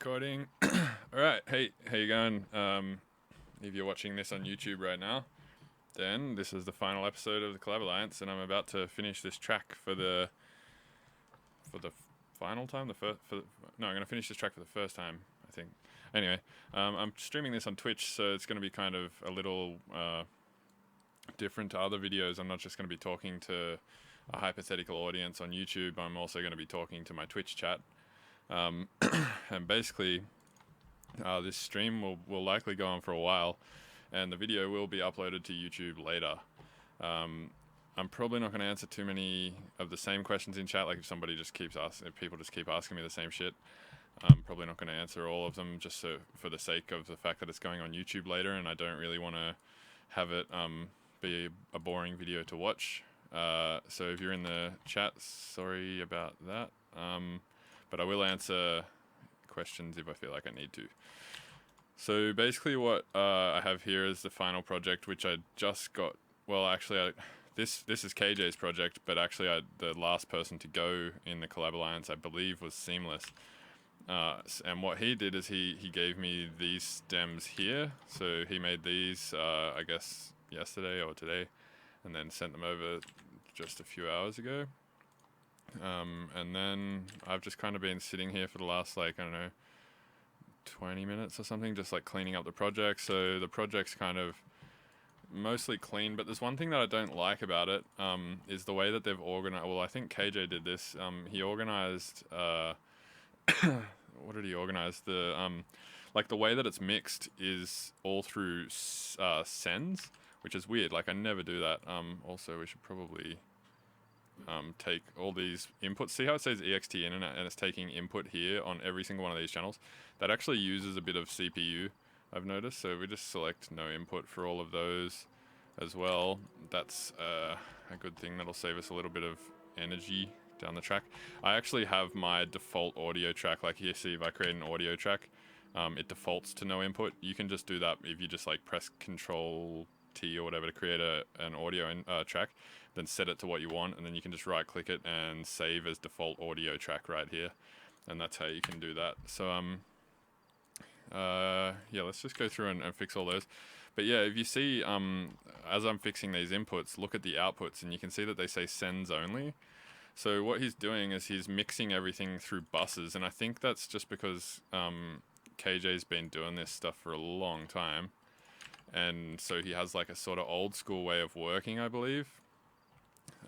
Recording. Alright, hey, how you going? If you're watching this on YouTube right now, then this is the final episode of the Collab Alliance, and I'm about to finish this track for the final time. I'm gonna finish this track for the first time, I think. Anyway, I'm streaming this on Twitch, so it's gonna be kind of a little different to other videos. I'm not just gonna be talking to a hypothetical audience on YouTube. I'm also gonna be talking to my Twitch chat. And basically, this stream will likely go on for a while, and the video will be uploaded to YouTube later. I'm probably not going to answer too many of the same questions in chat. Like if people just keep asking me the same shit, I'm probably not going to answer all of them just for the sake of the fact that it's going on YouTube later, and I don't really want to have it be a boring video to watch. So if you're in the chat, sorry about that. But I will answer questions if I feel like I need to. So basically what I have here is the final project, which I just got. Well, actually, this is KJ's project, but actually the last person to go in the Collab Alliance, I believe, was Seamless. And what he did is he gave me these stems here. So he made these, I guess, yesterday or today, and then sent them over just a few hours ago. And then I've just kind of been sitting here for the last, 20 minutes or something, just like cleaning up the project. So the project's kind of mostly clean, but there's one thing that I don't like about it, is the way that they've organized. Well, I think KJ did this. He organized, what did he organize? The way that it's mixed is all through sends, which is weird. Like I never do that. Also, we should probably take all these inputs. See how it says ext internet and it's taking input here on every single one of these channels? That actually uses a bit of CPU, I've noticed. So we just select no input for all of those as well. That's a good thing. That'll save us a little bit of energy down the track. I actually have my default audio track. Like here, see if I create an audio track, it defaults to no input. You can just do that if you just like press Control T or whatever to create an audio track, then set it to what you want, and then you can just right click it and save as default audio track right here, and that's how you can do that. So yeah, let's just go through and fix all those. But yeah, if you see, as I'm fixing these inputs, look at the outputs, and you can see that they say sends only. So what he's doing is he's mixing everything through buses, and I think that's just because KJ's been doing this stuff for a long time. And so he has like a sort of old school way of working, I believe.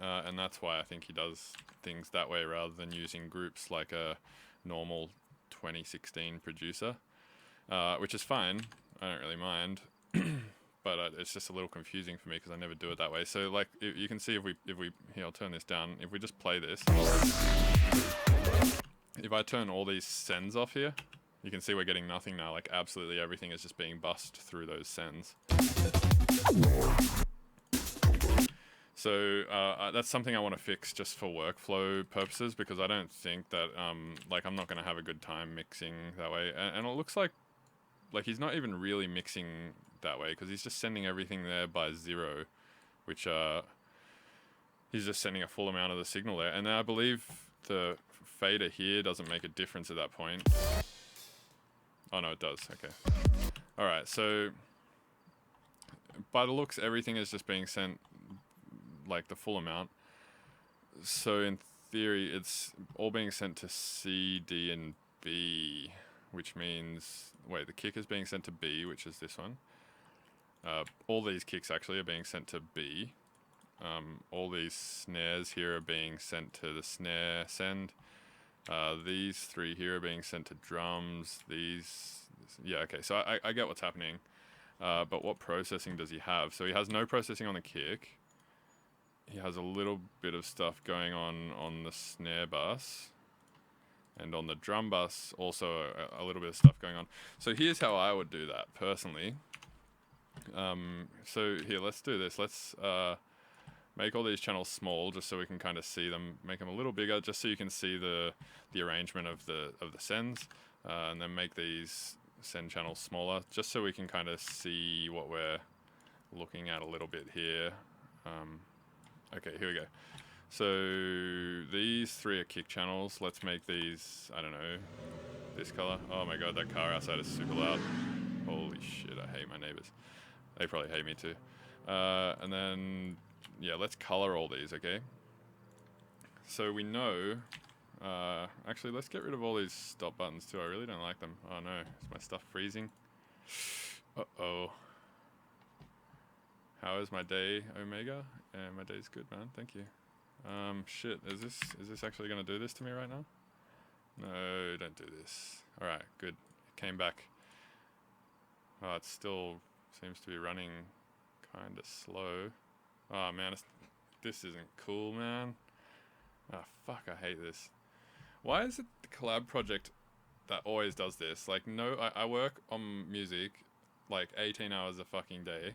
And that's why I think he does things that way rather than using groups like a normal 2016 producer, which is fine. I don't really mind, but it's just a little confusing for me because I never do it that way. So like you can see if we here, I'll turn this down. If we just play this, if I turn all these sends off here, you can see we're getting nothing now. Like absolutely everything is just being bussed through those sends. So that's something I want to fix just for workflow purposes, because I don't think that I'm not going to have a good time mixing that way. And it looks like he's not even really mixing that way, because he's just sending everything there by 0, which he's just sending a full amount of the signal there. And then I believe the fader here doesn't make a difference at that point. Oh no, it does. Okay. All right. So by the looks, everything is just being sent like the full amount. So in theory, it's all being sent to C, D, and B, which means, wait, the kick is being sent to B, which is this one. All these kicks actually are being sent to B. All these snares here are being sent to the snare send. These 3 here are being sent to drums. Yeah, okay, so I get what's happening. But what processing does he have? So he has no processing on the kick. He has a little bit of stuff going on the snare bus. And on the drum bus, also a little bit of stuff going on. So here's how I would do that, personally. So here, let's do this. Let's make all these channels small, just so we can kind of see them. Make them a little bigger, just so you can see the arrangement of the sends. And then make these send channels smaller, just so we can kind of see what we're looking at a little bit here. Okay, here we go. So these 3 are kick channels. Let's make these, I don't know, this color. Oh my god, that car outside is super loud. Holy shit, I hate my neighbors. They probably hate me too. And then, yeah, let's color all these, okay? So we know, actually let's get rid of all these stop buttons too. I really don't like them. Oh no, is my stuff freezing? Uh-oh. How is my day, Omega? Yeah, my day's good, man, thank you. Shit, is this actually gonna do this to me right now? No, don't do this. Alright, good. It came back. Oh, it still seems to be running kinda slow. Oh man, this isn't cool, man. Ah, fuck, I hate this. Why is it the collab project that always does this? Like, no, I work on music like 18 hours a fucking day.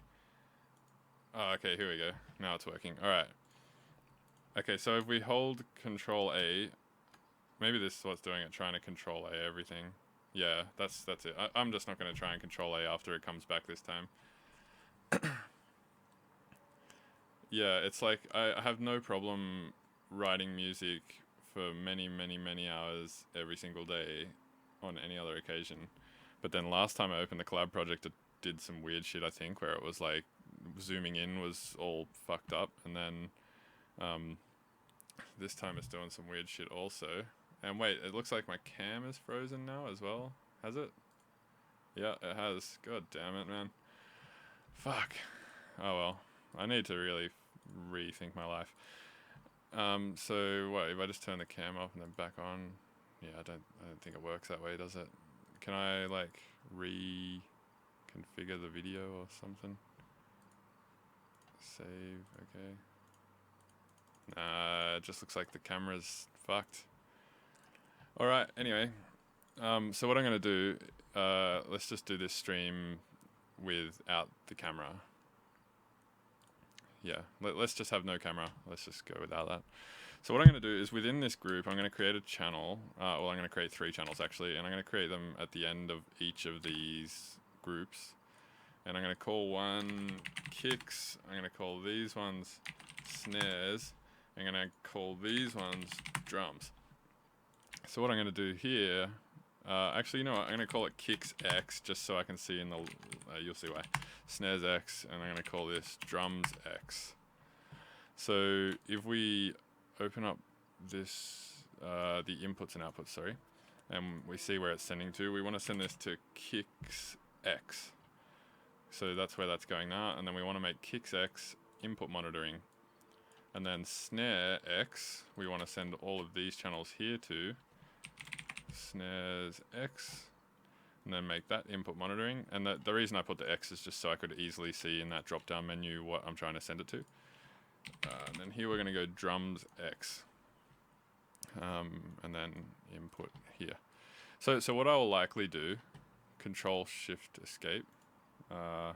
Oh, okay, here we go. Now it's working. Alright. Okay, so if we hold Control A, maybe this is what's doing it, trying to Control A everything. Yeah, that's it. I'm just not going to try and Control A after it comes back this time. Yeah, it's like I have no problem writing music for many, many, many hours every single day on any other occasion. But then last time I opened the collab project, it did some weird shit, I think, where it was like zooming in was all fucked up, and then this time it's doing some weird shit also. And wait, it looks like my cam is frozen now as well. Has it? Yeah, it has. God damn it, man. Fuck. Oh well. I need to really rethink my life. So what, if I just turn the cam off and then back on? Yeah, I don't think it works that way, does it? Can I like reconfigure the video or something? Save, okay. Nah, it just looks like the camera's fucked. Alright, anyway. So what I'm gonna do, let's just do this stream without the camera. Yeah, let's just have no camera. Let's just go without that. So what I'm going to do is within this group, I'm going to create a channel. Well, I'm going to create 3 channels actually, and I'm going to create them at the end of each of these groups. And I'm going to call one kicks. I'm going to call these ones snares. I'm going to call these ones drums. So what I'm going to do here, actually, you know what? I'm going to call it kicks X just so I can see in the, you'll see why. Snares X, and I'm going to call this drums X. So if we open up this, the inputs and outputs, sorry, and we see where it's sending to, we want to send this to kicks X. So that's where that's going now, and then we want to make kicks X input monitoring. And then snare X, we want to send all of these channels here to snares X, and then make that input monitoring. And the reason I put the X is just so I could easily see in that drop down menu what I'm trying to send it to. And then here we're going to go drums X, and then input here. So what I will likely do, Control Shift Escape. Nah,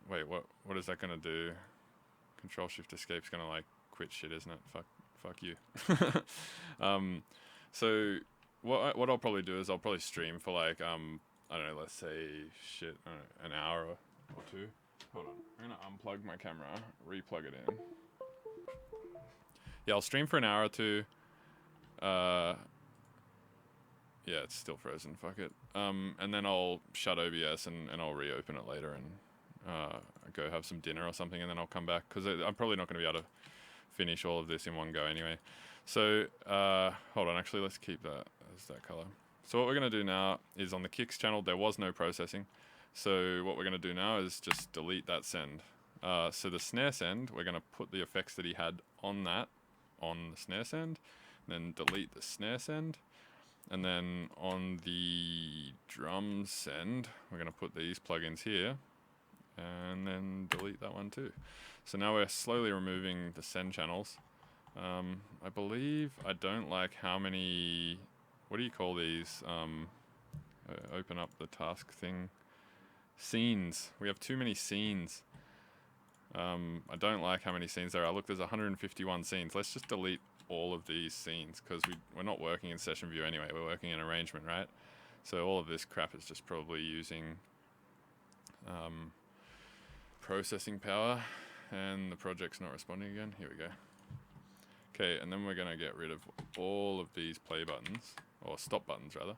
wait, what is that going to do? Control Shift Escape's going to like quit shit, isn't it? Fuck you. So what I'll probably do is I'll probably stream for like I don't know, let's say shit, an hour or 2. Hold on, I'm gonna unplug my camera, replug it in. Yeah, I'll stream for an hour or 2. Yeah, it's still frozen. Fuck it. And then I'll shut OBS and I'll reopen it later and go have some dinner or something, and then I'll come back because I'm probably not going to be able to finish all of this in one go anyway. So hold on, actually let's keep that as that color. So what we're going to do now is on the kicks channel there was no processing, so what we're going to do now is just delete that send. So the snare send, we're going to put the effects that he had on that on the snare send, then delete the snare send, and then on the drum send we're going to put these plugins here and then delete that one too. So now we're slowly removing the send channels. I believe I don't like how many, what do you call these? Open up the task thing. Scenes. We have too many scenes. I don't like how many scenes there are. Look, there's 151 scenes. Let's just delete all of these scenes because we're not working in session view anyway. We're working in arrangement, right? So all of this crap is just probably using processing power, and the project's not responding again. Here we go. Okay, and then we're gonna get rid of all of these play buttons, or stop buttons rather.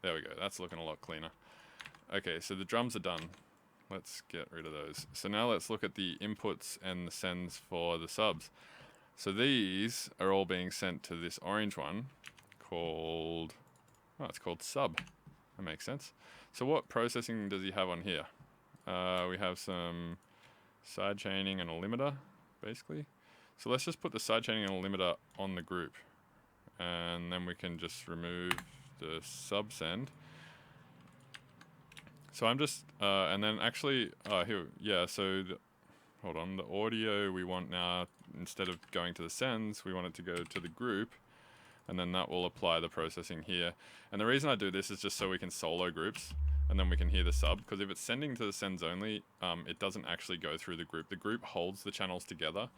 There we go, that's looking a lot cleaner. Okay, so the drums are done. Let's get rid of those. So now let's look at the inputs and the sends for the subs. So these are all being sent to this orange one called, oh, it's called sub. That makes sense. So what processing does he have on here? We have some side chaining and a limiter, basically. So let's just put the side chaining and a limiter on the group. And then we can just remove the sub send. So I'm just, and then actually, here, yeah, so, hold on, the audio we want now, instead of going to the sends, we want it to go to the group, and then that will apply the processing here. And the reason I do this is just so we can solo groups, and then we can hear the sub, because if it's sending to the sends only, it doesn't actually go through the group. The group holds the channels together,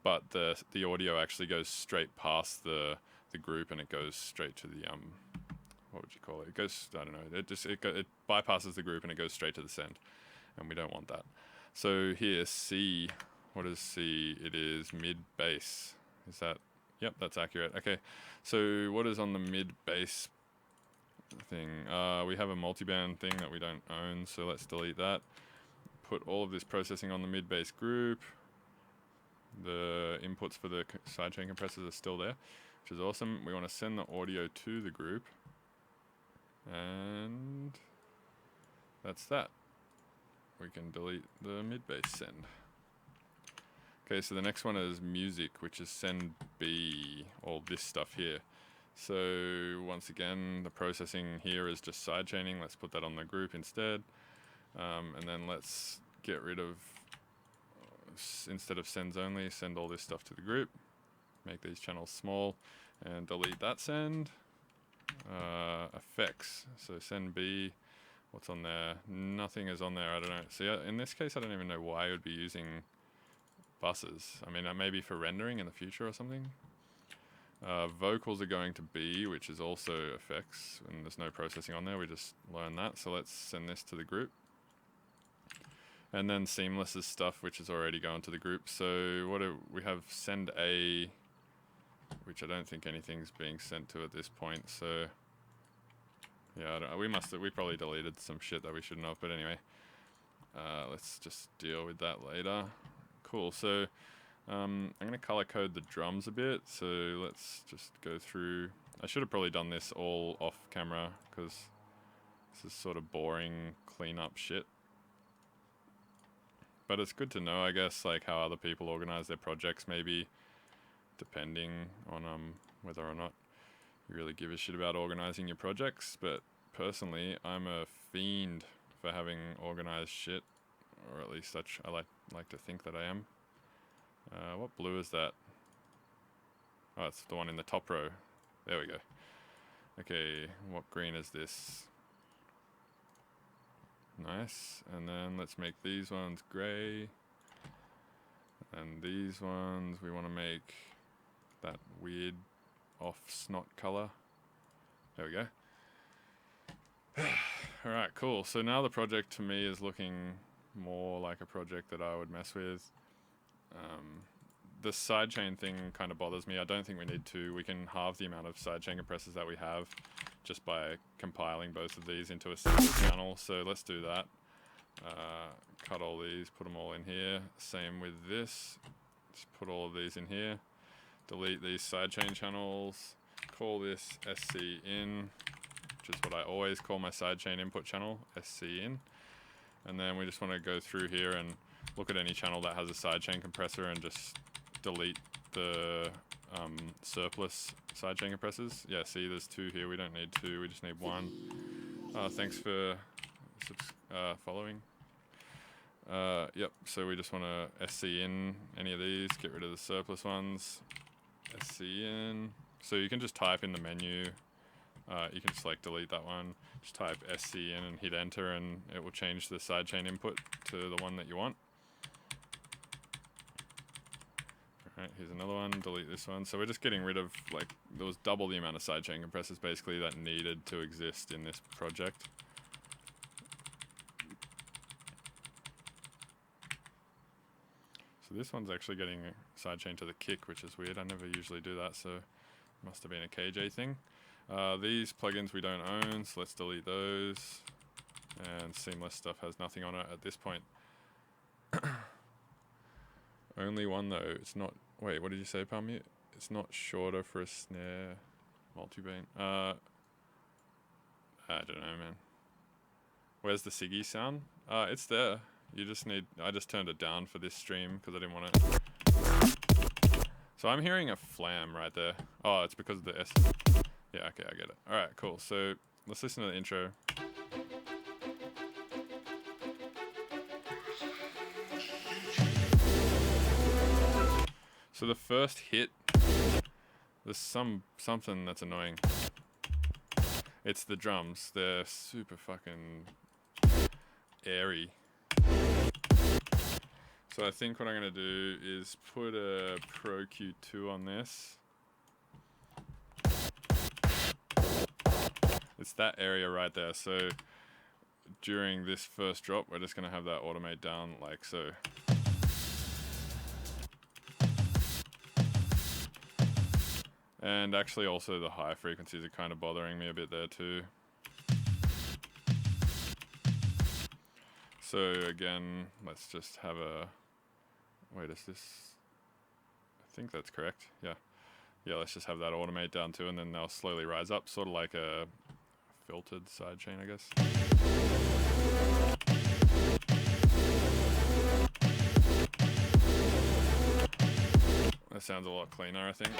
but the audio actually goes straight past the group, and it goes straight to the, what would you call it? It goes, I don't know, it bypasses the group and it goes straight to the send, and we don't want that. So here, C, what is C? It is mid bass. Is that, yep, that's accurate. Okay, so what is on the mid bass thing? We have a multiband thing that we don't own, so let's delete that. Put all of this processing on the mid bass group. The inputs for the sidechain compressors are still there, which is awesome. We want to send the audio to the group. And that's that. We can delete the mid-bass send. Okay, so the next one is music, which is send B, all this stuff here. So once again, the processing here is just sidechaining. Let's put that on the group instead. And then let's get rid of, instead of sends only, send all this stuff to the group. Make these channels small and delete that send. Effects, so send B, what's on there? Nothing is on there, I don't know. See, in this case I don't even know why I would be using buses. I mean, maybe for rendering in the future or something. Vocals are going to B, which is also effects, and there's no processing on there, we just learned that. So let's send this to the group. And then seamless is stuff which is already going to the group. So what do we have? Send A, which I don't think anything's being sent to at this point, so yeah, we probably deleted some shit that we shouldn't have, but anyway, let's just deal with that later. Cool, so I'm gonna color code the drums a bit, so let's just go through. I should have probably done this all off camera, because this is sort of boring cleanup shit. But it's good to know, I guess, like how other people organize their projects, maybe, depending on whether or not you really give a shit about organizing your projects. But personally, I'm a fiend for having organized shit, or at least I like to think that I am. What blue is that? Oh, it's the one in the top row. There we go. Okay, what green is this? Nice. And then let's make these ones gray. And these ones we want to make that weird off snot color. There we go. Alright, cool. So now the project to me is looking more like a project that I would mess with. The sidechain thing kind of bothers me. I don't think we need to. We can halve the amount of sidechain compressors that we have just by compiling both of these into a single channel. So let's do that. Cut all these, put them all in here. Same with this. Just put all of these in here. Delete these sidechain channels. Call this SC in, which is what I always call my sidechain input channel, SC in. And then we just want to go through here and look at any channel that has a sidechain compressor and just delete the surplus sidechain compressors. Yeah, see, there's two here. We don't need two. We just need one. Thanks for following. Yep, so we just want to SC in any of these, get rid of the surplus ones. SC in. So you can just type in the menu. You can just like delete that one. Just type SC in and hit enter, and it will change the sidechain input to the one that you want. Alright, here's another one, delete this one. So we're just getting rid of, like, there was double the amount of sidechain compressors basically that needed to exist in this project. So this one's actually getting a sidechain to the kick, which is weird. I never usually do that, so must have been a KJ thing. These plugins we don't own, so let's delete those. And seamless stuff has nothing on it at this point. Only one though. It's not. Wait, what did you say, Palmy? It's not shorter for a snare multi-beam. I don't know, man. Where's the Siggy sound? It's there. You just need. I just turned it down for this stream because I didn't want it. So I'm hearing a flam right there. Oh, it's because of the S. Yeah, okay, I get it. All right, cool. So let's listen to the intro. So the first hit, there's something that's annoying. It's the drums. They're super fucking airy. So I think what I'm gonna do is put a Pro Q2 on this. It's that area right there. So during this first drop, we're just gonna have that automate down like so. And actually also the high frequencies are kind of bothering me a bit there too. So again, let's just have a, wait, is this, I think that's correct, yeah. Yeah, let's just have that automate down too, and then they'll slowly rise up, sort of like a filtered sidechain, I guess. That sounds a lot cleaner, I think.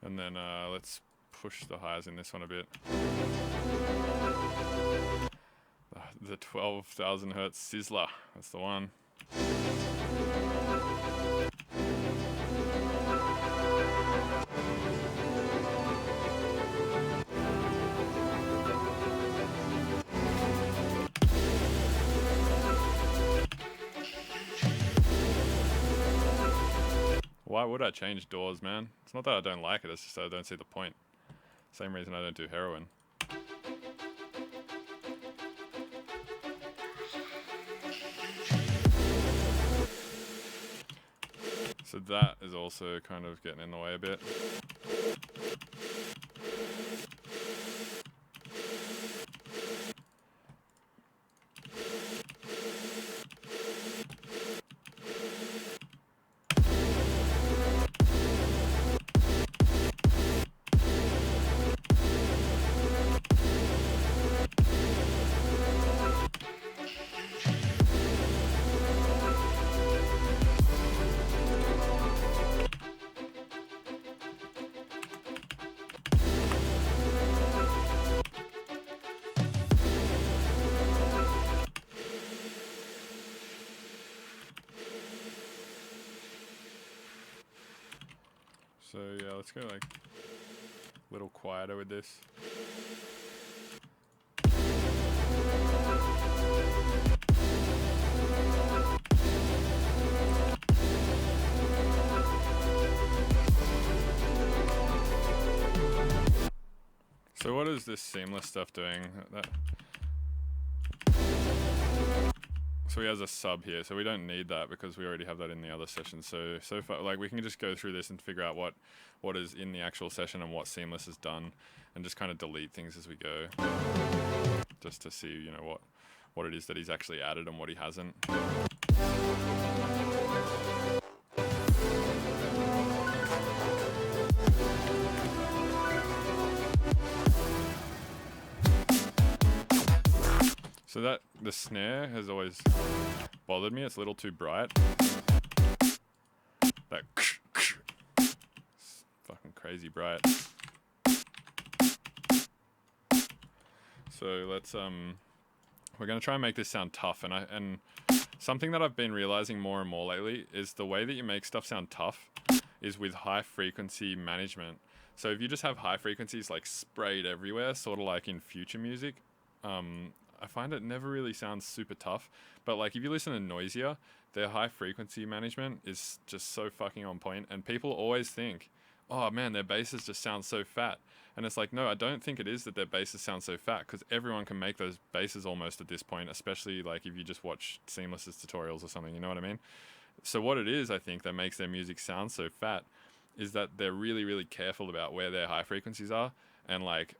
And then let's push the highs in this one a bit. The 12,000 hertz Sizzler, that's the one. Why would I change doors, man? It's not that I don't like it, it's just that I don't see the point. Same reason I don't do heroin. So that is also kind of getting in the way a bit. So yeah, let's go like a little quieter with this. So what is this seamless stuff doing? So he has a sub here, so we don't need that because we already have that in the other session. So far, like, we can just go through this and figure out what is in the actual session and what seamless has done, and just kind of delete things as we go, just to see, you know, what it is that he's actually added and what he hasn't. So that, the snare has always bothered me. It's a little too bright. That it's fucking crazy bright. So let's we're gonna try and make this sound tough, and something that I've been realizing more and more lately is the way that you make stuff sound tough is with high frequency management. So if you just have high frequencies like sprayed everywhere, sort of like in future music, I find it never really sounds super tough. But like if you listen to Noisier, their high frequency management is just so fucking on point, and people always think, oh man, their basses just sound so fat. And it's like, no, I don't think it is that their basses sound so fat, because everyone can make those basses almost at this point, especially like if you just watch Seamless's tutorials or something, you know what I mean? So what it is, I think, that makes their music sound so fat is that they're really, really careful about where their high frequencies are, and like,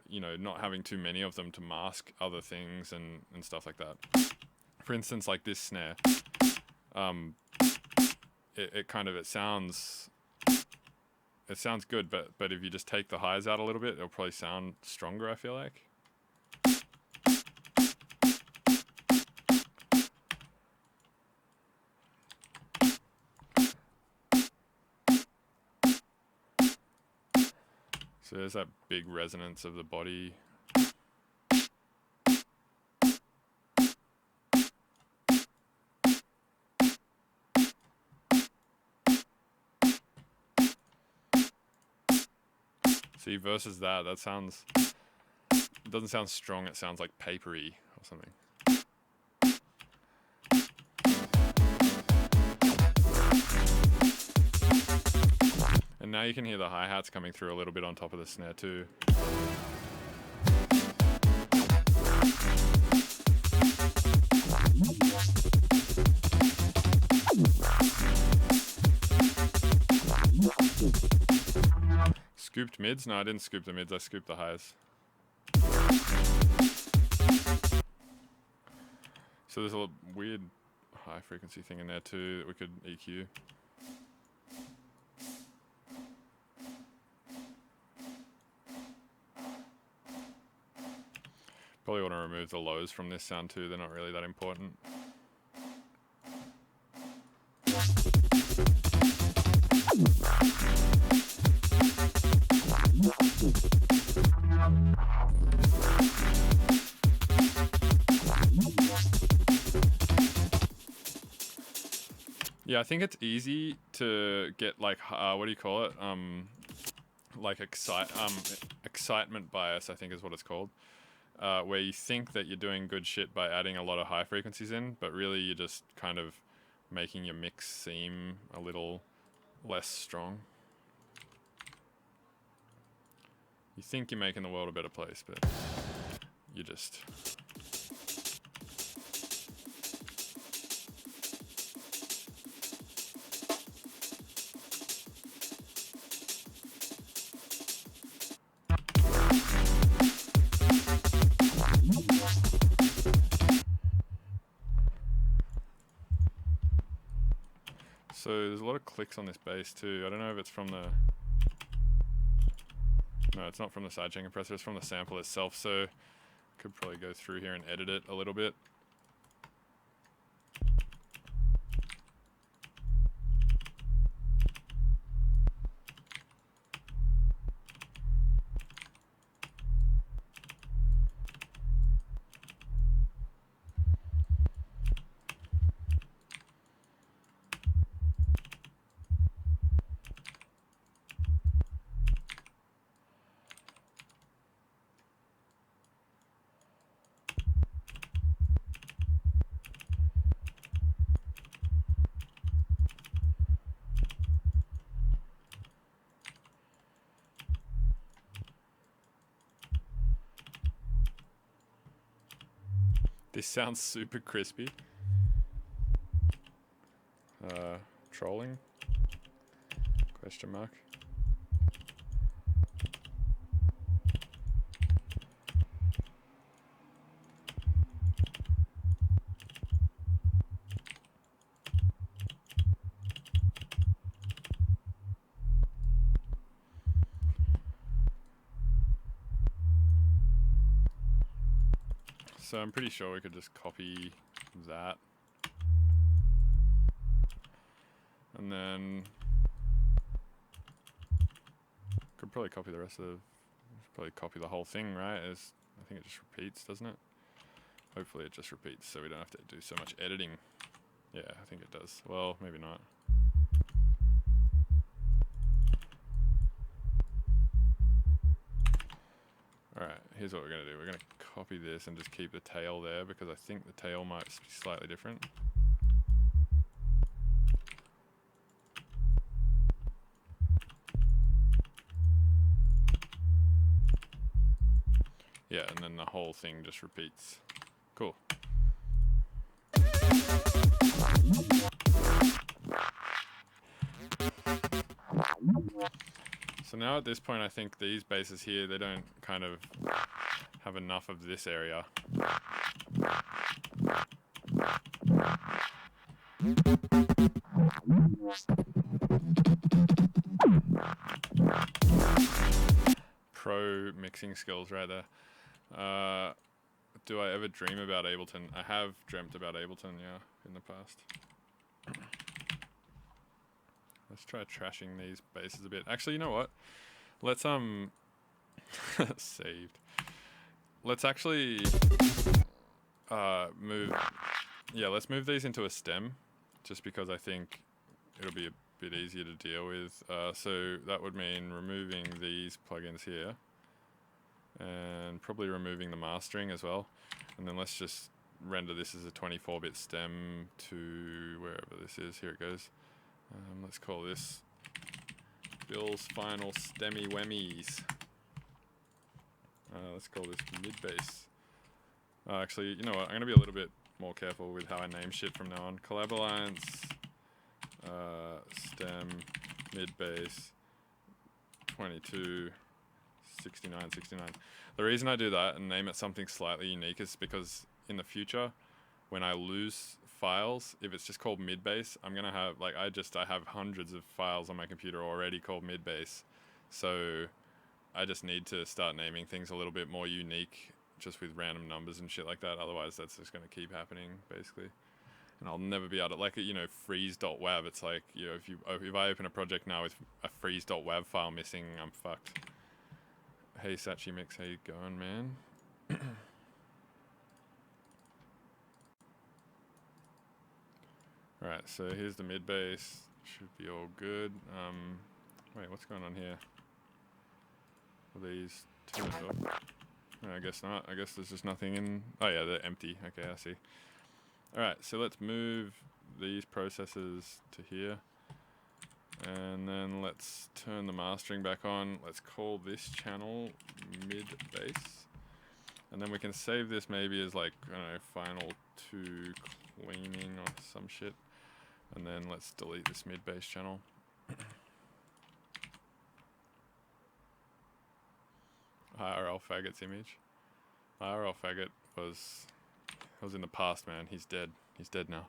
you know, not having too many of them to mask other things and stuff like that. For instance, like this snare, it sounds good, but if you just take the highs out a little bit, it'll probably sound stronger, I feel like. So there's that big resonance of the body. See, versus that sounds, it doesn't sound strong, it sounds like papery or something. And now you can hear the hi-hats coming through a little bit on top of the snare too. Scooped mids? No, I didn't scoop the mids, I scooped the highs. So there's a weird high frequency thing in there too that we could EQ. Probably want to remove the lows from this sound too, they're not really that important. Yeah, I think it's easy to get like, what do you call it? Like excitement bias, I think is what it's called. Where you think that you're doing good shit by adding a lot of high frequencies in, but really you're just kind of making your mix seem a little less strong. You think you're making the world a better place, but you just... So there's a lot of clicks on this bass too. I don't know if it's from the... No, it's not from the sidechain compressor, it's from the sample itself, so I could probably go through here and edit it a little bit. This sounds super crispy. Trolling? Question mark. So I'm pretty sure we could just copy that. And then could probably copy the rest of, probably copy the whole thing, right? I think it just repeats, doesn't it? Hopefully it just repeats so we don't have to do so much editing. Yeah, I think it does. Well, maybe not. Alright, here's what we're going to do. We're going to copy this and just keep the tail there because I think the tail might be slightly different. Yeah, and then the whole thing just repeats. Cool. So now at this point, I think these bases here, they don't kind of have enough of this area. Pro mixing skills right there. Do I ever dream about Ableton? I have dreamt about Ableton, yeah, in the past. Let's try trashing these bases a bit. Actually, you know what? Let's saved. Let's actually move. Yeah, let's move these into a stem, just because I think it'll be a bit easier to deal with. So that would mean removing these plugins here, and probably removing the mastering as well. And then let's just render this as a 24-bit stem to wherever this is. Here it goes. Let's call this Bill's Final Stemmy Wemmies. Let's call this mid-bass. Actually, you know what? I'm going to be a little bit more careful with how I name shit from now on. Collab Alliance, stem, mid-bass, 22, 69, 69. The reason I do that and name it something slightly unique is because in the future, when I lose files, if it's just called mid-bass, I'm gonna have, like, I have hundreds of files on my computer already called mid-bass. So I just need to start naming things a little bit more unique, just with random numbers and shit like that. Otherwise, that's just gonna keep happening, basically. And I'll never be able to, like, you know, freeze.wav. It's like, you know, if I open a project now with a freeze.wav file missing, I'm fucked. Hey, Sachi Mix, how you going, man? Alright, so here's the mid bass. Should be all good. Wait, what's going on here? Are these turned off? No, I guess not. I guess there's just nothing in. Oh yeah, they're empty. Okay, I see. Alright, so let's move these processes to here. And then let's turn the mastering back on. Let's call this channel mid bass. And then we can save this maybe as, like, I don't know, final 2 cleaning or some shit. And then let's delete this mid-bass channel. IRL Faggot's image. IRL Faggot was in the past, man. He's dead. He's dead now.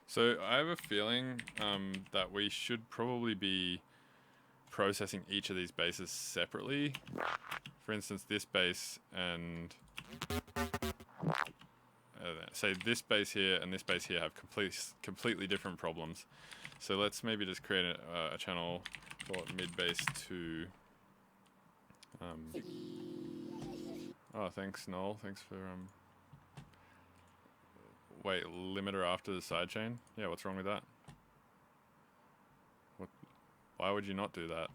So I have a feeling that we should probably be processing each of these bases separately. For instance, this bass and say this bass here and this bass here have completely different problems. So let's maybe just create a channel for mid bass 2. Oh, thanks, Noel. Thanks for Wait, limiter after the sidechain? Yeah, what's wrong with that? Why would you not do that?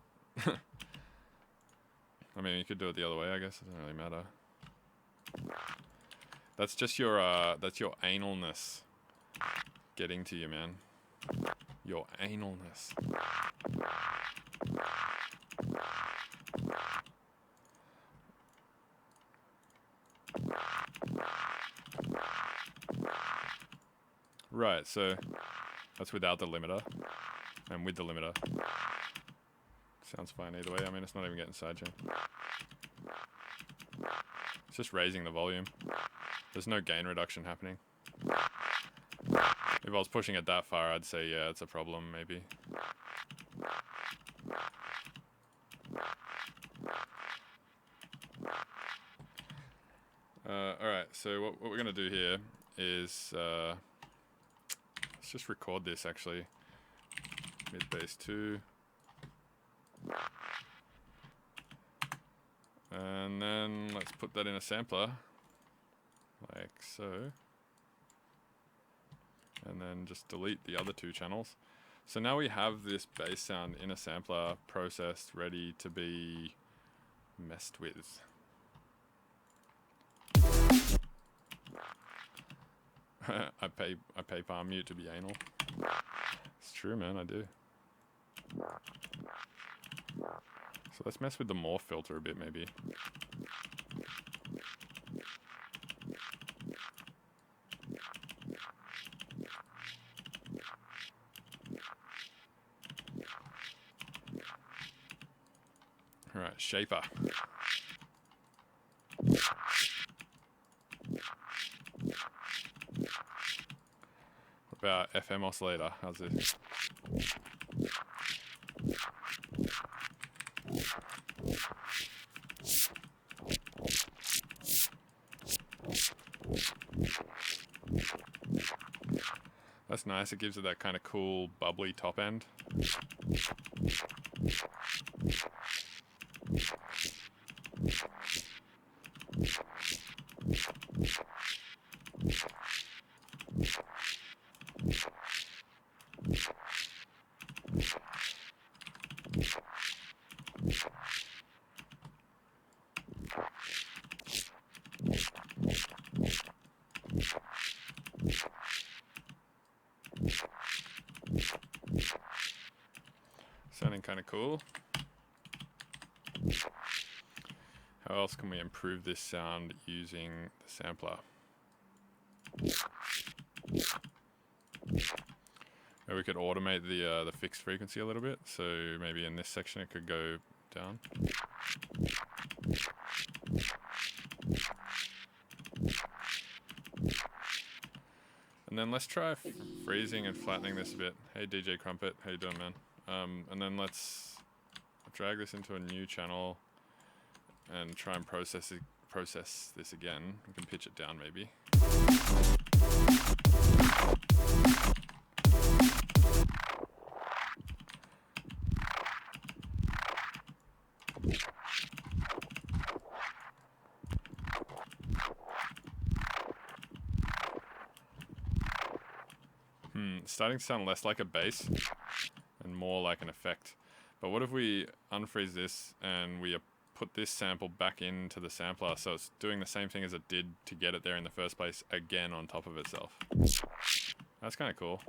I mean, you could do it the other way, I guess. It doesn't really matter. That's just your analness getting to you, man. Your analness. Right, so that's without the limiter, and with the limiter. Sounds fine either way. I mean, it's not even getting sidechain. It's just raising the volume. There's no gain reduction happening. If I was pushing it that far, I'd say, yeah, it's a problem, maybe. Alright, so what we're going to do here is... let's just record this, actually. Mid-bass 2. And then let's put that in a sampler. Like so. And then just delete the other two channels. So now we have this bass sound in a sampler processed, ready to be messed with. I pay palm mute to be anal. It's true, man, I do. So let's mess with the morph filter a bit, maybe. All right, shaper. What about FM oscillator? How's this? That's nice, it gives it that kind of cool, bubbly top end. Sounding kind of cool. How else can we improve this sound using the sampler? Maybe we could automate the fixed frequency a little bit. So maybe in this section it could go down. And then let's try freezing and flattening this a bit. Hey DJ Crumpet, how you doing, man? And then let's drag this into a new channel and try and process this again. We can pitch it down maybe. Starting to sound less like a bass and more like an effect. But what if we unfreeze this and we put this sample back into the sampler so it's doing the same thing as it did to get it there in the first place again on top of itself? That's kind of cool.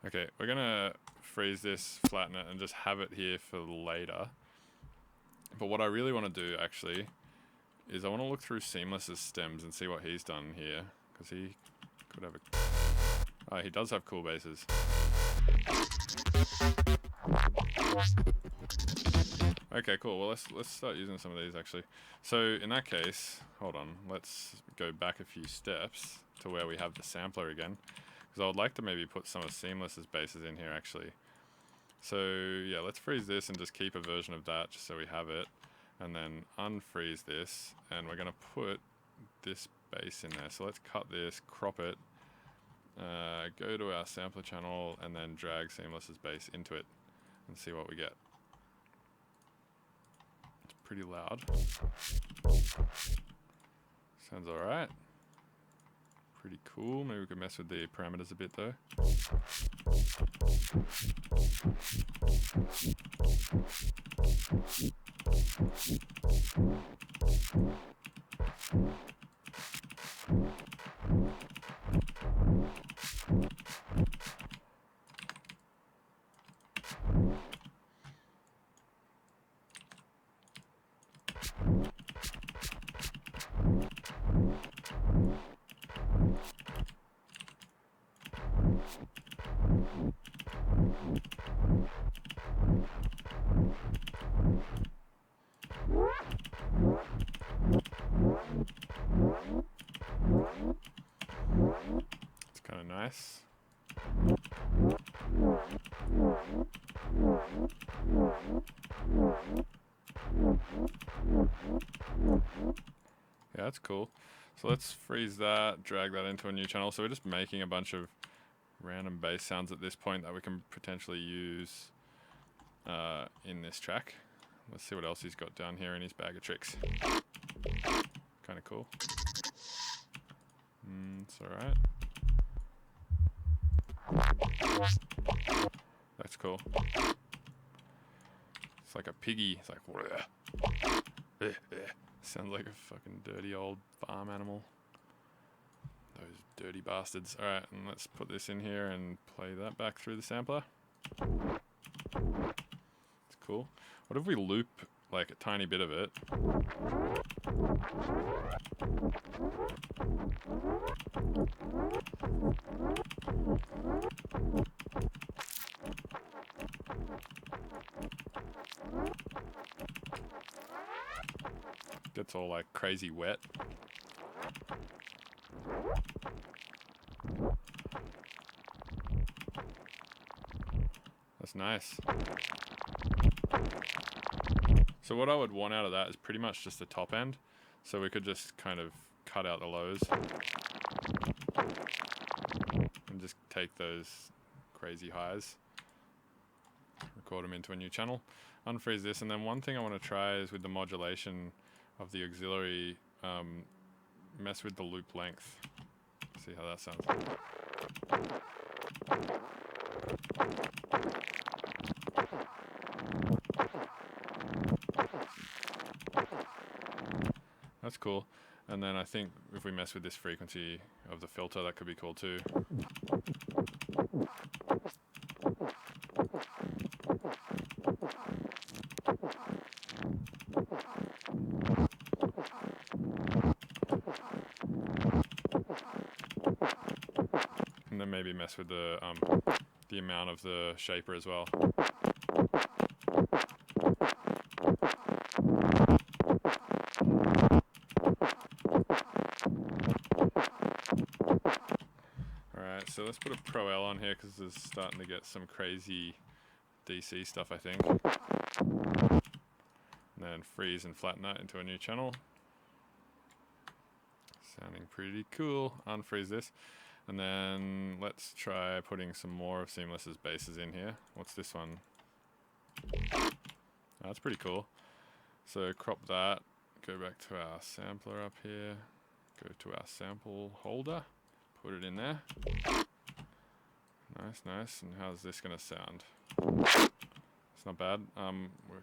Okay, we're gonna freeze this, flatten it, and just have it here for later. But what I really want to do, actually, is I want to look through Seamless's stems and see what he's done here. Because he could have a... Oh, he does have cool basses. Okay, cool. Well, let's start using some of these, actually. So, in that case, hold on. Let's go back a few steps to where we have the sampler again. Because I would like to maybe put some of Seamless's basses in here, actually. So, yeah, let's freeze this and just keep a version of that just so we have it. And then unfreeze this, and we're going to put this bass in there. So let's cut this, crop it, go to our sampler channel, and then drag Seamless's bass into it and see what we get. It's pretty loud. Sounds alright. Pretty cool. Maybe we could mess with the parameters a bit though. It's kind of nice. Yeah, that's cool. So let's freeze that, drag that into a new channel. So we're just making a bunch of random bass sounds at this point that we can potentially use in this track. Let's see what else he's got down here in his bag of tricks. Kind of cool. It's alright. That's cool. It's like a piggy. It's like, sounds like a fucking dirty old farm animal. Those dirty bastards. Alright, and let's put this in here and play that back through the sampler. It's cool. What if we loop like a tiny bit of it? Gets all like crazy wet. That's nice. So what I would want out of that is pretty much just the top end. So we could just kind of cut out the lows and just take those crazy highs, record them into a new channel, unfreeze this, and then one thing I want to try is with the modulation of the auxiliary, mess with the loop length. See how that sounds. That's cool. And then I think if we mess with this frequency of the filter, that could be cool too. And then maybe mess with the amount of the shaper as well. Alright, so let's put a Pro L on here because it's starting to get some crazy DC stuff, I think. And then freeze and flatten that into a new channel. Sounding pretty cool. Unfreeze this. And then let's try putting some more of Seamless's basses in here. What's this one? Oh, that's pretty cool. So crop that, go back to our sampler up here, go to our sample holder, put it in there. Nice, nice. And how's this gonna sound? It's not bad.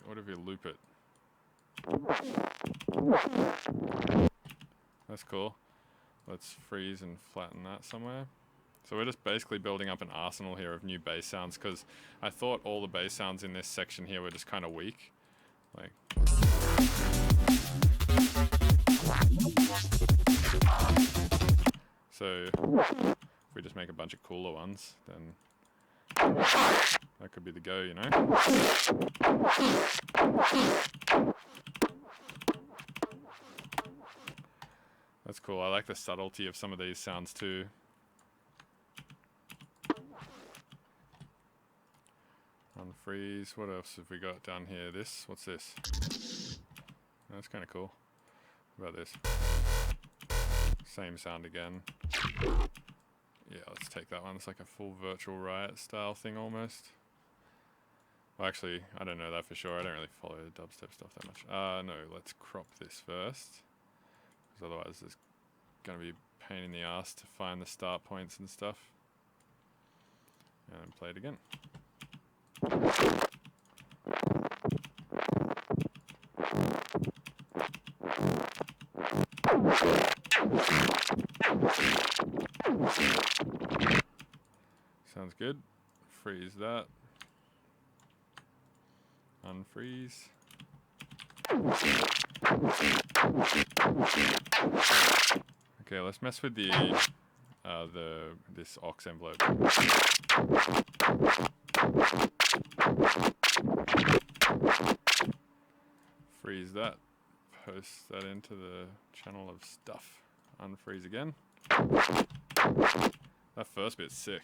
What if we loop it? That's cool. Let's freeze and flatten that somewhere. So we're just basically building up an arsenal here of new bass sounds because I thought all the bass sounds in this section here were just kind of weak. Like. So if we just make a bunch of cooler ones, then that could be the go, you know? That's cool. I like the subtlety of some of these sounds too. Unfreeze. What else have we got down here? This. What's this? That's kind of cool. What about this? Same sound again. Yeah, let's take that one. It's like a full Virtual Riot style thing almost. Well, actually, I don't know that for sure. I don't really follow the dubstep stuff that much. No, let's crop this first. Because otherwise there's going to be a pain in the ass to find the start points and stuff. And play it again. Sounds good. Freeze that. Unfreeze. Okay, let's mess with this aux envelope. Freeze that. Post that into the channel of stuff. Unfreeze again. That first bit's sick.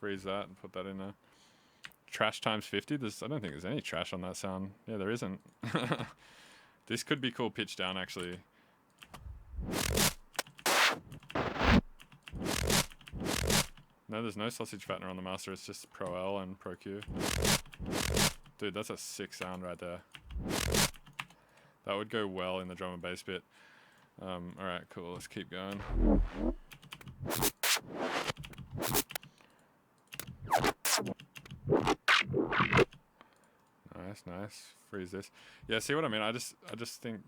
freeze that and put that in there. Trash times 50. I don't think there's any trash on that sound. Yeah, there isn't. This could be cool pitch down actually. No, there's no sausage fattener on the master. It's just Pro L and Pro Q. Dude, that's a sick sound right there. That would go well in the drum and bass bit. Alright, cool. Let's keep going. Nice. Freeze this. Yeah, see what I mean? I just think,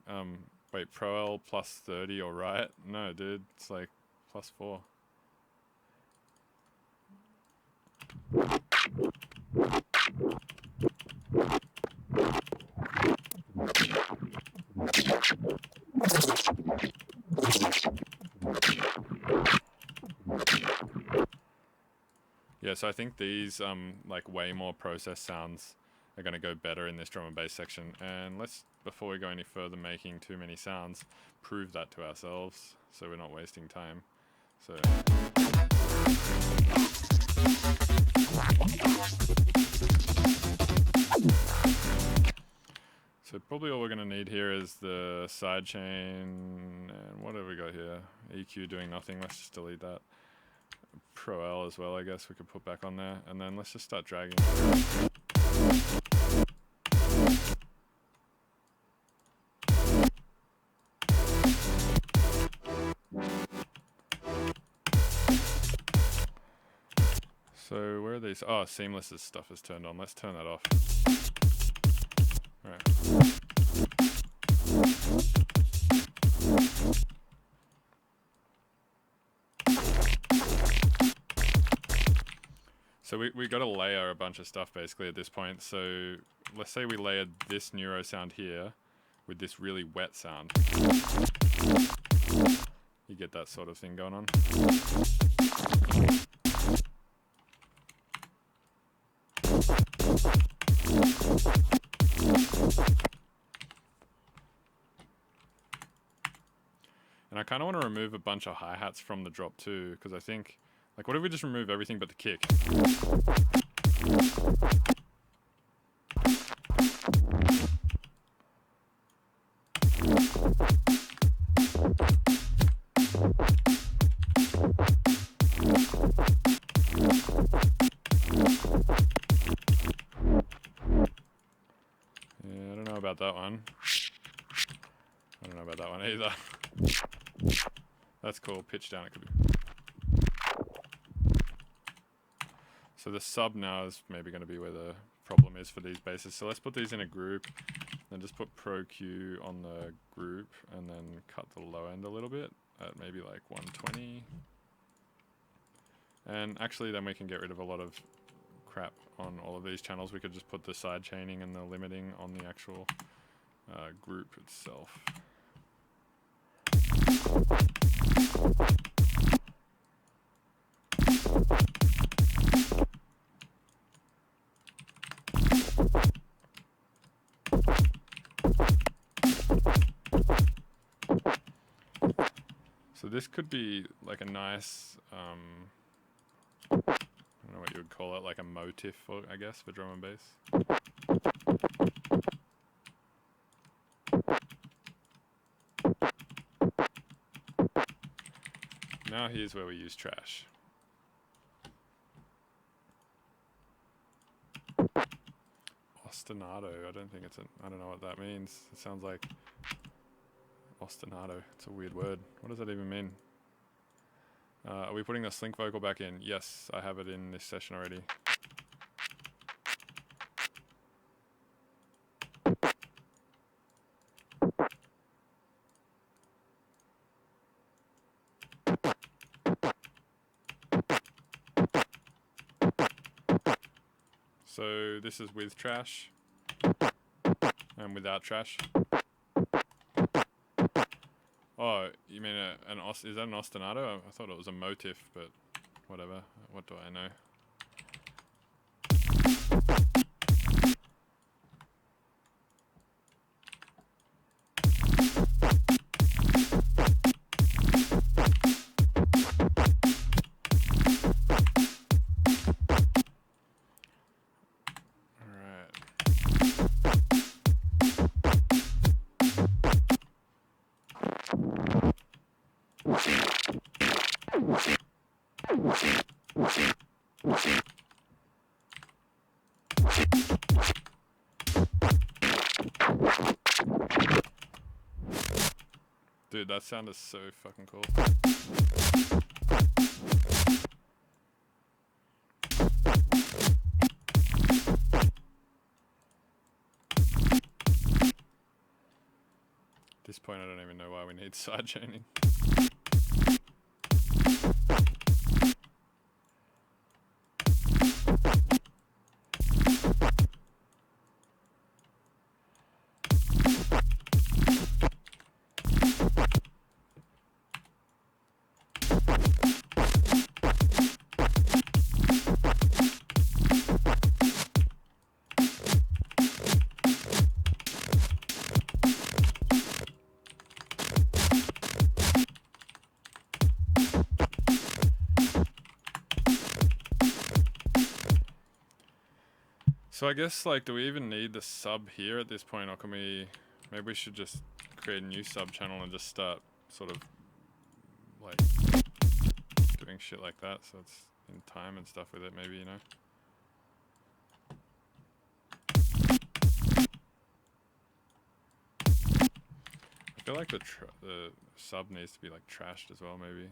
wait, Pro L plus 30 or right? No, dude, it's like plus 4. Yeah, so I think these like way more processed sounds are going to go better in this drum and bass section. And let's, before we go any further making too many sounds, prove that to ourselves so we're not wasting time. So probably all we're going to need here is the sidechain, and what have we got here? EQ doing nothing, let's just delete that. Pro L as well, I guess we could put back on there, and then let's just start dragging. So where are these? Oh, seamless stuff is turned on. Let's turn that off. Alright. So we got to layer a bunch of stuff basically at this point. So let's say we layered this neuro sound here with this really wet sound. You get that sort of thing going on. And I kind of want to remove a bunch of hi-hats from the drop too, because I think, like, what if we just remove everything but the kick? Yeah, I don't know about that one. I don't know about that one either. That's cool. Pitch down it could be. So the sub now is maybe going to be where the problem is for these basses. So let's put these in a group, then just put Pro Q on the group, and then cut the low end a little bit at maybe like 120. And actually then we can get rid of a lot of crap on all of these channels. We could just put the side chaining and the limiting on the actual group itself. So this could be like a nice, I don't know what you would call it, like a motif, for, I guess, for drum and bass. Now here's where we use trash. Ostinato, I don't think it's I don't know what that means. It sounds like ostinato. It's a weird word. What does that even mean? Are we putting the slink vocal back in? Yes, I have it in this session already. So this is with trash and without trash. Oh, you mean is that an ostinato? I thought it was a motif, but whatever. What do I know? Dude, that sound is so fucking cool. At this point, I don't even know why we need side chaining. So I guess, like, do we even need the sub here at this point, or can we, maybe we should just create a new sub channel and just start sort of like doing shit like that, so it's in time and stuff with it, maybe, you know? I feel like the sub needs to be like trashed as well, maybe.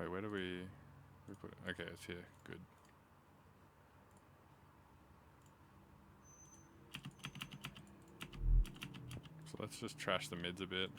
Wait, where do we put it? Okay, it's here. Good. So let's just trash the mids a bit.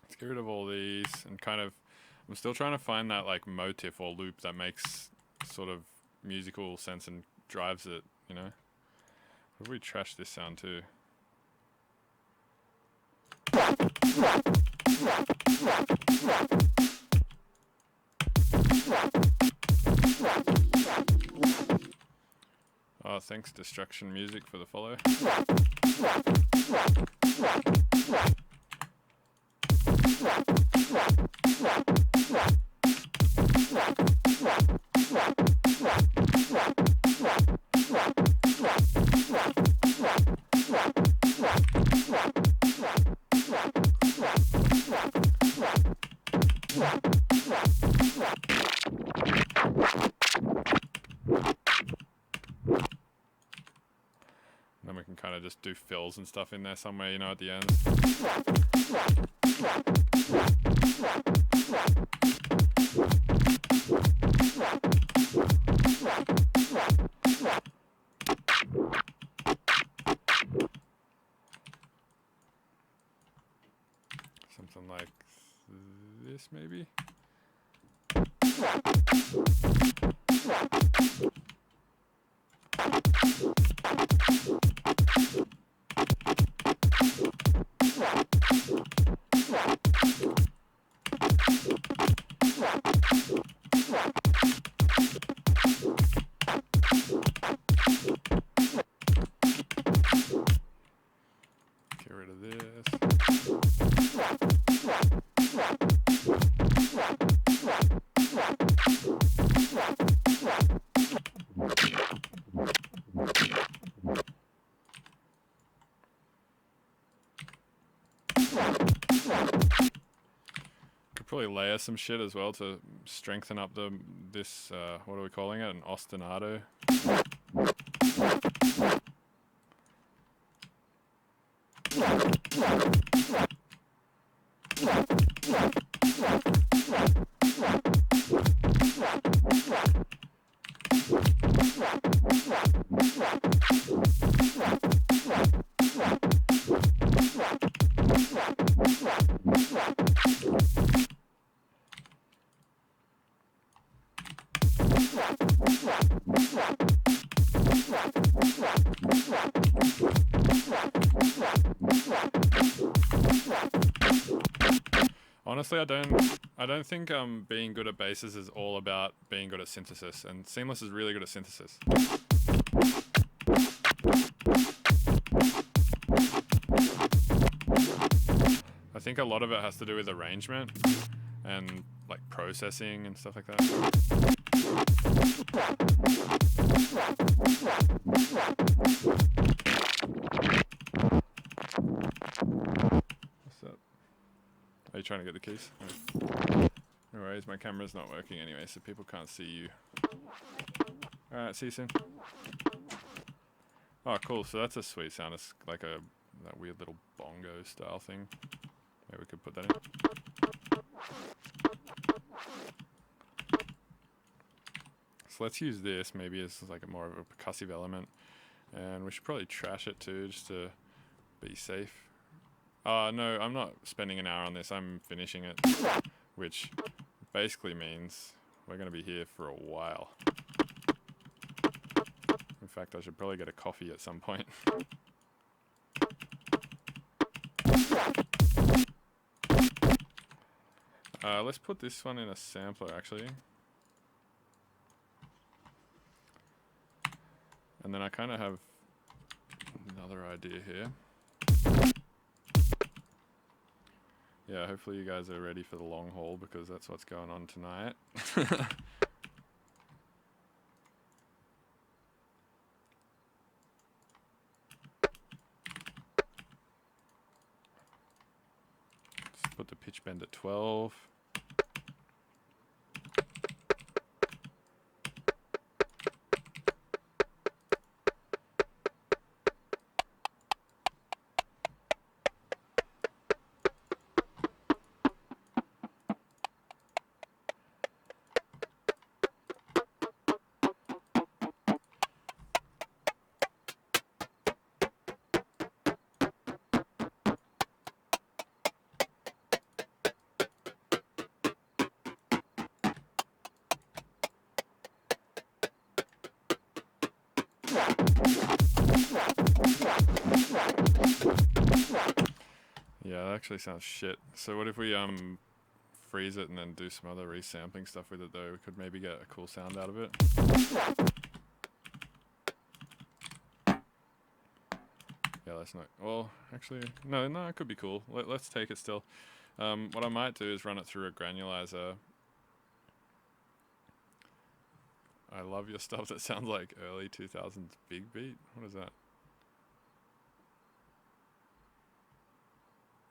Let's get rid of all these and kind of, I'm still trying to find that like motif or loop that makes sort of musical sense and drives it, you know? What if we trash this sound too? Oh, thanks Destruction Music for the follow. Then we can kind of just do fills and stuff in there somewhere, you know, at the end. Something like this, maybe? probably layer some shit as well to strengthen up this what are we calling it? An ostinato. Honestly, I don't think being good at basses is all about being good at synthesis, and Seamless is really good at synthesis. I think a lot of it has to do with arrangement and like processing and stuff like that. What's up? Are you trying to get the keys? No worries, my camera's not working anyway, so people can't see you. Alright, see you soon. Oh, cool, so that's a sweet sound. It's like that weird little bongo style thing. Maybe we could put that in. So let's use this maybe as like more of a percussive element. And we should probably trash it too, just to be safe. No, I'm not spending an hour on this, I'm finishing it. Which basically means we're going to be here for a while. In fact, I should probably get a coffee at some point. Let's put this one in a sampler actually. And then I kind of have another idea here. Yeah, hopefully you guys are ready for the long haul because that's what's going on tonight. Just put the pitch bend at 12. Yeah, that actually sounds shit. So what if we freeze it and then do some other resampling stuff with it though? We could maybe get a cool sound out of it. Yeah, that's not... Well, actually, no, it could be cool. Let's take it still. What I might do is run it through a granulizer. I love your stuff that sounds like early 2000s big beat. What is that?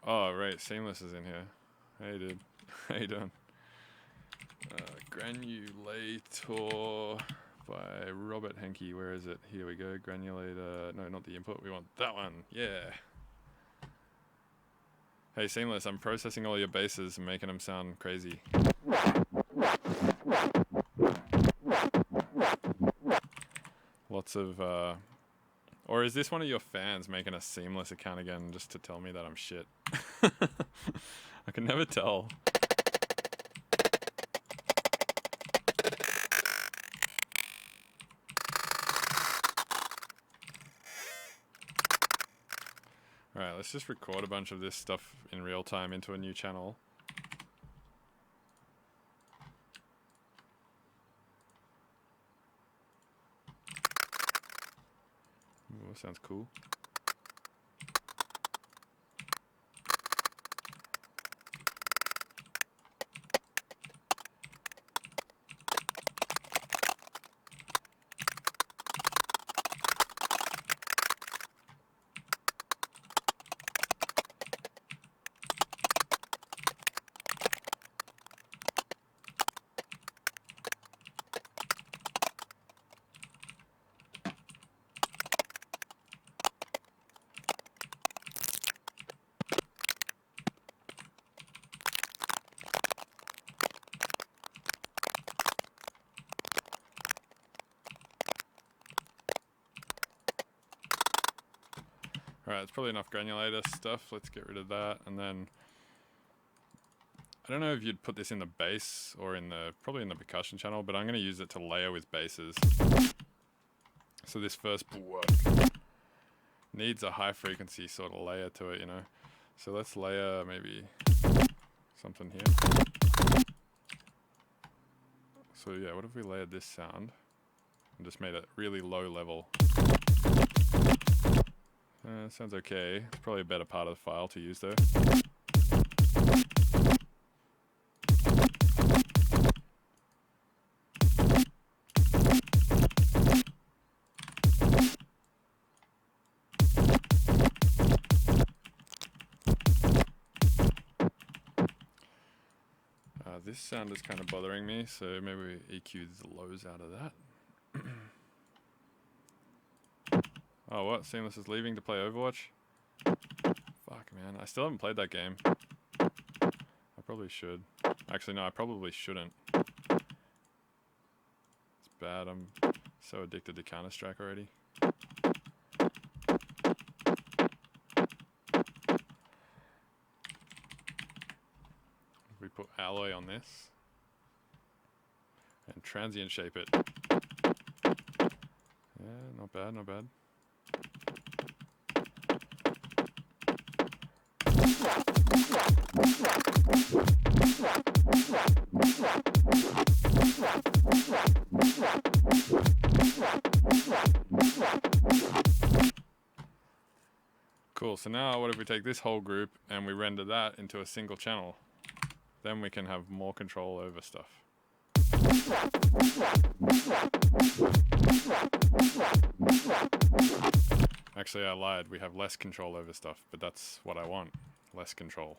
Oh, right, Seamless is in here. Hey, dude. How you doing? Granulator by Robert Henke. Where is it? Here we go. Granulator. No, not the input. We want that one. Yeah. Hey, Seamless, I'm processing all your basses and making them sound crazy. Lots of, or is this one of your fans making a Seamless account again just to tell me that I'm shit? I can never tell. Alright, let's just record a bunch of this stuff in real time into a new channel. Ooh, sounds cool. Alright, it's probably enough granulator stuff. Let's get rid of that. And then, I don't know if you'd put this in the bass or in the, probably in the percussion channel, but I'm going to use it to layer with basses. So this first needs a high frequency sort of layer to it, you know. So let's layer maybe something here. So yeah, what if we layered this sound and just made it really low level? Sounds okay. It's probably a better part of the file to use though. This sound is kind of bothering me, so maybe we EQ the lows out of that. Oh, what? Seamless is leaving to play Overwatch? Fuck, man. I still haven't played that game. I probably should. Actually, no, I probably shouldn't. It's bad. I'm so addicted to Counter-Strike already. We put alloy on this and transient shape it. Yeah, not bad, not bad. Cool, so now what if we take this whole group and we render that into a single channel? Then we can have more control over stuff. Actually, I lied. We have less control over stuff, but that's what I want. Less control.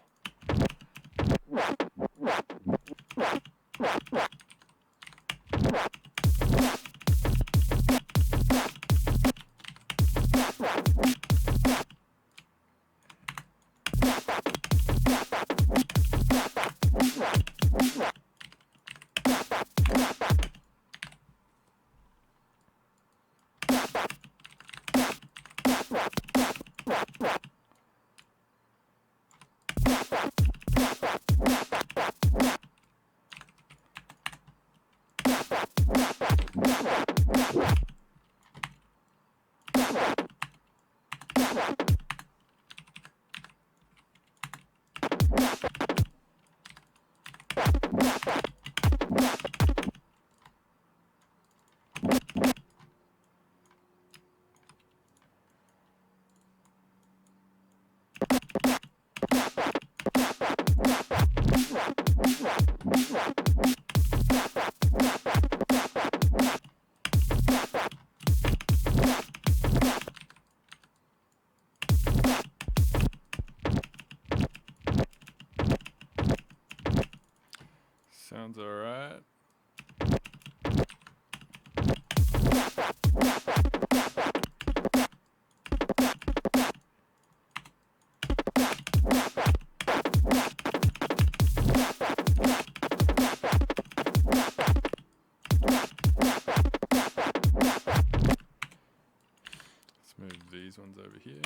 Sounds alright. Let's move these ones over here.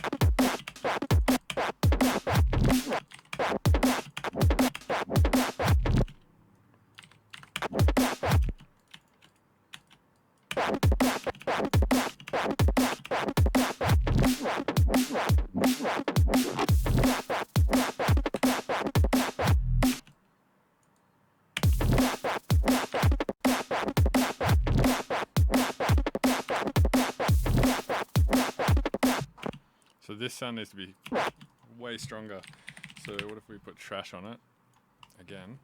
So this sound needs to be way stronger. So what if we put trash on it again?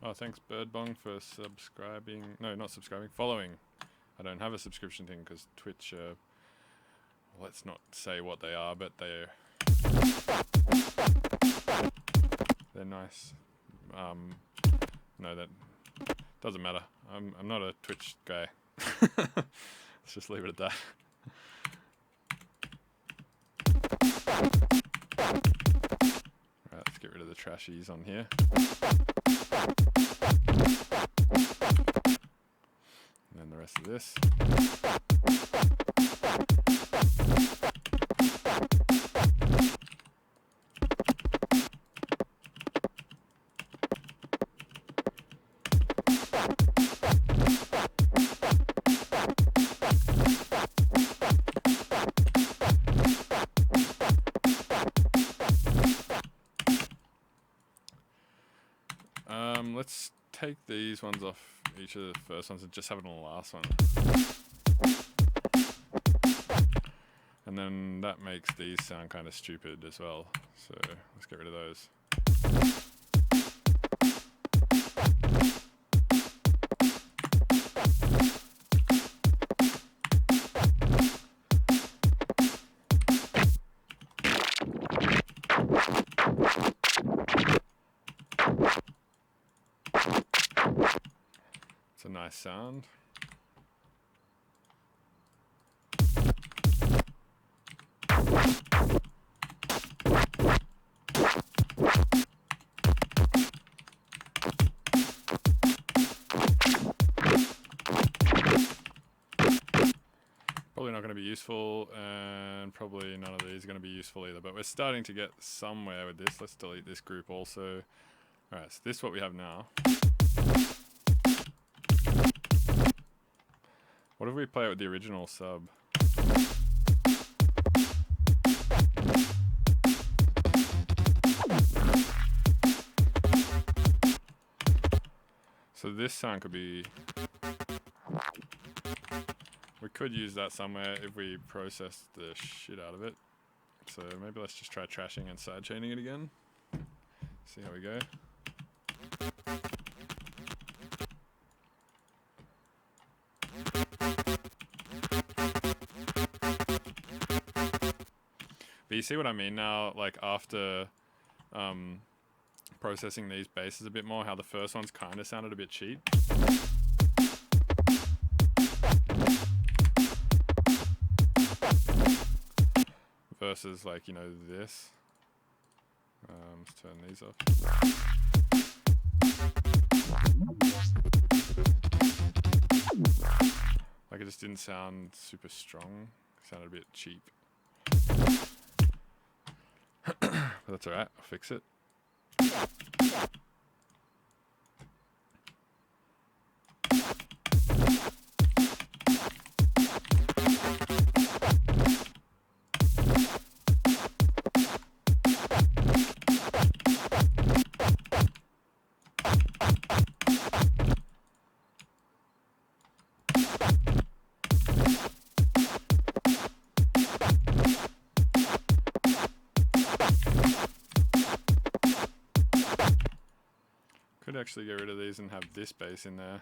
Oh, thanks Birdbong for subscribing. No, not subscribing, following. I don't have a subscription thing because Twitch, let's not say what they are, but they're nice. No, Doesn't matter. I'm not a Twitch guy. Let's just leave it at that. Right, let's get rid of the trashies on here. And then the rest of this. Let's take these ones off each of the first ones and just have it on the last one. And then that makes these sound kind of stupid as well. So let's get rid of those. It's a nice sound. Probably not going to be useful, and probably none of these are going to be useful either, but we're starting to get somewhere with this. Let's delete this group also. Alright, so this is what we have now. What if we play it with the original sub? So this sound could be... We could use that somewhere if we process the shit out of it. So maybe let's just try trashing and sidechaining it again. See how we go. But you see what I mean now, like after processing these basses a bit more, how the first ones kind of sounded a bit cheap. Versus like, you know, this. Let's turn these off. Like it just didn't sound super strong. It sounded a bit cheap. But that's alright, I'll fix it. Could actually get rid of these and have this bass in there.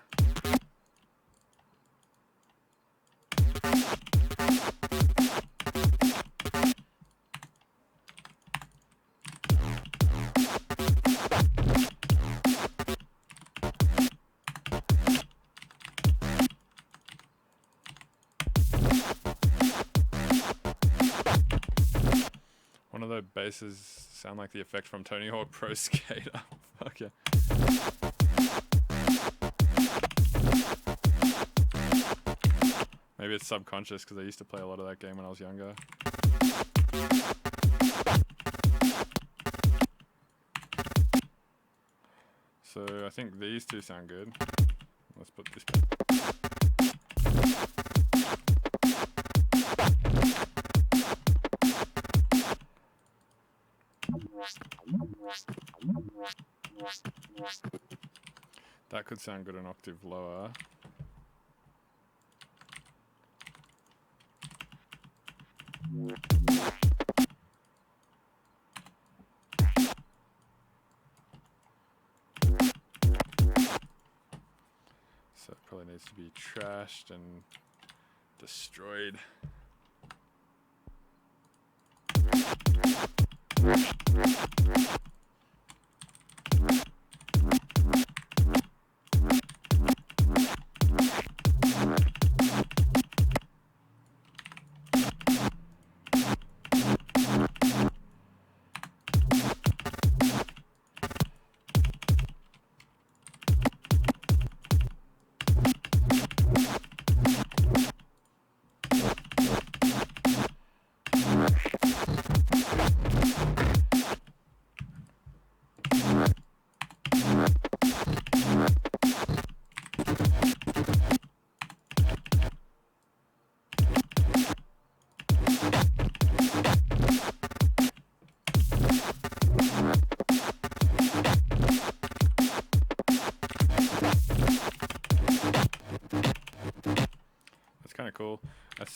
One of the basses sound like the effect from Tony Hawk Pro Skater. Fuck yeah. Maybe it's subconscious because I used to play a lot of that game when I was younger. So I think these two sound good. Let's put this back. That could sound good an octave lower. So it probably needs to be trashed and destroyed.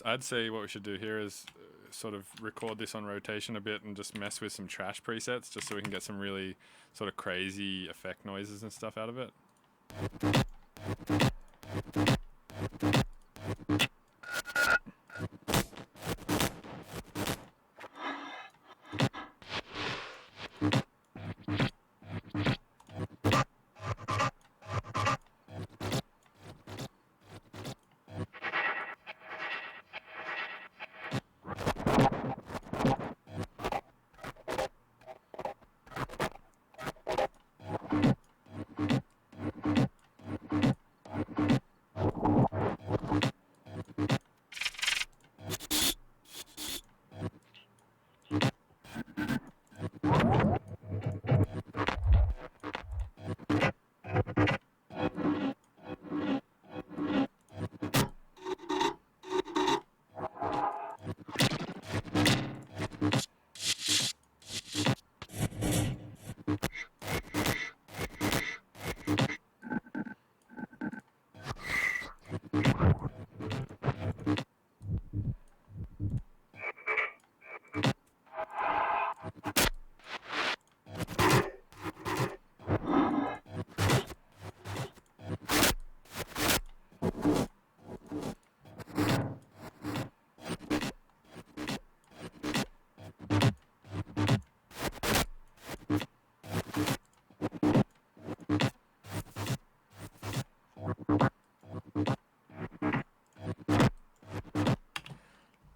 I'd say what we should do here is sort of record this on rotation a bit and just mess with some trash presets just so we can get some really sort of crazy effect noises and stuff out of it.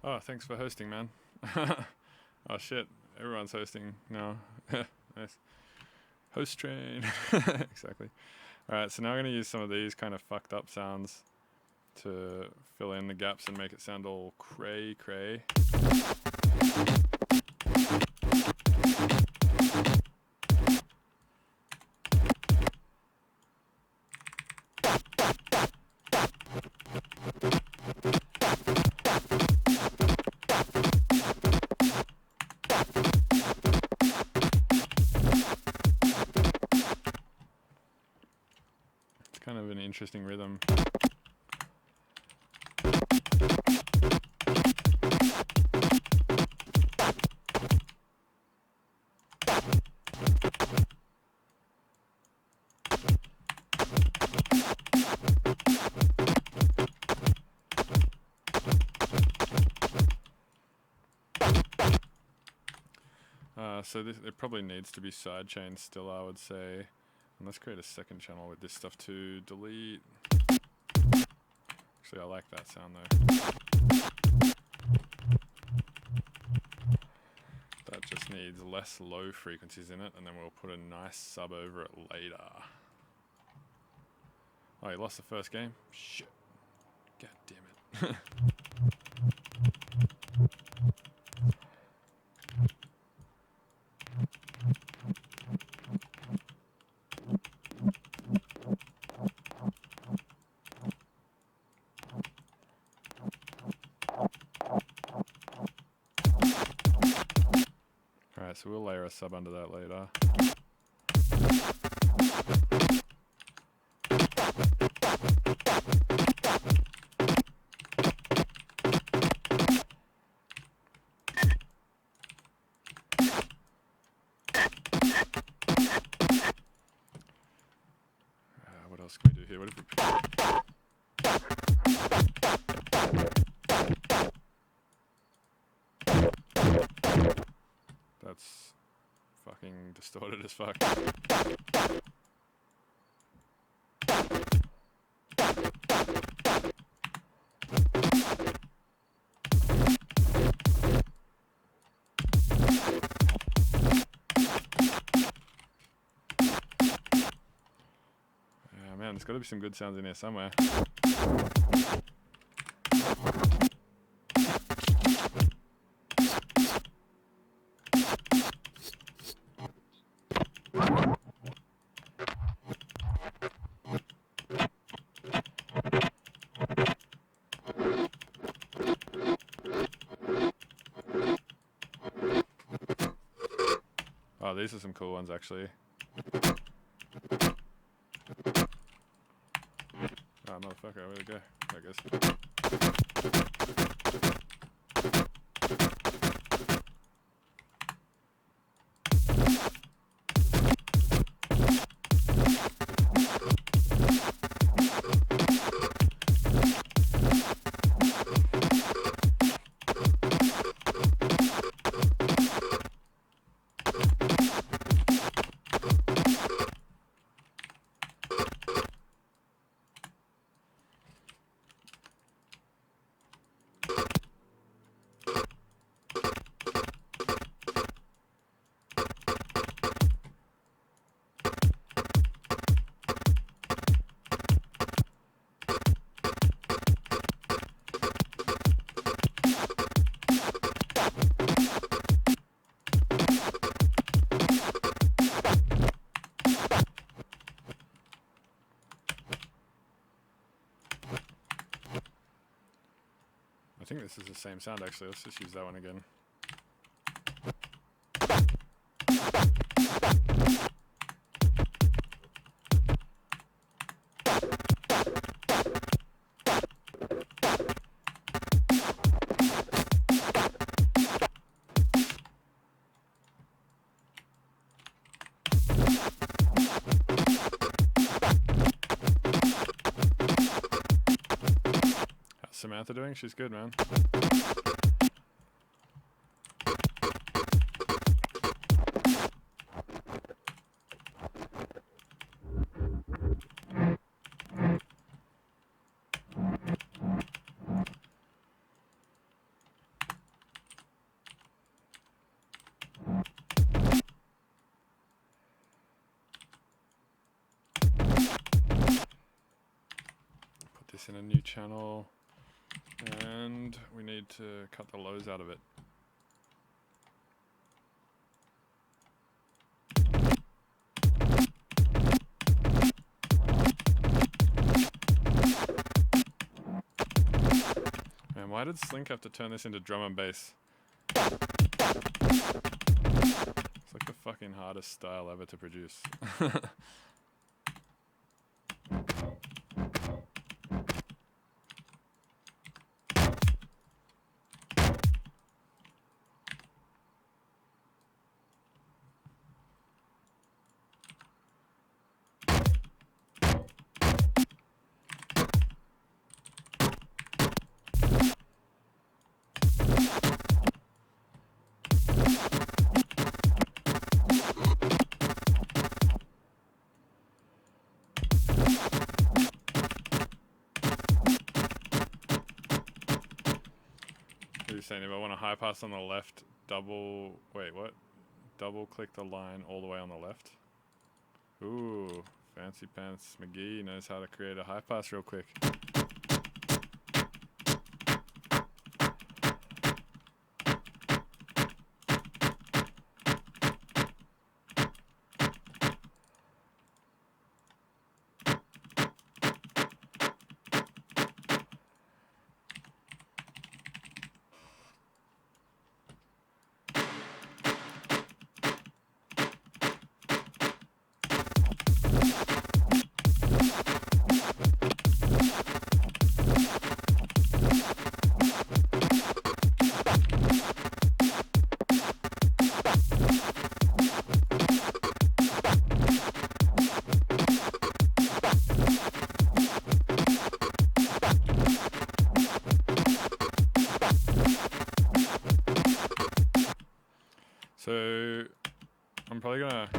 Oh, thanks for hosting, man. Oh shit, everyone's hosting now. Nice. Host train. Exactly. Alright, so now I'm going to use some of these kind of fucked up sounds to fill in the gaps and make it sound all cray. Kind of an interesting rhythm. So it probably needs to be sidechained still, I would say. And let's create a second channel with this stuff too. Delete. Actually, I like that sound though. That just needs less low frequencies in it, and then we'll put a nice sub over it later. Oh, you lost the first game? Shit. God damn it. Alright, so we'll layer a sub under that later. What else can we do here? What if we... That's fucking distorted as fuck. Yeah, man, there's got to be some good sounds in here somewhere. Oh, these are some cool ones actually. Oh, motherfucker, where'd it go? There it goes. I think this is the same sound actually. Let's just use that one again. How's Samantha doing? She's good, man. This in a new channel, and we need to cut the lows out of it. Man, why did Slink have to turn this into drum and bass? It's like the fucking hardest style ever to produce. Saying if I want a high pass on the left, double click the line all the way on the left. Ooh, Fancy Pants McGee knows how to create a high pass real quick. So I'm probably gonna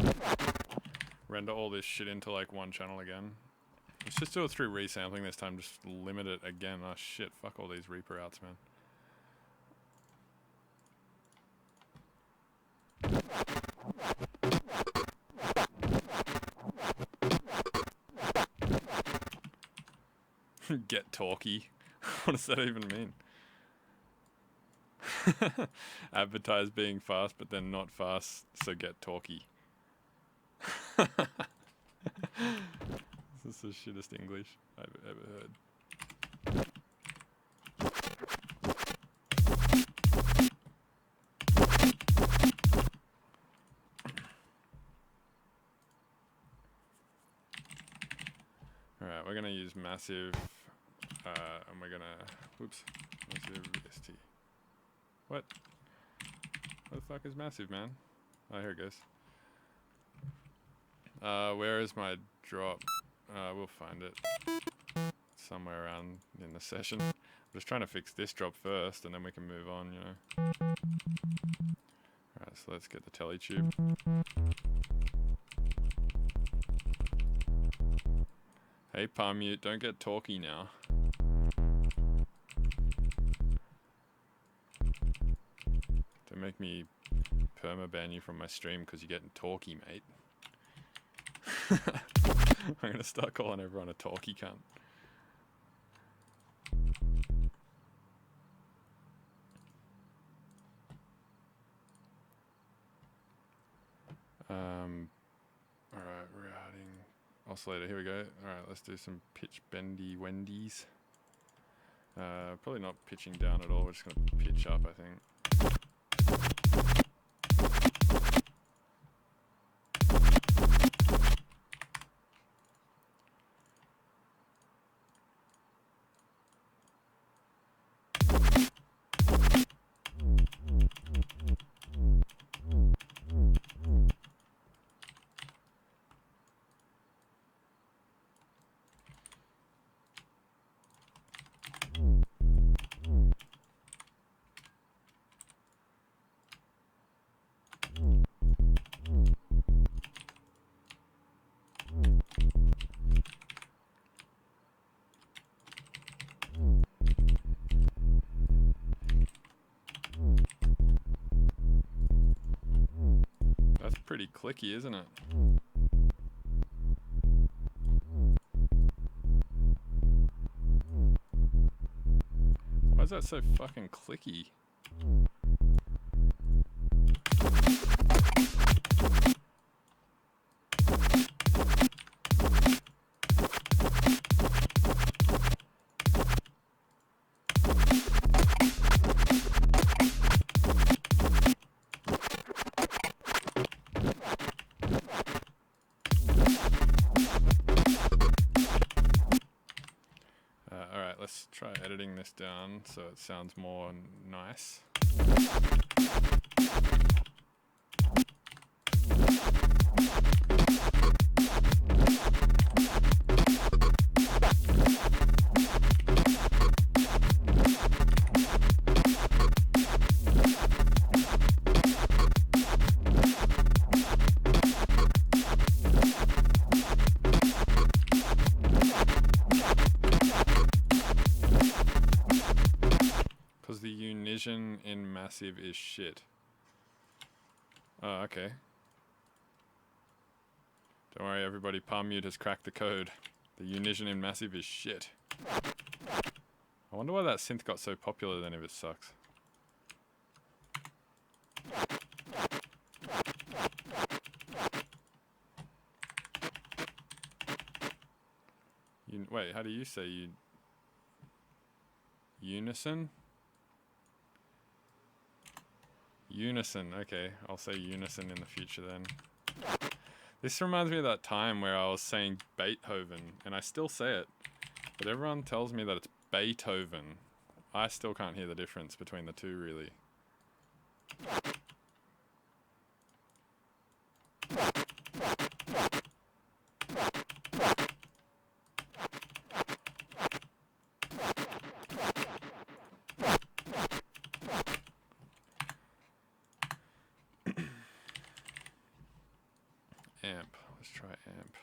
render all this shit into like one channel again. Let's just do it through resampling this time, just limit it again. Oh shit, fuck all these Reaper outs, man. Get talky. What does that even mean? Advertise being fast, but then not fast, so get talky. This is the shittest English I've ever heard. Alright, we're gonna use massive, and we're gonna, massive ST. What? What the fuck is massive, man? Oh, here it goes. Where is my drop? We'll find it somewhere around in the session. I'm just trying to fix this drop first, and then we can move on, you know. Alright, so let's get the telly tube. Hey, palm mute, don't get talky now. Don't make me permaban you from my stream because you're getting talky, mate. I'm gonna start calling everyone a talky cunt. Alright, routing oscillator, here we go. Alright, let's do some pitch bendy Wendy's. Probably not pitching down at all, we're just going to pitch up, I think. That's pretty clicky, isn't it? Why is that so fucking clicky? Alright, let's try editing this down so it sounds more nice. Because the unition in massive is shit. Oh, okay. Don't worry everybody, Palmmute has cracked the code. The unition in massive is shit. I wonder why that synth got so popular then if it sucks. Wait, how do you say unison? Unison, okay. I'll say unison in the future then. This reminds me of that time where I was saying Beethoven, and I still say it, but everyone tells me that it's Beethoven. I still can't hear the difference between the two, really. Amp. Let's try amp.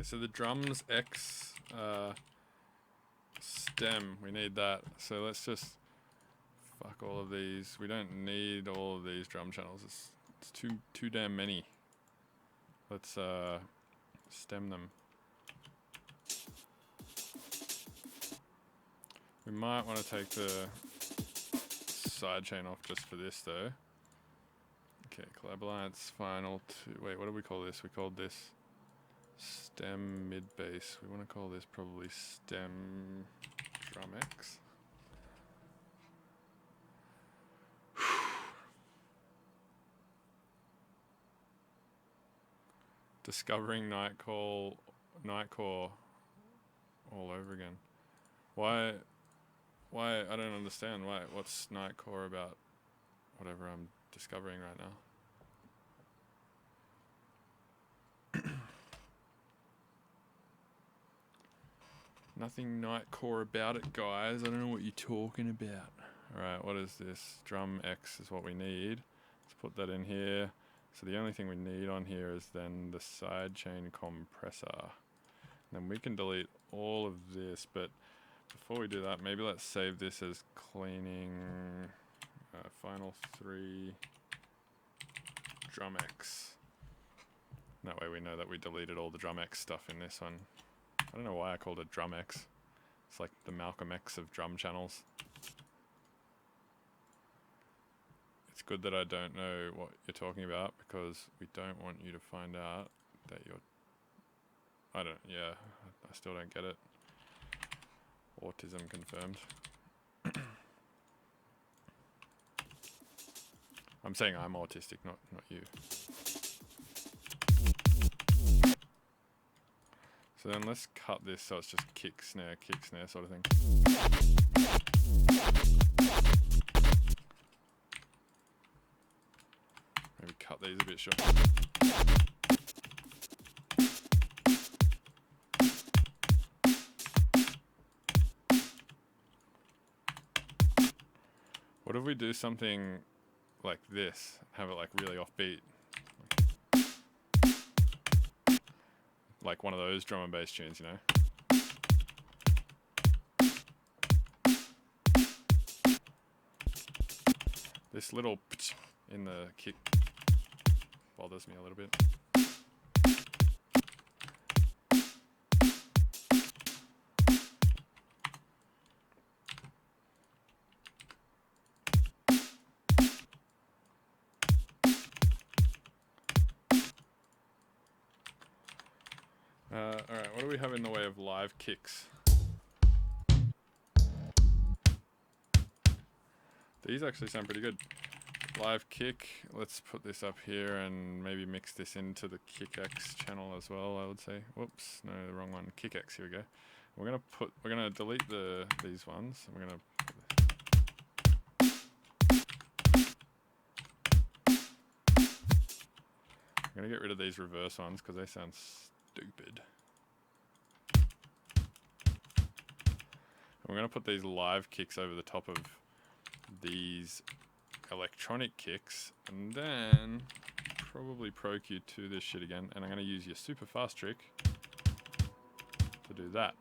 So the drums X stem, we need that. So let's just fuck all of these. We don't need all of these drum channels. It's too damn many. Let's stem them. We might want to take the sidechain off just for this though. Okay, Collab Alliance final two. Wait, what do we call this? We called this stem mid bass. We want to call this probably stem drum X. Discovering Nightcall Nightcore all over again. Why? I don't understand. Why? What's Nightcore about? Whatever I'm discovering right now. Nothing Nightcore about it, guys. I don't know what you're talking about. Alright, what is this? Drum X is what we need. Let's put that in here. So the only thing we need on here is then the sidechain compressor. Then we can delete all of this, but before we do that, maybe let's save this as cleaning final 3 drum X. That way we know that we deleted all the drum X stuff in this one. I don't know why I called it drum X. It's like the Malcolm X of drum channels. It's good that I don't know what you're talking about, because we don't want you to find out that you're... I still don't get it. Autism confirmed. I'm saying I'm autistic, not you. So then let's cut this so it's just kick, snare sort of thing. Maybe cut these a bit short. What if we do something like this, have it like really offbeat? Like one of those drum and bass tunes, you know? This little in the kick bothers me a little bit. Alright, what do we have in the way of live kicks? These actually sound pretty good. Live kick, let's put this up here and maybe mix this into the KickX channel as well, I would say. Whoops, no, the wrong one. KickX, here we go. We're gonna delete these ones. And we're gonna get rid of these reverse ones because they sound stupid. And we're gonna put these live kicks over the top of these electronic kicks, and then probably Pro Q2 this shit again, and I'm going to use your super fast trick to do that.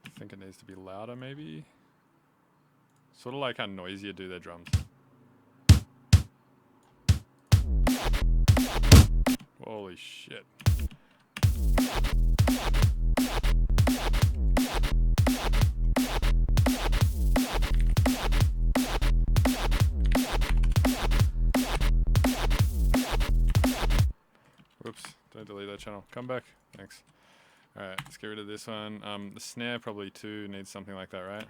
I think it needs to be louder, maybe. Sort of like how Noisier do their drums. Holy shit. Whoops, don't delete that channel. Come back. Thanks. Alright, let's get rid of this one. The snare probably too needs something like that, right?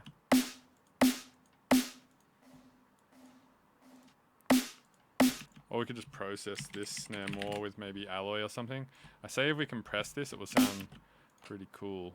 Or we could just process this snare more with maybe alloy or something. I say if we compress this, it will sound pretty cool.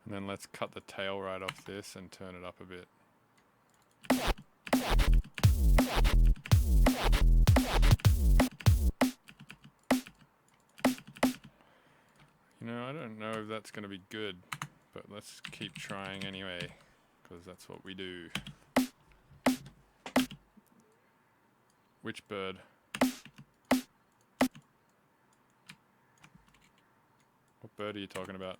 And then let's cut the tail right off this and turn it up a bit. You know, I don't know if that's going to be good, but let's keep trying anyway, because that's what we do. Which bird? What bird are you talking about?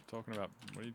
Talking about, what are you...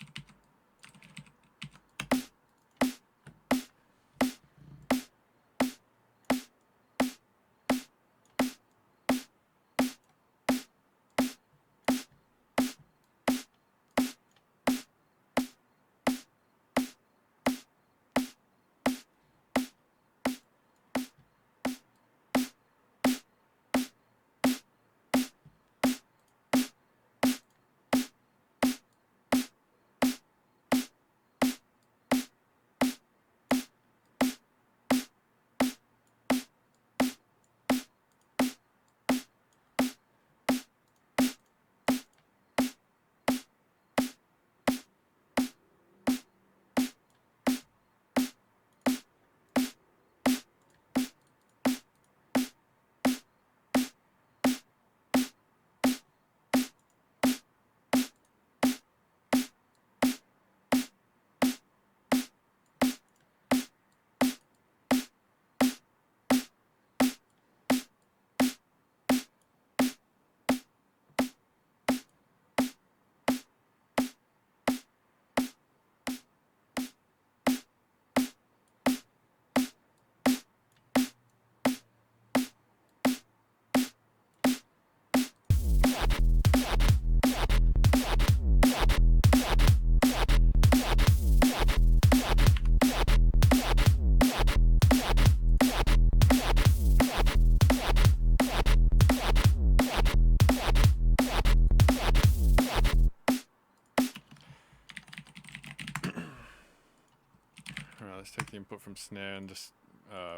Alright, let's take the input from snare and just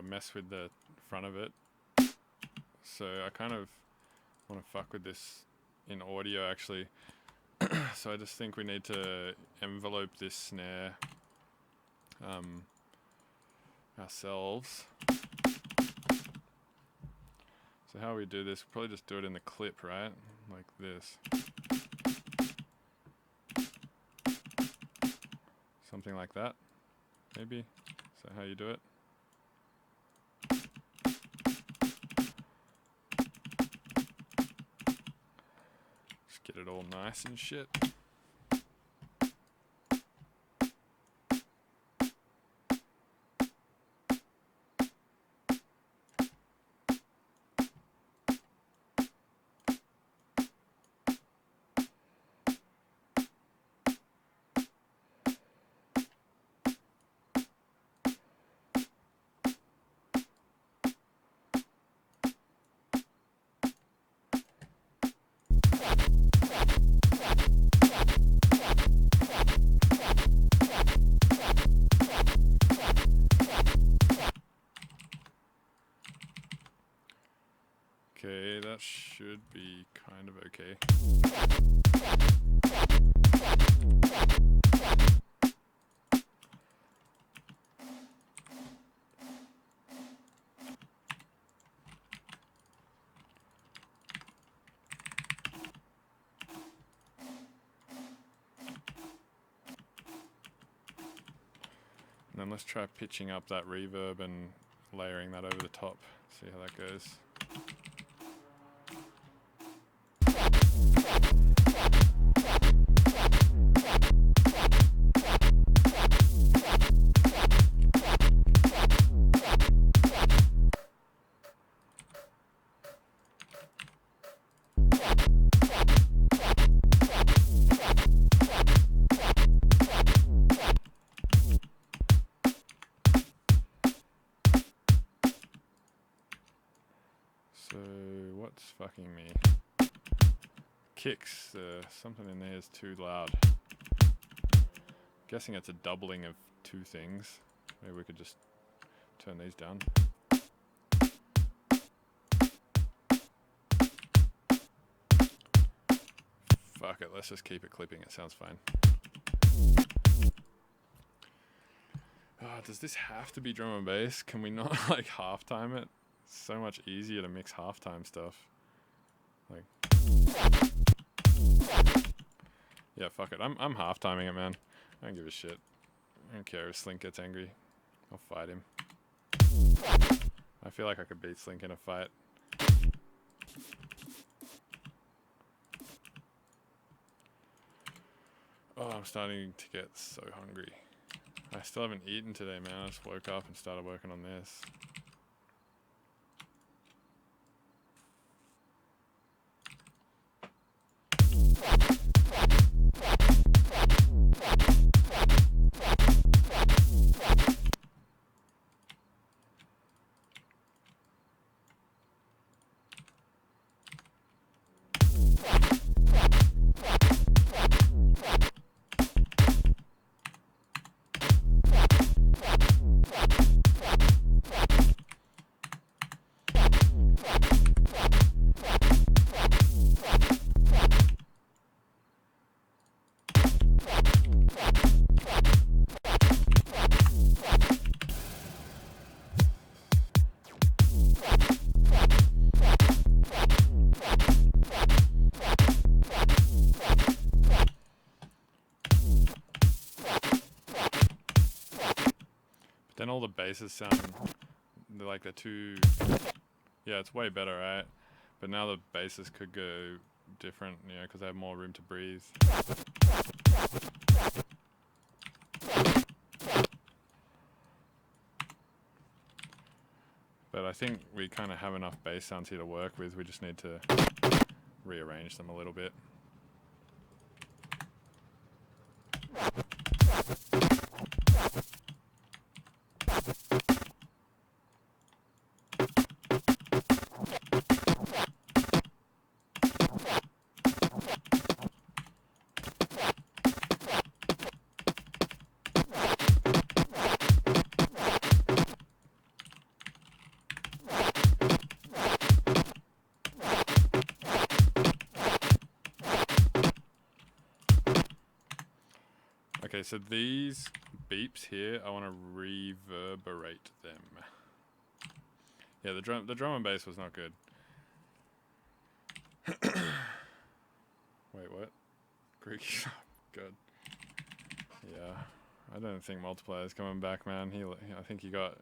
mess with the front of it. So I kind of want to fuck with this in audio actually. So I just think we need to envelope this snare ourselves. So how we do this, we'll probably just do it in the clip, right? Like this. Something like that, maybe. Is that how you do it? Just get it all nice and shit. Okay, that should be kind of okay. And then let's try pitching up that reverb and layering that over the top. See how that goes. So what's fucking me? Kicks, something in there is too loud. Guessing it's a doubling of two things. Maybe we could just turn these down. Fuck it, let's just keep it clipping, it sounds fine. Does this have to be drum and bass? Can we not like half time it? It's so much easier to mix halftime stuff. Like, yeah, fuck it. I'm half timing it, man. I don't give a shit. I don't care if Slink gets angry. I'll fight him. I feel like I could beat Slink in a fight. Oh, I'm starting to get so hungry. I still haven't eaten today, man. I just woke up and started working on this. Then all the basses sound like they're too... Yeah, it's way better, right? But now the basses could go different, you know, because they have more room to breathe. But I think we kind of have enough bass sounds here to work with. We just need to rearrange them a little bit. Okay, so these beeps here, I want to reverberate them. Yeah, the drum and bass was not good. Wait, what? Greek. Good. Yeah, I don't think Multiplyer's coming back, man. I think he got...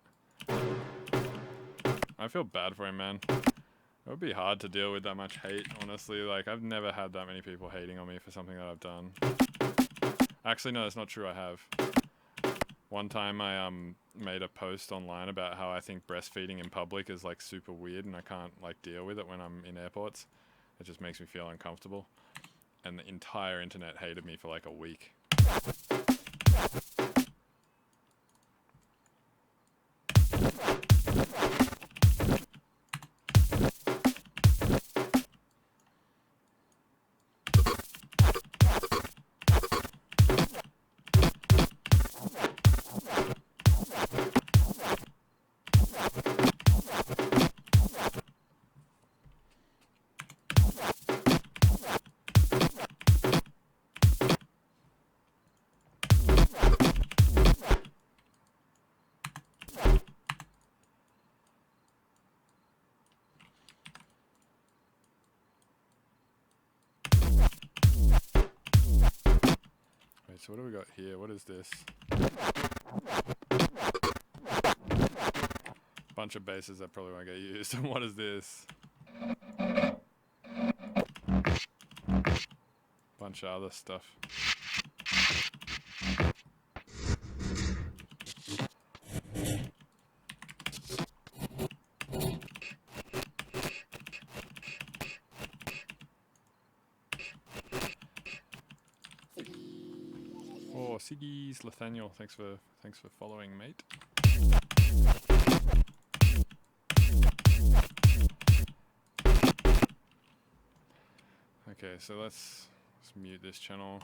I feel bad for him, man. It would be hard to deal with that much hate, honestly. Like, I've never had that many people hating on me for something that I've done. Actually, no, that's not true, I have. One time I made a post online about how I think breastfeeding in public is like super weird and I can't like deal with it when I'm in airports. It just makes me feel uncomfortable. And the entire internet hated me for like a week. So what do we got here? What is this? Bunch of basses that probably won't get used. And what is this? Bunch of other stuff. Oh, Siggy's Nathaniel, thanks for following, mate. Okay, so let's mute this channel.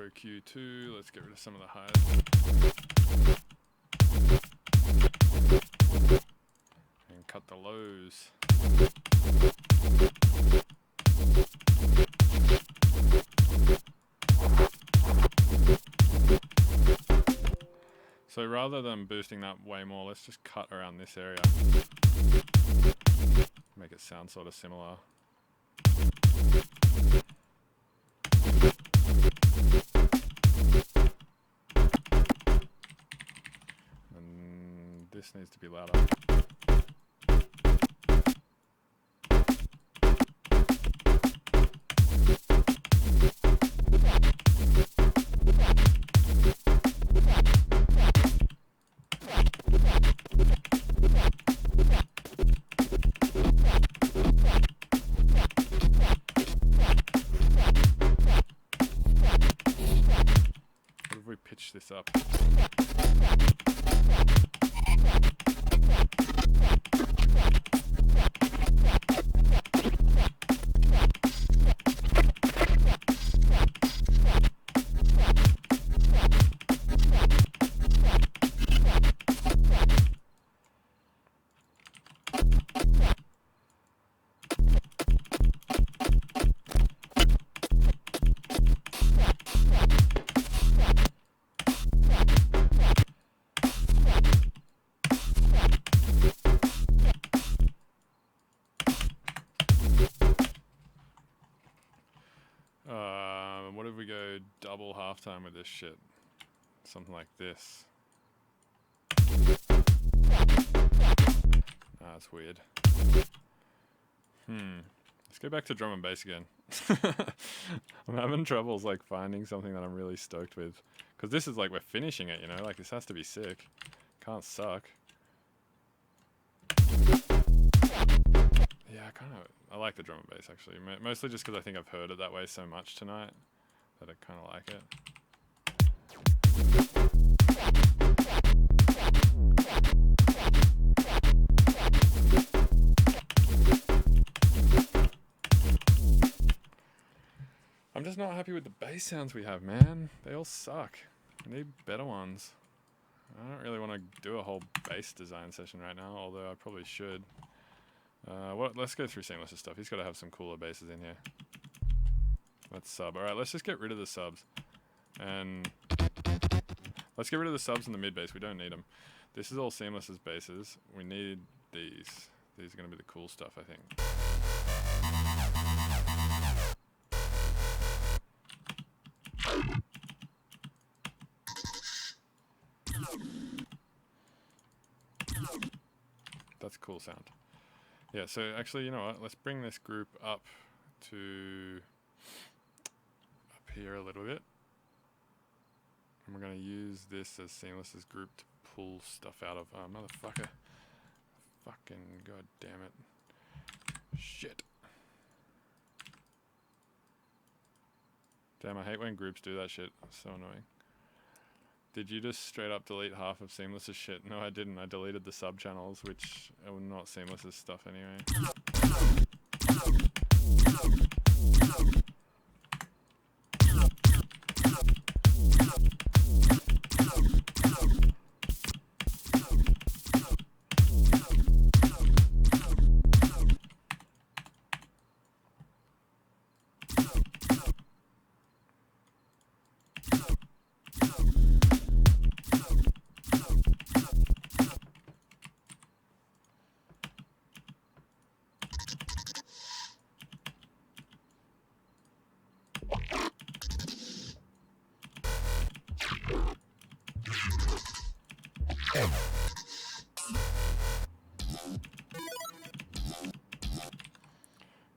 Pro Q2. Let's get rid of some of the highs. And cut the lows. So rather than boosting that way more, let's just cut around this area. Make it sound sort of similar. And this needs to be louder. What if we pitch this up? What if we go double halftime with this shit? Something like this. That's weird. Let's go back to drum and bass again. I'm having troubles like finding something that I'm really stoked with. Because this is like we're finishing it, you know? Like this has to be sick. Can't suck. Yeah, I like the drum and bass actually. Mostly just because I think I've heard it that way so much tonight that I kind of like it. I'm just not happy with the bass sounds we have, man. They all suck. I need better ones. I don't really want to do a whole bass design session right now, although I probably should. Let's go through Seamless' stuff. He's got to have some cooler basses in here. Let's sub. Alright, let's just get rid of the subs. And let's get rid of the subs and the mid bass. We don't need them. This is all Seamless' basses. We need these. These are going to be the cool stuff, I think. That's a cool sound. Yeah, so actually, you know what? Let's bring this group up to up here a little bit. And we're going to use this as Seamless' group to pull stuff out of. Oh, motherfucker. Fucking god damn it. Shit. Damn, I hate when groups do that shit. It's so annoying. Did you just straight up delete half of Seamless' shit? No, I didn't. I deleted the sub channels, which are not Seamless' stuff anyway.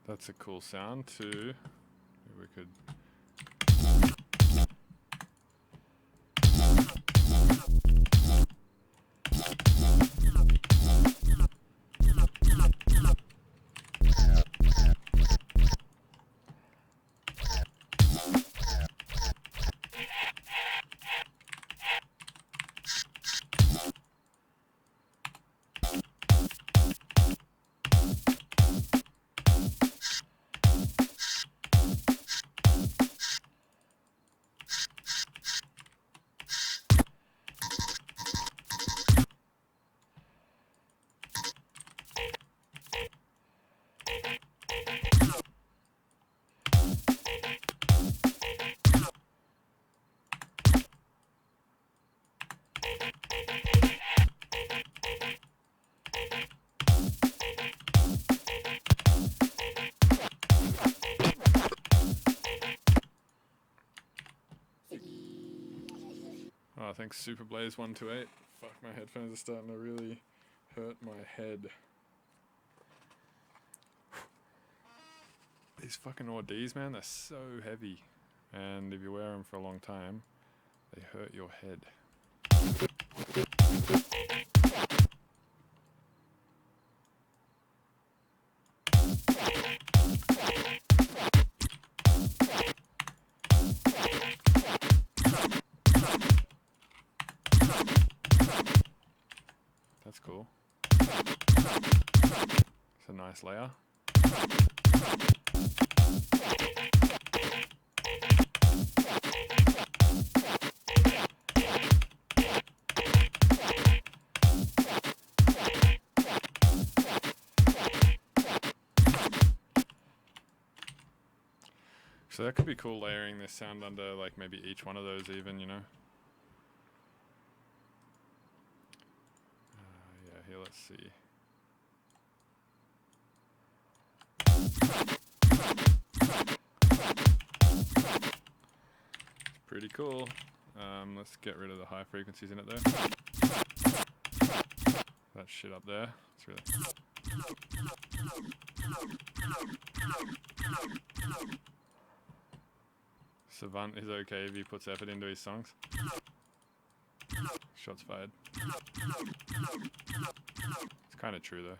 That's a cool sound too. Maybe we could. Thanks Superblaze128. Fuck, my headphones are starting to really hurt my head. These fucking Audi's, man, they're so heavy. And if you wear them for a long time, they hurt your head. That's cool. It's a nice layer. So that could be cool, layering this sound under like maybe each one of those even, you know? Yeah, here, let's see. Pretty cool. Let's get rid of the high frequencies in it though. That shit up there. It's really... Savant is okay if he puts effort into his songs. Shots fired. It's kind of true though.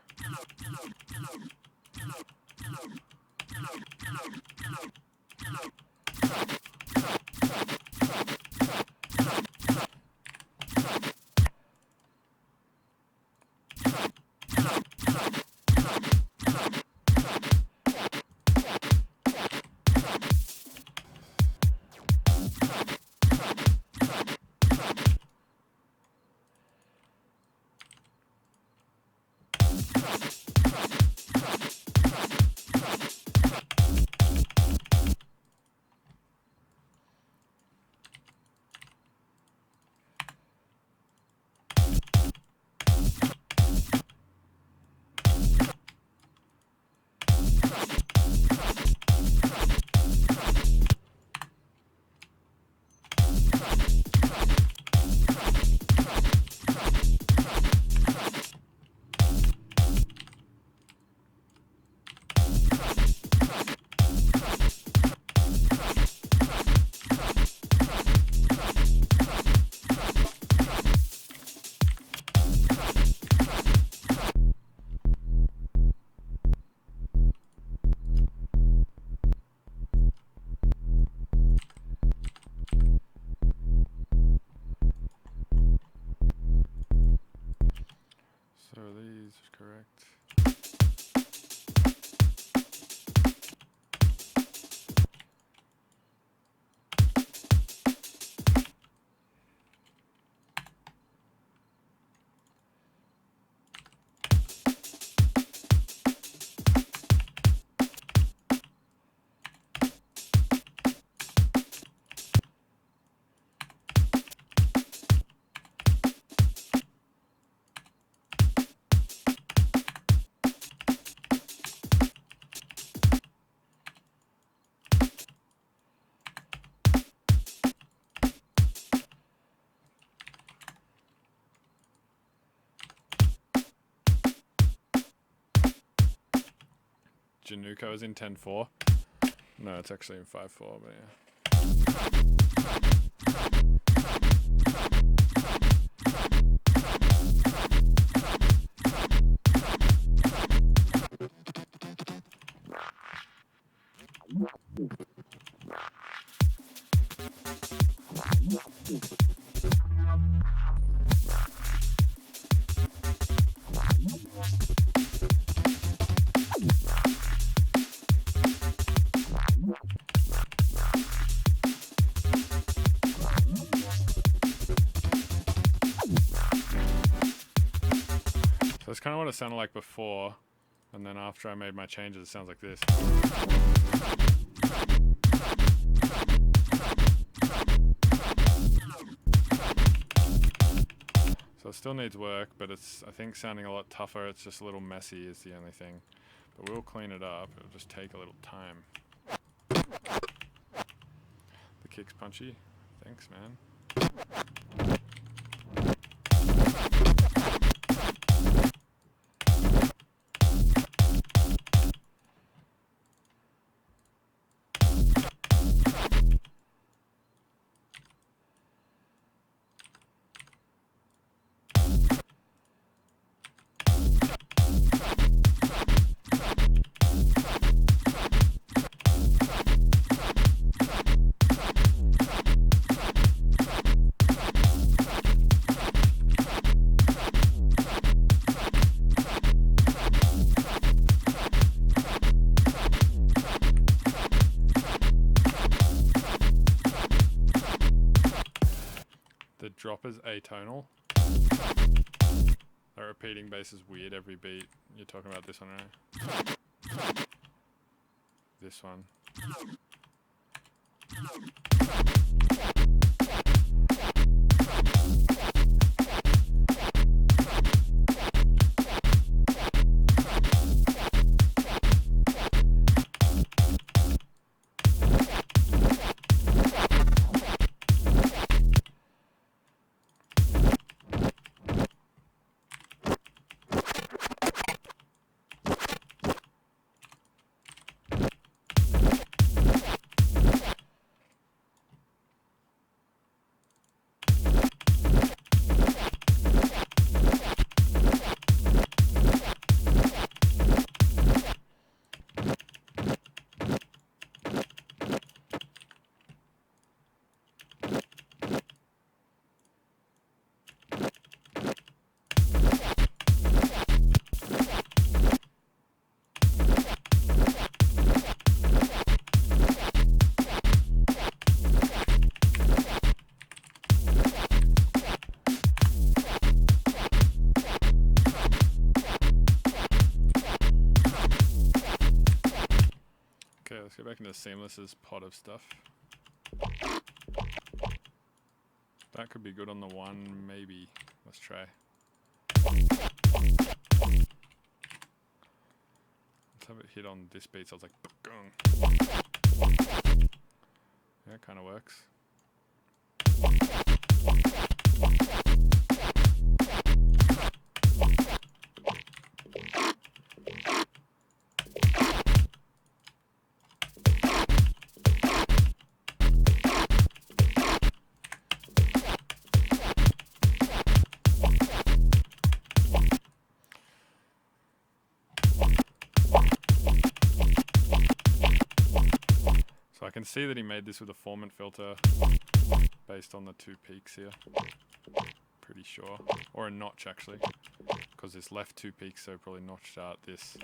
So these correct. Januko is in 10-4. No, it's actually in 5-4, but yeah. So that's kind of what it sounded like before, and then after I made my changes, it sounds like this. So it still needs work, but it's, I think, sounding a lot tougher. It's just a little messy is the only thing. But we'll clean it up. It'll just take a little time. The kick's punchy. Thanks, man. drop is atonal. That repeating bass is weird every beat. You're talking about this one, right? This one. Let's go back into Seamless's pot of stuff. That could be good on the one, maybe. Let's try. Let's have it hit on this beat, so it's like gung. Yeah, it kind of works. I can see that he made this with a formant filter based on the two peaks here. Pretty sure. Or a notch actually. Because this left two peaks, so probably notched out this.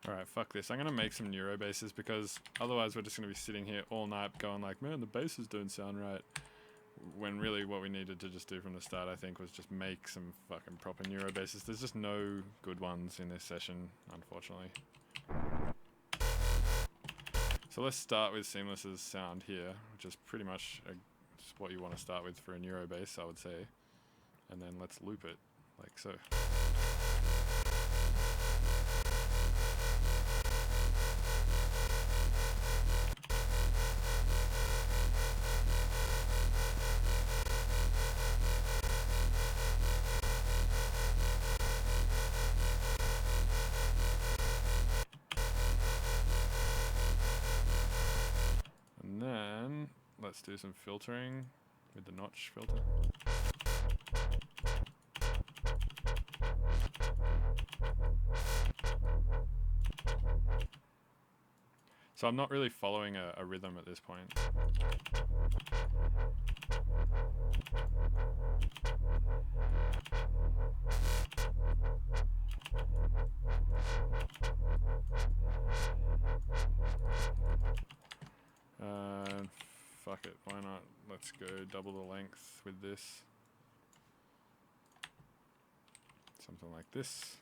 Alright, fuck this. I'm going to make some neuro basses because otherwise we're just going to be sitting here all night going like, man, the basses don't sound right. When really what we needed to just do from the start, I think, was just make some fucking proper neuro basses. There's just no good ones in this session, unfortunately. So let's start with Seamless's sound here, which is pretty much what you want to start with for a neuro bass, I would say. And then let's loop it, like so. Let's do some filtering with the notch filter. So I'm not really following a rhythm at this point. Fuck it, why not? Let's go double the length with this. Something like this.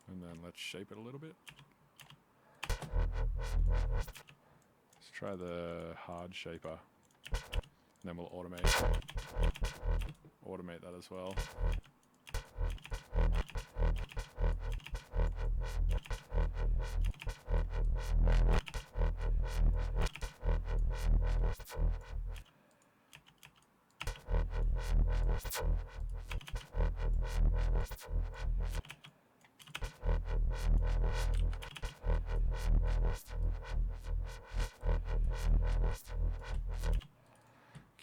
And then let's shape it a little bit. Let's try the hard shaper. And then we'll automate that as well.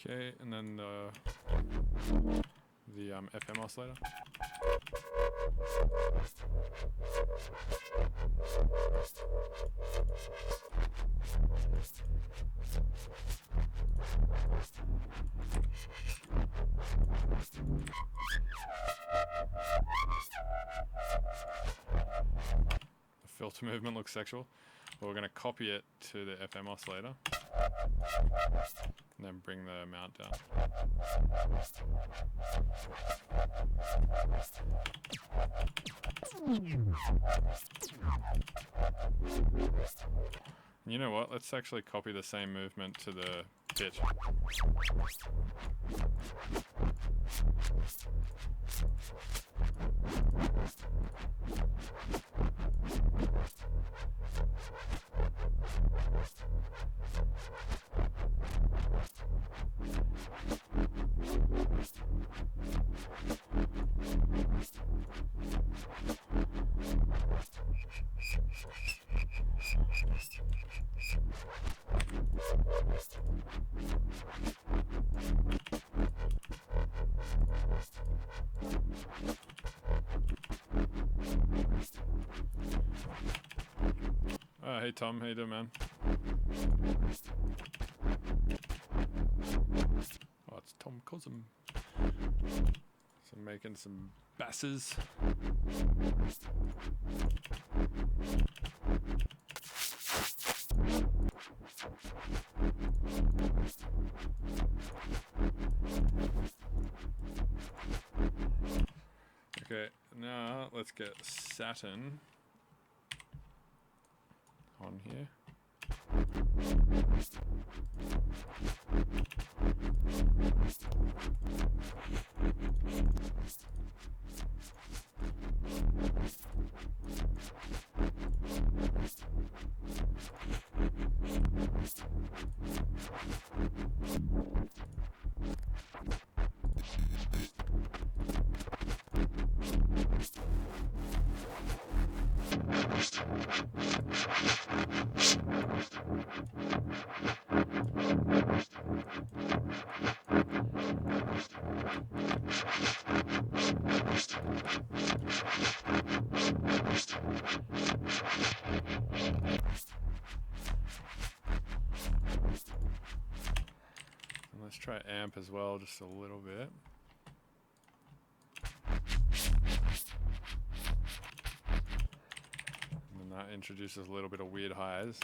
Okay, and then the FM oscillator. The filter movement looks sexual. Well, we're going to copy it to the FM oscillator. And then bring the amount down. You know what? Let's actually copy the same movement to the pitch. Hey Tom, how you doing, man? Oh, it's Tom Cosm. So I'm making some basses. Okay, now let's get Saturn on here. Let's try amp as well, just a little bit. And then that introduces a little bit of weird highs.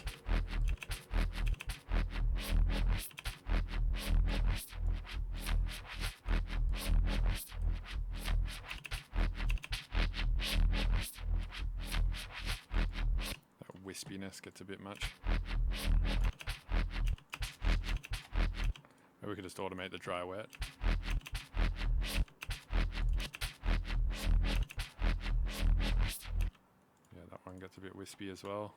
That wispiness gets a bit much. Maybe we could just automate the dry wet. Yeah, that one gets a bit wispy as well.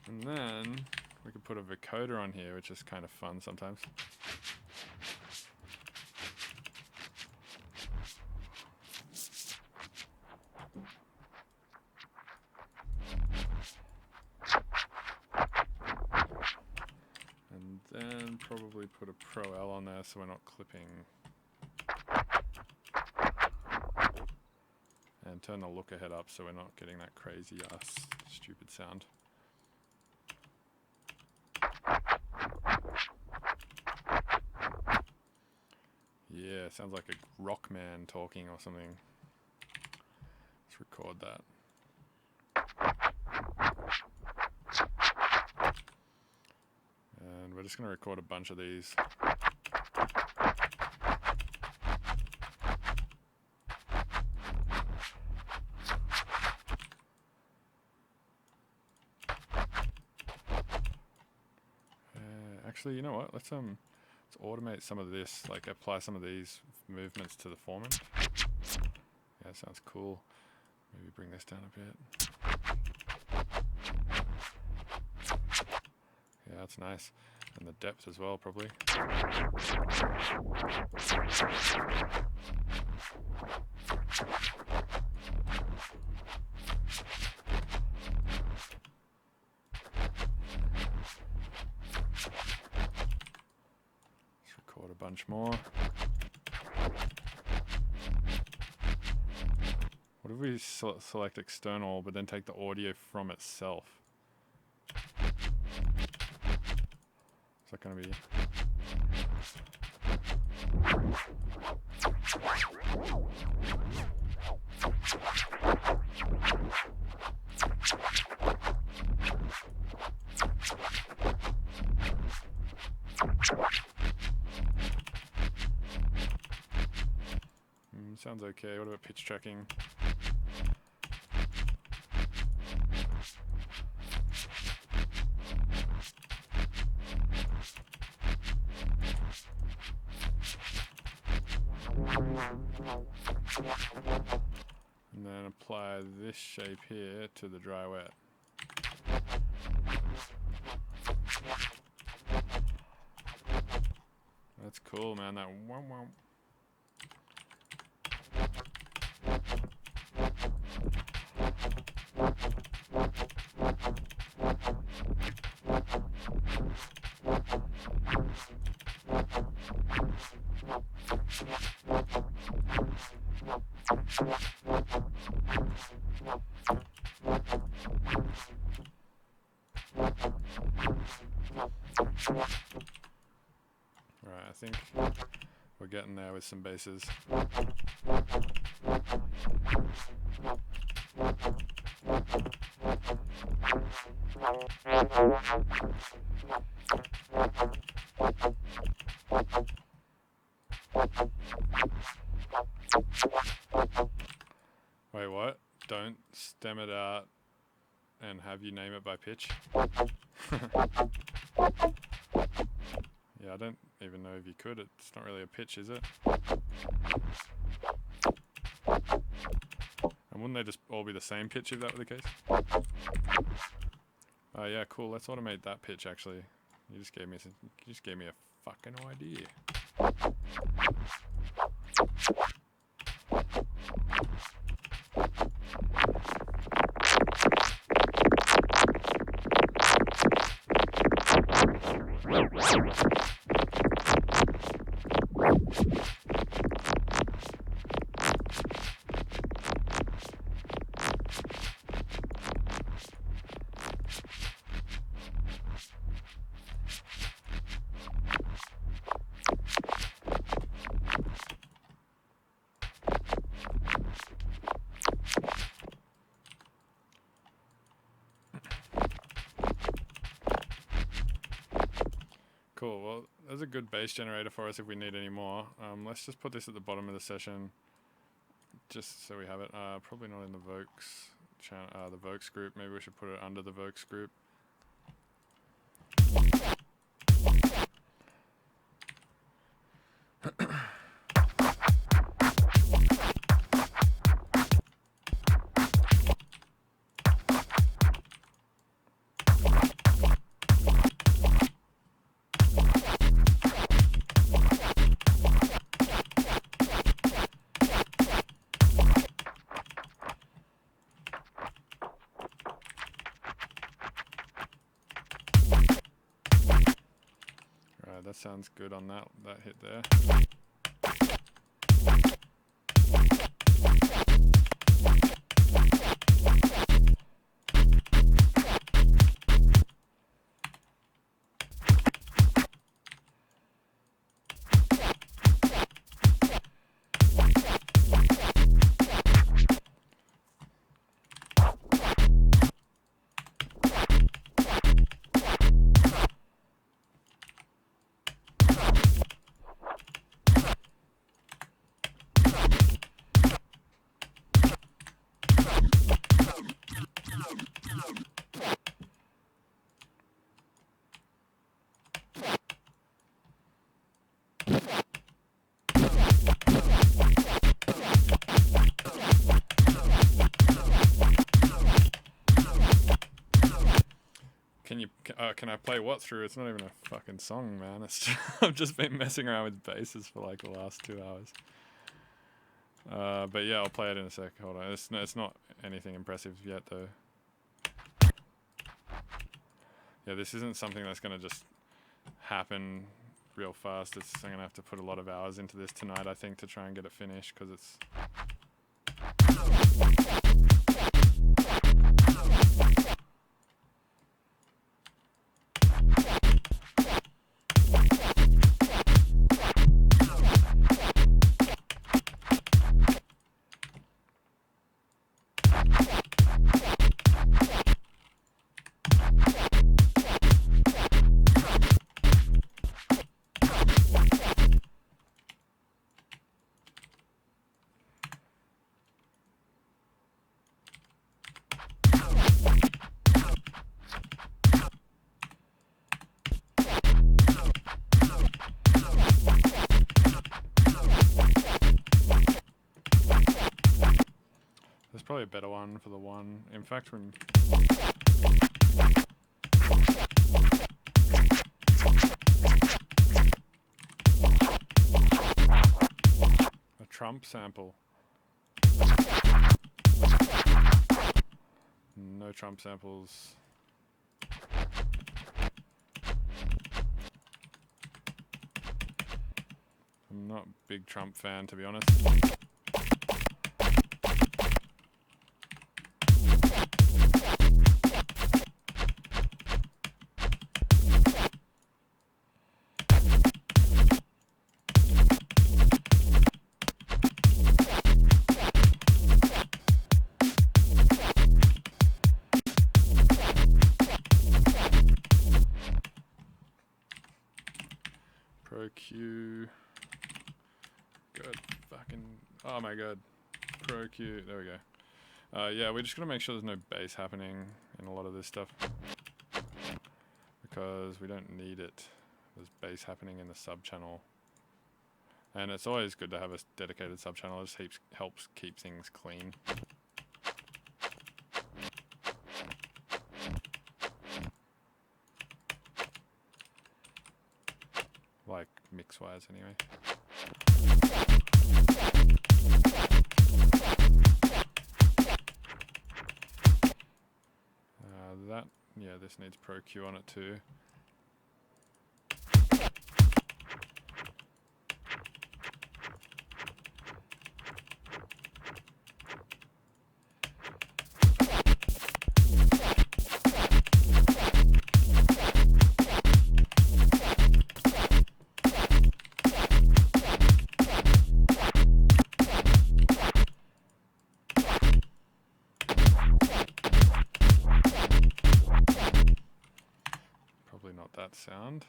And then we could put a vocoder on here, which is kind of fun sometimes. And then probably put a Pro L on there so we're not clipping and turn the look ahead up so we're not getting that crazy ass stupid sound. Yeah, sounds like a rock man talking or something. Let's record that. And we're just going to record a bunch of these. Actually, you know what? Let's automate some of this, like apply some of these movements to the foreman. Yeah, that sounds cool. Maybe bring this down a bit. Yeah, that's nice. And the depth as well, probably. Record a bunch more. What if we select external, but then take the audio from itself? Is that going to be... sounds okay. What about pitch tracking? And then apply this shape here to the dry wet. That's cool, man. That wow wow. Right, I think we're getting there with some basses. Wait, what? Don't stem it out and have you name it by pitch? Yeah, I don't even know if you could. It's not really a pitch, is it? And wouldn't they just all be the same pitch if that were the case? Oh yeah, cool. Let's automate that pitch actually. You just gave me a fucking idea. Cool, well, there's a good bass generator for us if we need any more. Let's just put this at the bottom of the session, just so we have it. Probably not in the Vokes channel, the Vokes group. Maybe we should put it under the Vokes group. That sounds good on that hit there. can I play what through? It's not even a fucking song, man. It's just, I've just been messing around with basses for like the last 2 hours. But yeah, I'll play it in a sec. Hold on. It's not anything impressive yet, though. Yeah, this isn't something that's gonna just happen real fast. I'm gonna have to put a lot of hours into this tonight, I think, to try and get it finished, because it's... There's probably a better one for the one. In fact, when... a Trump sample. No Trump samples. I'm not a big Trump fan, to be honest. Pro Q. Good. Fucking. Oh my god. Pro Q. There we go. Yeah, we're just gonna make sure there's no bass happening in a lot of this stuff, because we don't need it. There's bass happening in the sub channel, and it's always good to have a dedicated sub channel. It just helps keep things clean. Like mix wise, anyway. Yeah, this needs Pro Q on it too. Not that sound.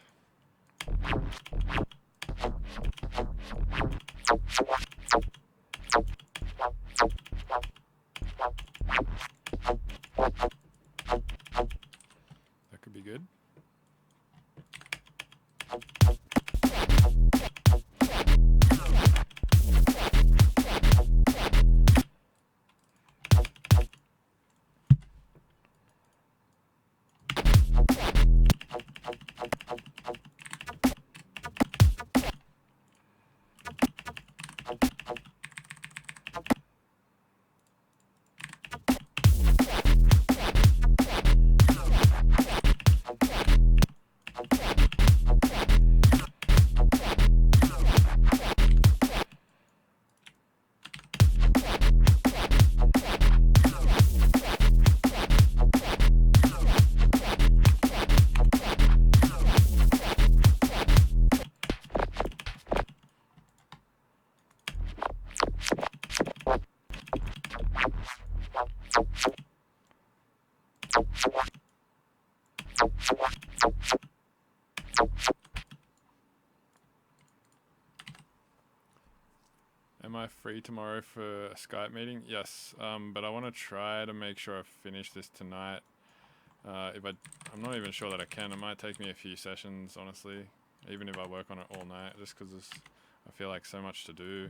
That could be good. Am I free tomorrow for a Skype meeting? Yes, but I want to try to make sure I finish this tonight. I'm not even sure that I can. It might take me a few sessions, honestly, even if I work on it all night, just because I feel like so much to do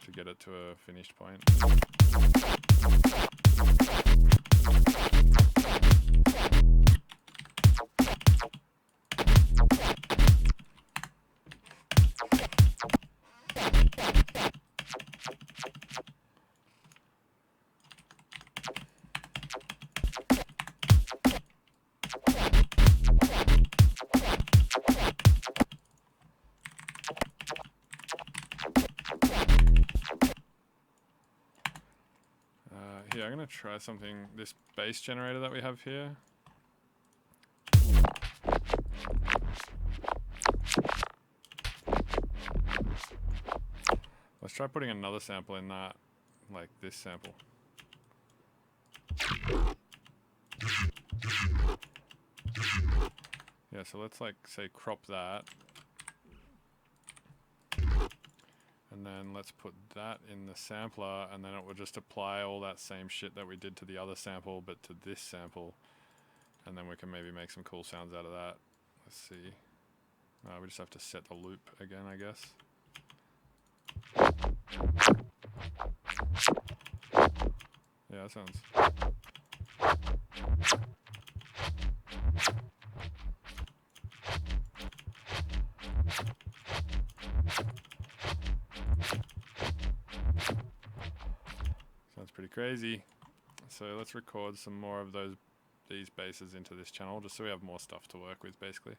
to get it to a finished point. I'm gonna try something, this base generator that we have here. Let's try putting another sample in that, like this sample. Yeah, so let's like say crop that. And then let's put that in the sampler, and then it will just apply all that same shit that we did to the other sample, but to this sample. And then we can maybe make some cool sounds out of that. Let's see. We just have to set the loop again, I guess. Yeah, that sounds... sounds pretty crazy. So let's record some more of these basses into this channel, just so we have more stuff to work with, basically.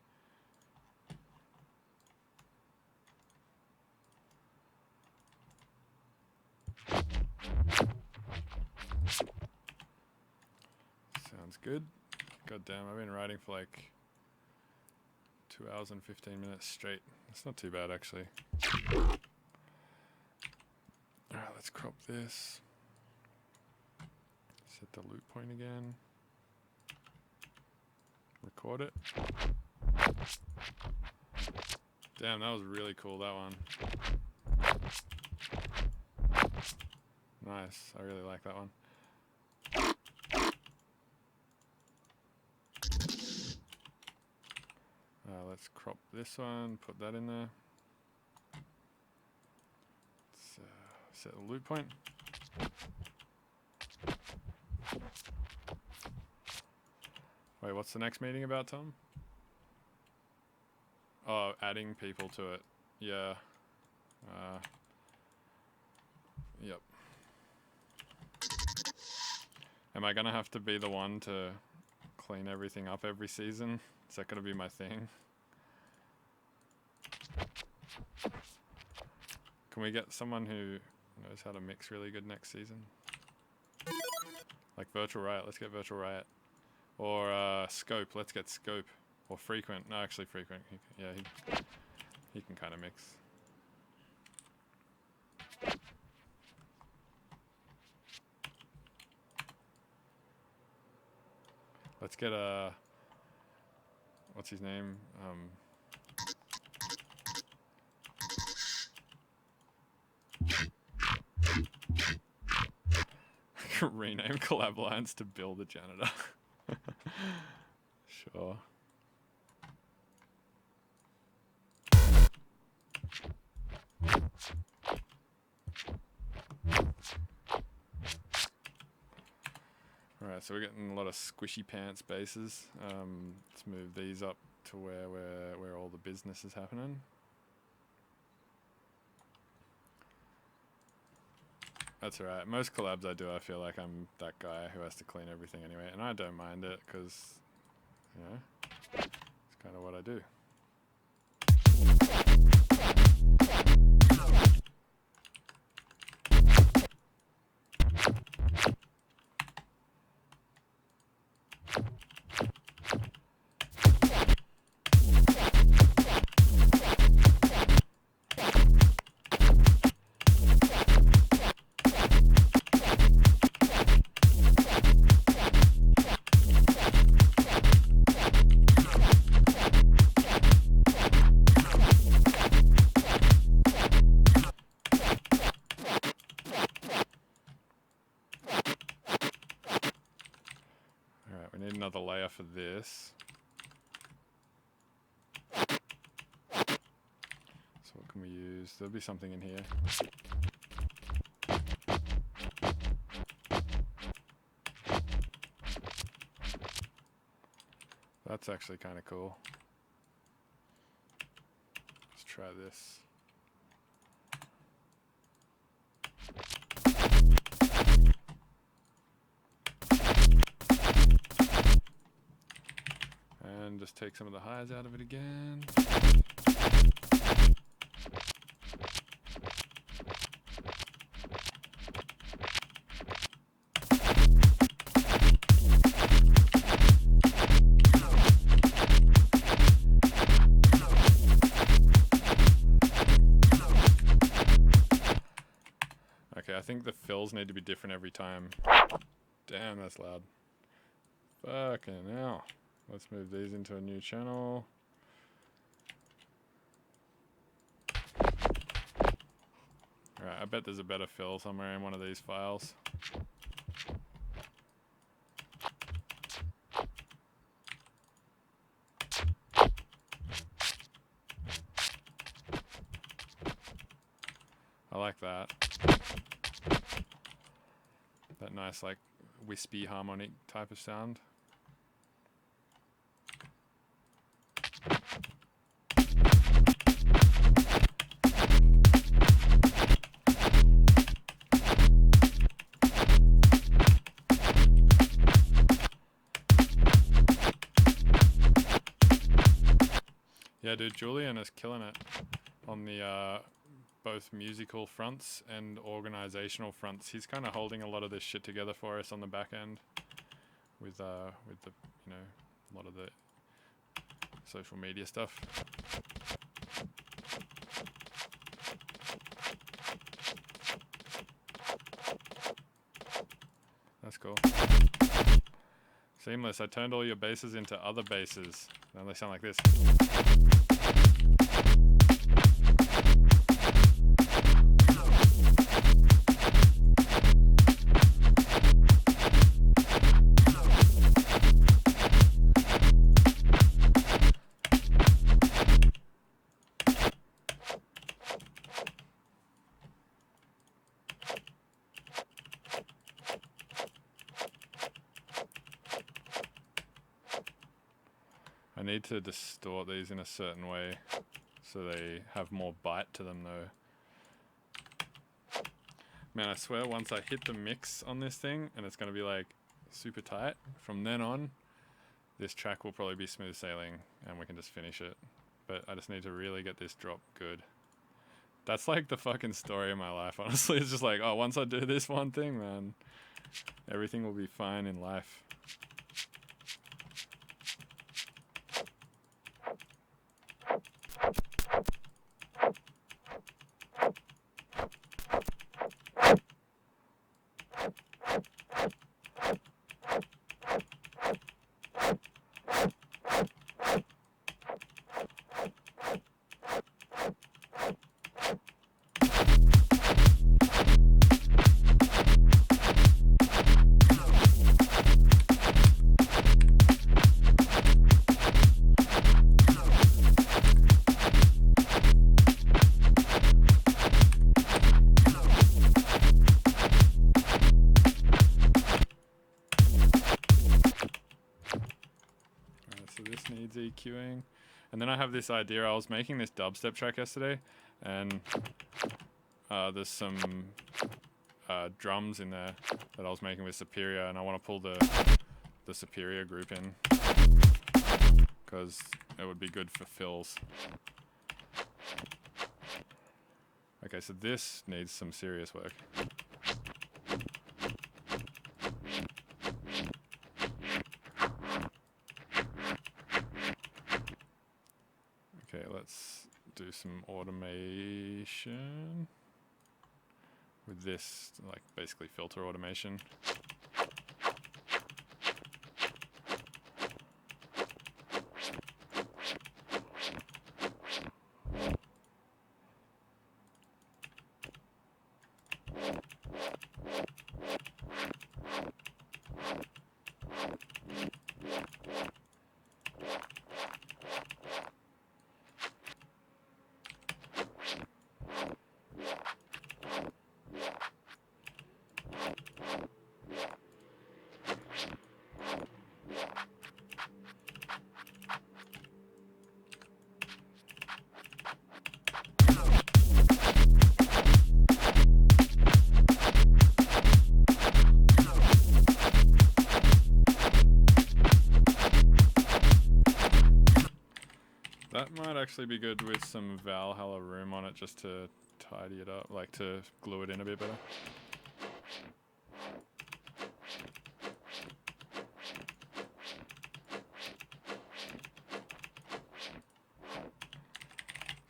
Sounds good. God damn, I've been writing for like 2 hours and 15 minutes straight. That's not too bad, actually. Alright, let's crop this. Set the loop point again. Record it. Damn, that was really cool, that one. Nice, I really like that one. Let's crop this one, put that in there. Let's set the loop point. Wait, what's the next meeting about, Tom? Oh, adding people to it. Yeah. Yep. Am I gonna have to be the one to clean everything up every season? Is that gonna be my thing? Can we get someone who knows how to mix really good next season? Like Virtual Riot, let's get Virtual Riot. Or Scope, let's get Scope. Or Frequent, no actually Frequent, he can kind of mix. Let's get what's his name? Rename Collab Lines to Bill the Janitor. Sure. Alright, so we're getting a lot of squishy pants bases. Let's move these up to where all the business is happening. That's alright. Most collabs I do, I feel like I'm that guy who has to clean everything anyway, and I don't mind it because, you know, it's kind of what I do. Another layer for this. So what can we use? There'll be something in here. That's actually kind of cool. Let's try this. And just take some of the highs out of it again. think the fills need to be different every time. Damn, that's loud. Fucking hell. Let's move these into a new channel. Alright, I bet there's a better fill somewhere in one of these files. I like that. That nice, like, wispy harmonic type of sound. Yeah, dude, Julian is killing it on the both musical fronts and organizational fronts. He's kind of holding a lot of this shit together for us on the back end with the, you know, a lot of the social media stuff. That's cool. Seamless. I turned all your basses into other basses. Now they sound like this. I need to distort these in a certain way so they have more bite to them though. Man, I swear once I hit the mix on this thing and it's going to be like super tight, from then on this track will probably be smooth sailing and we can just finish it. But I just need to really get this drop good. That's like the fucking story of my life, honestly. It's just like, oh, once I do this one thing, man, everything will be fine in life. EQing, and then I have this idea. I was making this dubstep track yesterday, and there's some drums in there that I was making with Superior, and I want to pull the Superior group in because it would be good for fills. Okay, so this needs some serious work. Okay, let's do some automation with this, like basically filter automation. That might actually be good with some Valhalla room on it just to tidy it up, like to glue it in a bit better.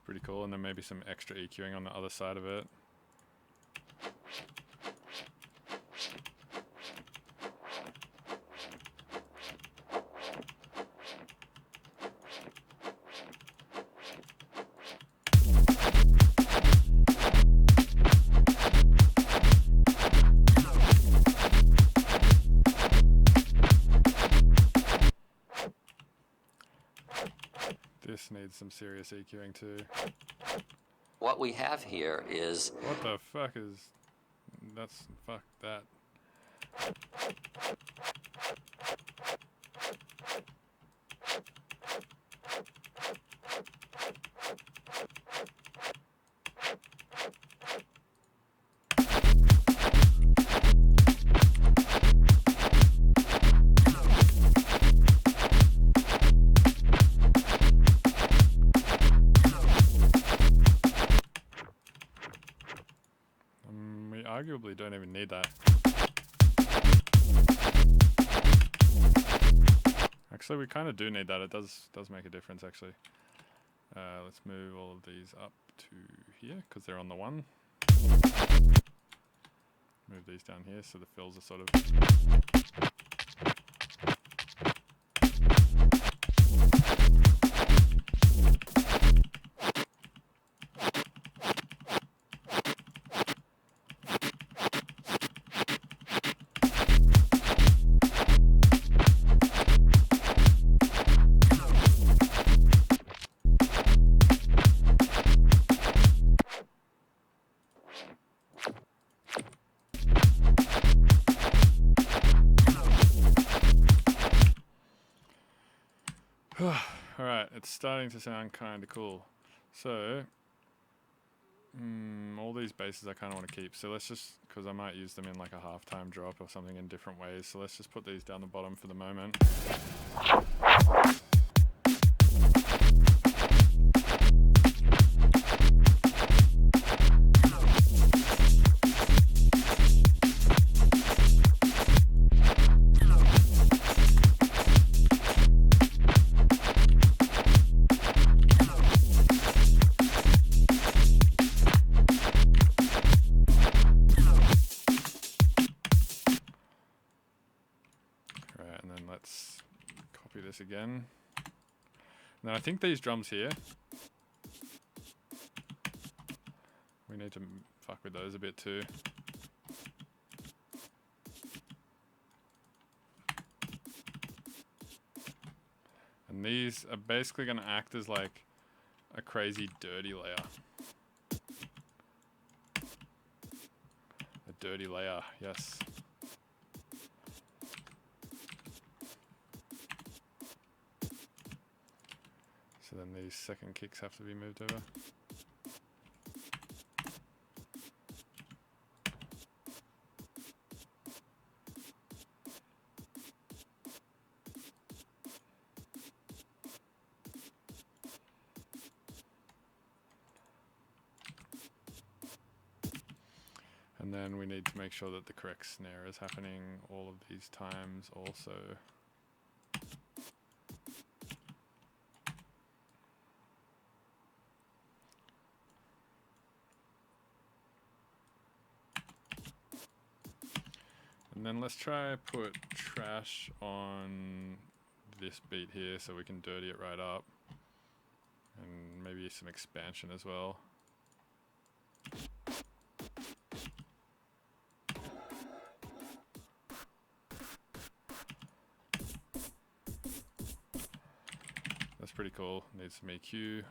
Pretty cool, and then maybe some extra EQing on the other side of it. some serious EQing too. What we have here is... What the fuck is... That's... Fuck that. We arguably don't even need that. Actually, we kind of do need that. It does make a difference, actually. Let's move all of these up to here, because they're on the one. Move these down here, so the fills are sort of... Alright, it's starting to sound kind of cool. So, all these bases I kind of want to keep. So let's just, because I might use them in like a halftime drop or something in different ways. So let's just put these down the bottom for the moment. And then let's copy this again. Now I think these drums here, we need to fuck with those a bit too. And these are basically going to act as like a crazy dirty layer. A dirty layer, yes. So then these second kicks have to be moved over. And then we need to make sure that the correct snare is happening all of these times also. And then let's try put trash on this beat here so we can dirty it right up. And maybe some expansion as well. That's pretty cool. Needs some EQ.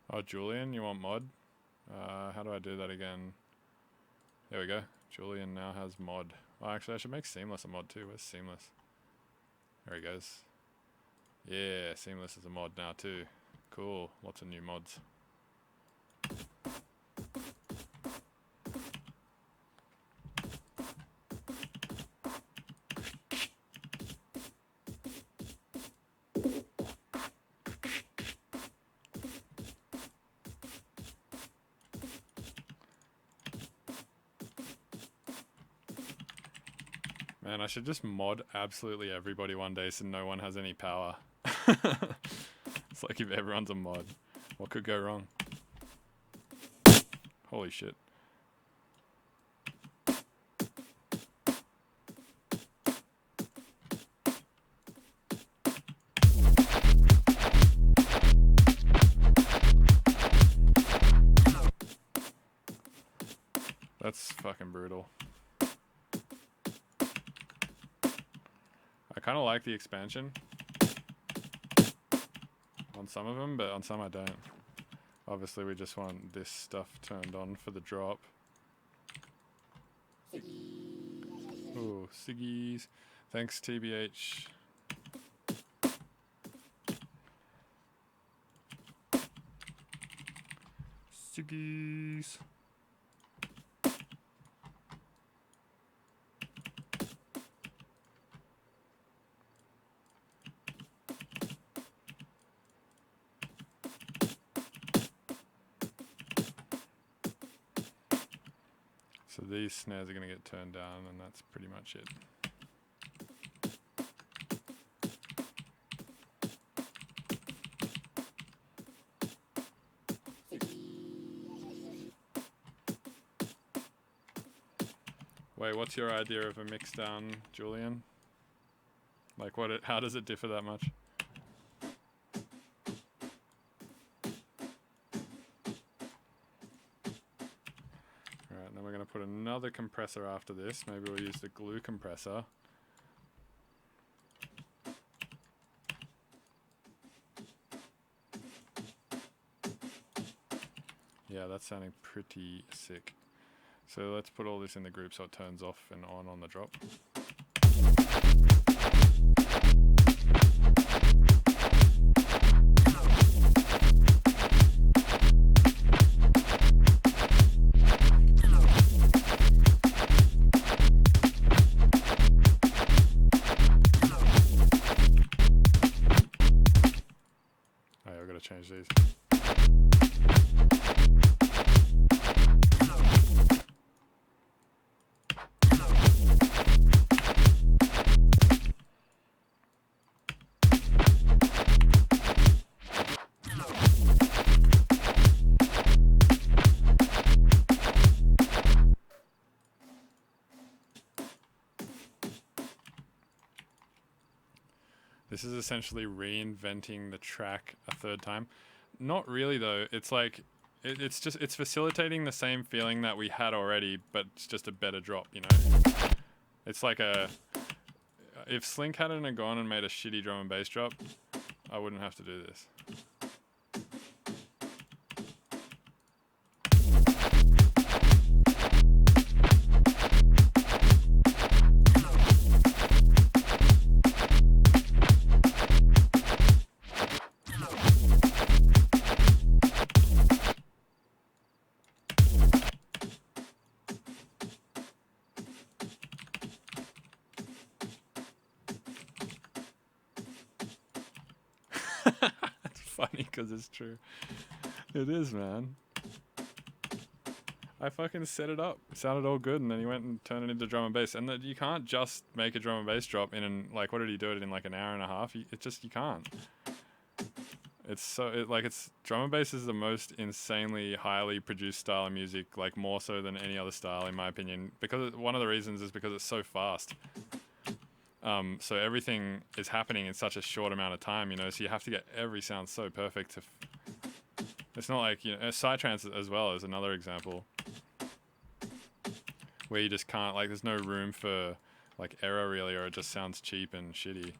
Oh, Julian, you want mod? How do I do that again? There we go. Julian now has mod. Oh, actually, I should make Seamless a mod too. Where's Seamless? There he goes. Yeah, Seamless is a mod now too. Cool. Lots of new mods. Man, I should just mod absolutely everybody one day so no one has any power. It's like if everyone's a mod. What could go wrong? Holy shit. That's fucking brutal. I kind of like the expansion on some of them, but on some I don't. Obviously, we just want this stuff turned on for the drop. Oh, Siggies. Thanks, TBH. Siggies. So these snares are going to get turned down, and that's pretty much it. Wait, what's your idea of a mix down, Julian? Like, how does it differ that much? Alright, then we're going to put another compressor after this. Maybe we'll use the glue compressor. Yeah, that's sounding pretty sick. So let's put all this in the group so it turns off and on the drop. Oh yeah, I've got to change these. This is essentially reinventing the track a third time. Not really though. It's like it's facilitating the same feeling that we had already, but it's just a better drop, you know. It's like if Slink hadn't gone and made a shitty drum and bass drop, I wouldn't have to do this. It's funny because it's true. It is, man. I fucking set it up. It sounded all good, and then he went and turned it into drum and bass. And you can't just make a drum and bass drop like, what did he do it in like an hour and a half? You can't. It's drum and bass is the most insanely highly produced style of music, like more so than any other style in my opinion. Because one of the reasons is because it's so fast. So everything is happening in such a short amount of time, you know. So you have to get every sound so perfect. It's not like, you know, psytrance as well is another example where you just can't, like, there's no room for like error really, or it just sounds cheap and shitty.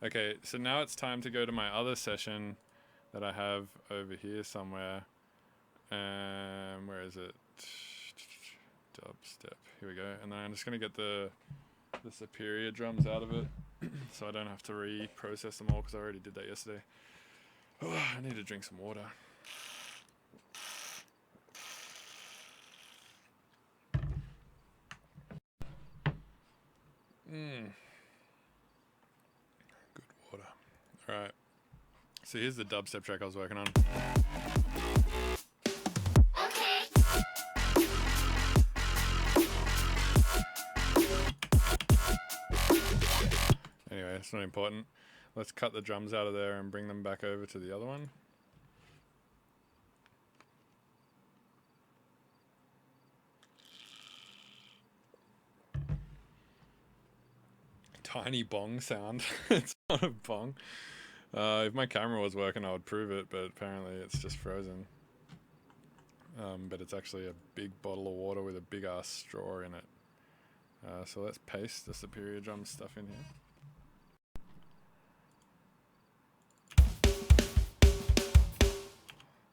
Okay, so now it's time to go to my other session that I have over here somewhere. Where is it? Dubstep. Here we go. And then I'm just going to get the superior drums out of it so I don't have to reprocess them all because I already did that yesterday. Oh, I need to drink some water. Good water. Alright. So here's the dubstep track I was working on. Anyway, it's not important. Let's cut the drums out of there and bring them back over to the other one. tiny bong sound. It's not a bong. If my camera was working, I would prove it, but apparently it's just frozen. But it's actually a big bottle of water with a big ass straw in it. So let's paste the Superior Drum stuff in here.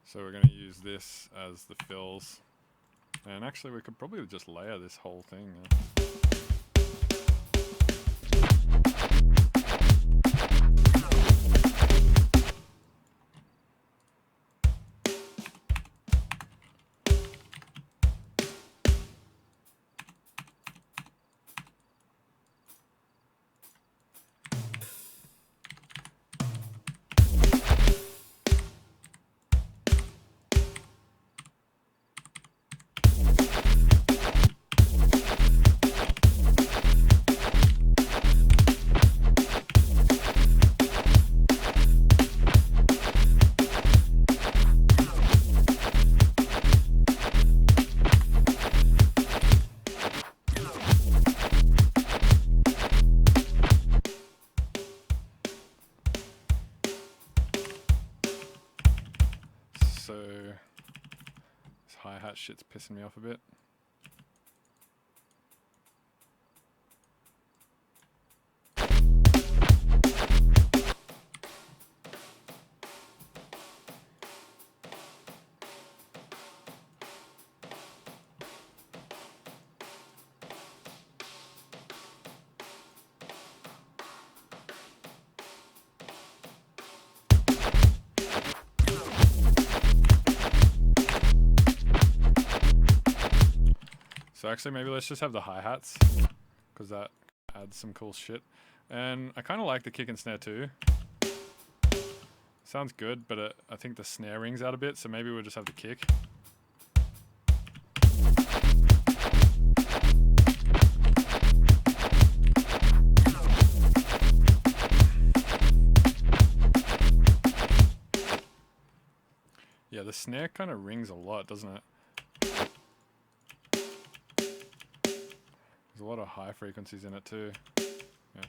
So we're going to use this as the fills. And actually we could probably just layer this whole thing now. So this hi-hat shit's pissing me off a bit. So actually maybe let's just have the hi-hats, because that adds some cool shit. And I kind of like the kick and snare too. Sounds good, but I think the snare rings out a bit, so maybe we'll just have the kick. Yeah, the snare kind of rings a lot, doesn't it? There's a lot of high frequencies in it too. Yeah.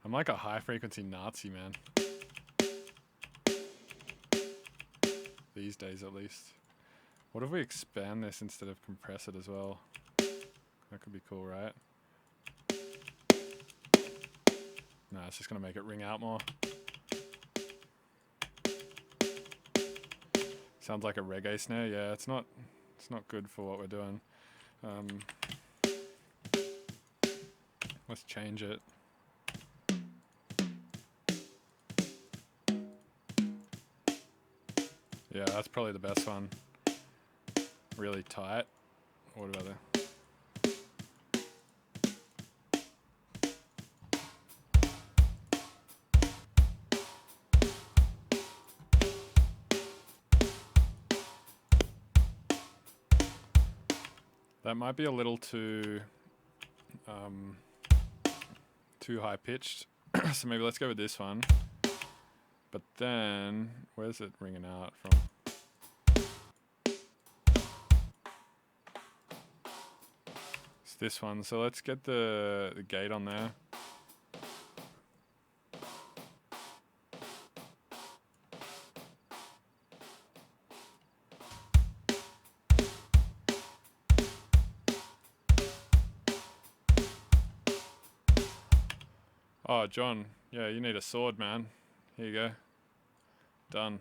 I'm like a high frequency Nazi, man. These days at least. What if we expand this instead of compress it as well? That could be cool, right? Nah, it's just gonna make it ring out more. Sounds like a reggae snare. Yeah, it's not good for what we're doing. Let's change it. Yeah, that's probably the best one. Really tight. What about that? That might be a little too high pitched. So maybe let's go with this one. But then, where's it ringing out from? It's this one. So let's get the gate on there. Oh, John. Yeah, you need a sword, man. Here you go. Done.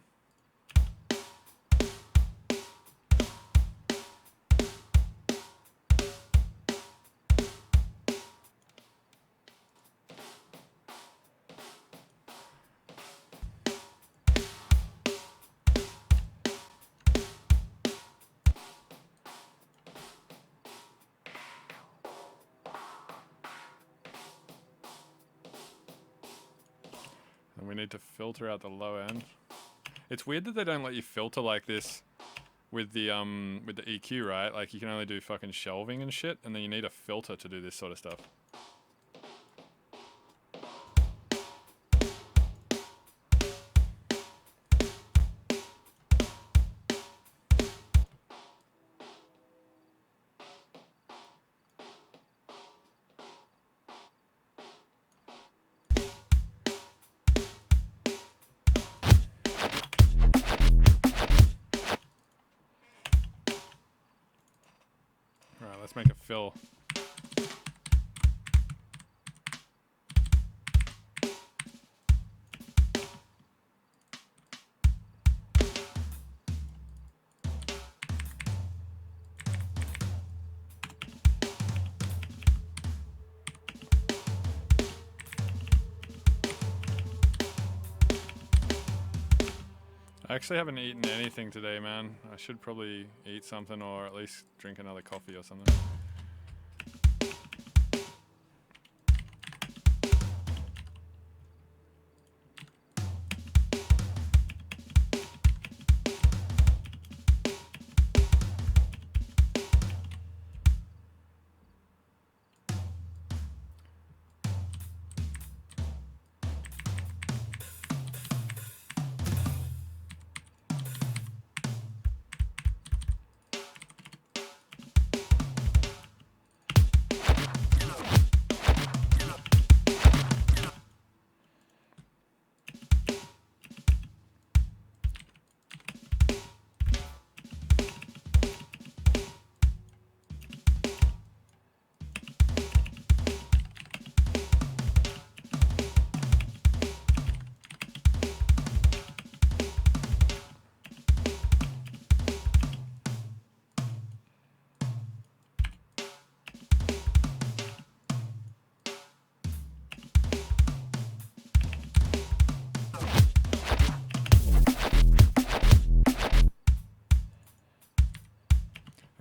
And we need to filter out the low end. It's weird that they don't let you filter like this with the EQ, right? Like you can only do fucking shelving and shit, and then you need a filter to do this sort of stuff. fill. I actually haven't eaten anything today, man. I should probably eat something or at least drink another coffee or something.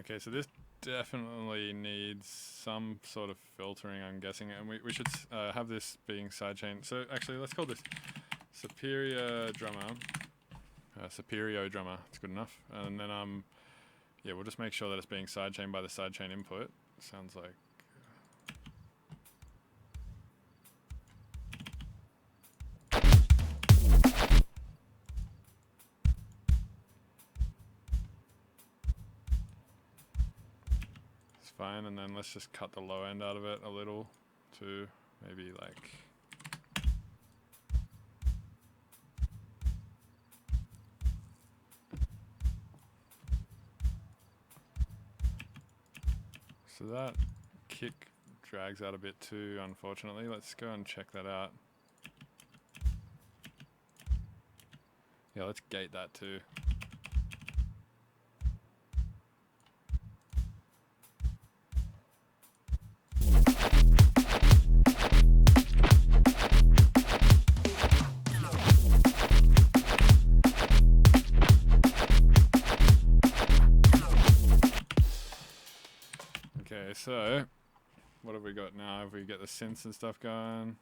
Okay, so this definitely needs some sort of filtering, I'm guessing, and we should have this being sidechain. So actually, let's call this Superior Drummer. Superior Drummer, it's good enough. And then yeah, we'll just make sure that it's being sidechained by the sidechain input. Sounds like. Fine, and then let's just cut the low end out of it a little to maybe like so that kick drags out a bit too, unfortunately. Let's go and check that out. Yeah, let's gate that too. Okay, so what have we got now? If we get the synths and stuff going.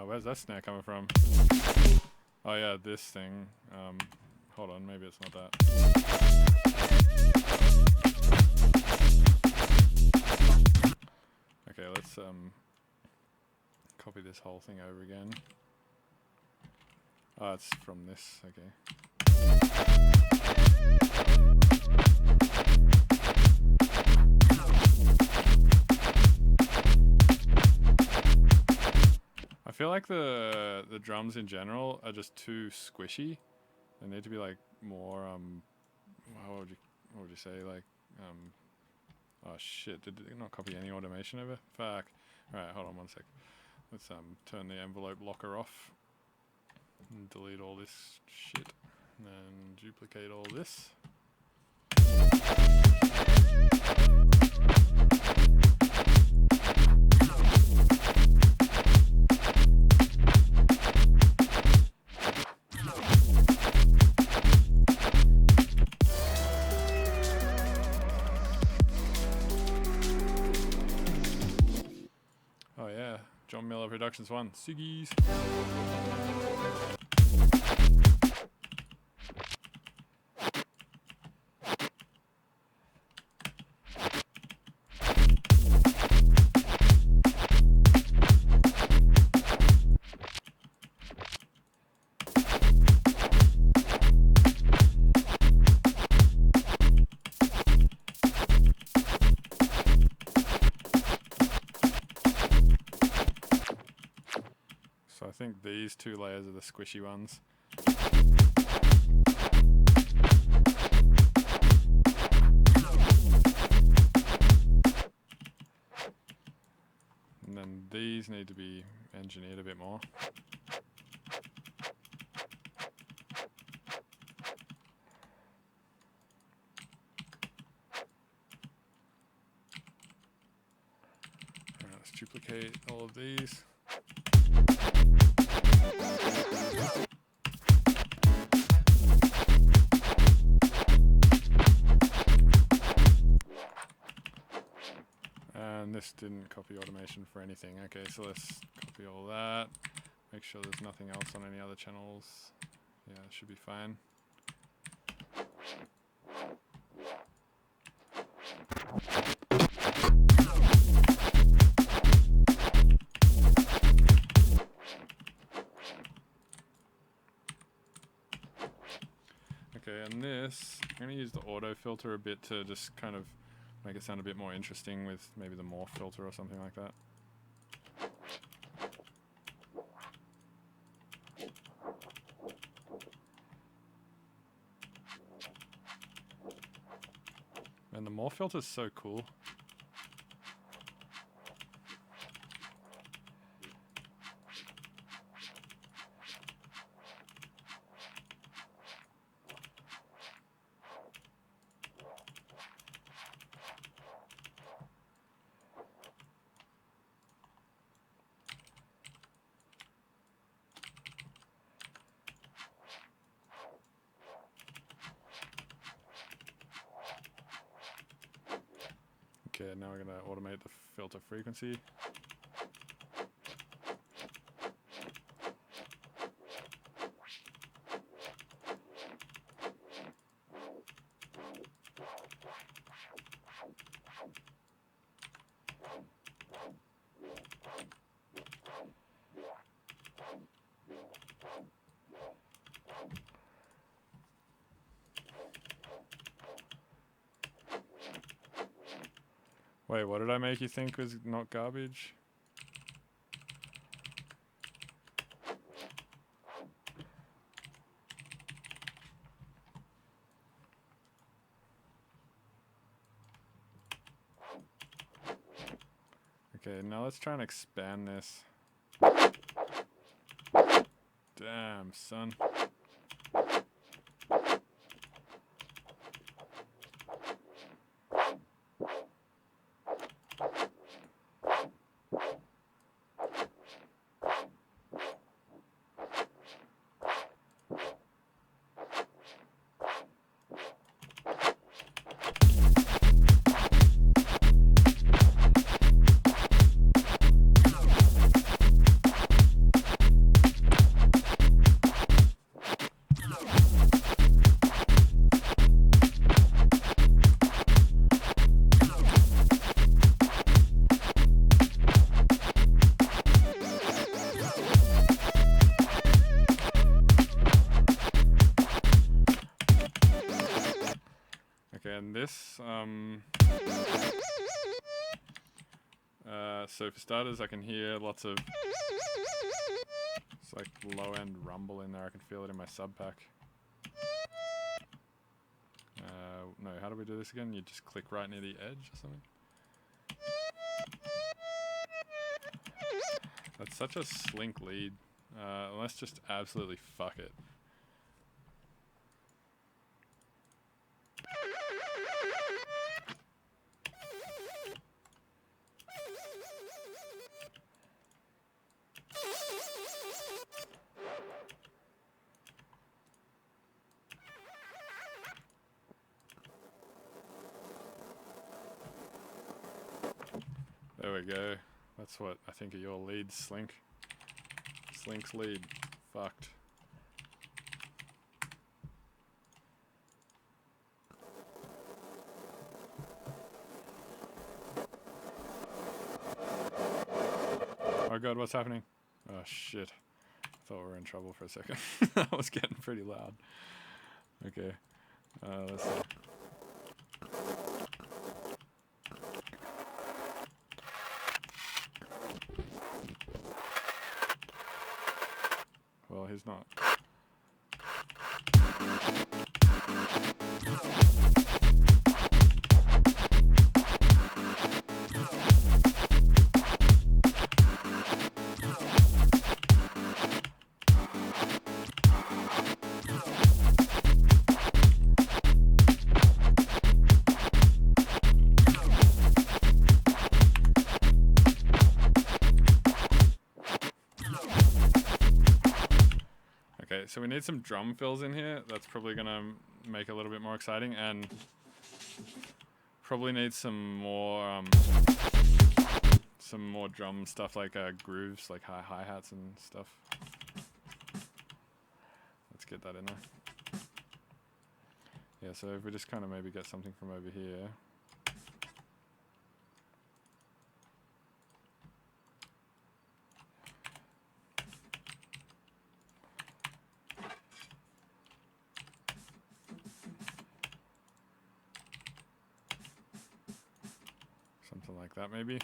Where's that snare coming from? Oh yeah, this thing. Hold on, maybe it's not that. Okay, let's copy this whole thing over again. Oh, it's from this, okay. I feel like the drums in general are just too squishy. They need to be like more what would you say, like oh shit, did it not copy any automation over? Fuck. Alright, hold on one sec. Let's turn the envelope locker off and delete all this shit and then duplicate all this. yeah, John Miller Productions 1, Siggies. So I think these two layers are the squishy ones. And then these need to be engineered a bit more. Alright, let's duplicate all of these. And this didn't copy automation for anything. Okay, so let's copy all that. Make sure there's nothing else on any other channels. Yeah, it should be fine. Okay, and this, I'm going to use the auto filter a bit to just kind of make it sound a bit more interesting with maybe the morph filter or something like that. And the morph filter is so cool. Okay, now we're going to automate the filter frequency. Wait, what did I make you think was not garbage? Okay, now let's try and expand this. Damn, son. Okay, and this, so for starters, I can hear lots of, it's like low-end rumble in there. I can feel it in my sub pack. No, how do we do this again? You just click right near the edge or something? That's such a slink lead. Let's just absolutely fuck it. There we go. That's what I think of your leads, Slink. Slink's lead. Fucked. Oh god, what's happening? Oh shit. I thought we were in trouble for a second. That was getting pretty loud. Okay. Let's see. Well, he's not. Okay, so we need some drum fills in here. That's probably gonna make it a little bit more exciting, and probably need some more drum stuff like grooves, like hi-hats and stuff. Let's get that in there. Yeah, so if we just kind of maybe get something from over here. Something like that, maybe.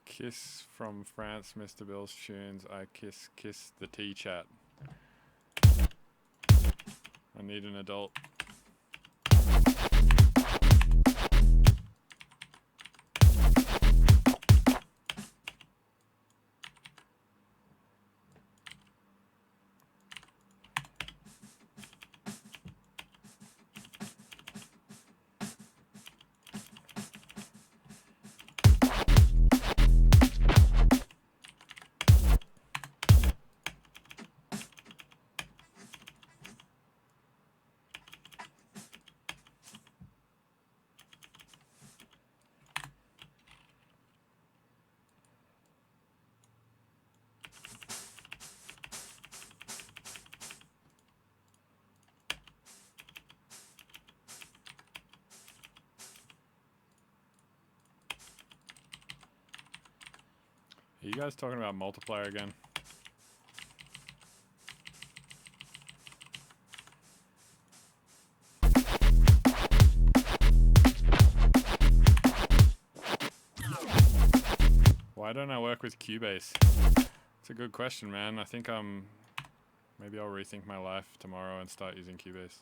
Kiss from France, Mr. Bill's tunes. I kiss the T-chat. I need an adult. Are you guys talking about multiplier again? Why don't I work with Cubase? It's a good question, man. I think maybe I'll rethink my life tomorrow and start using Cubase.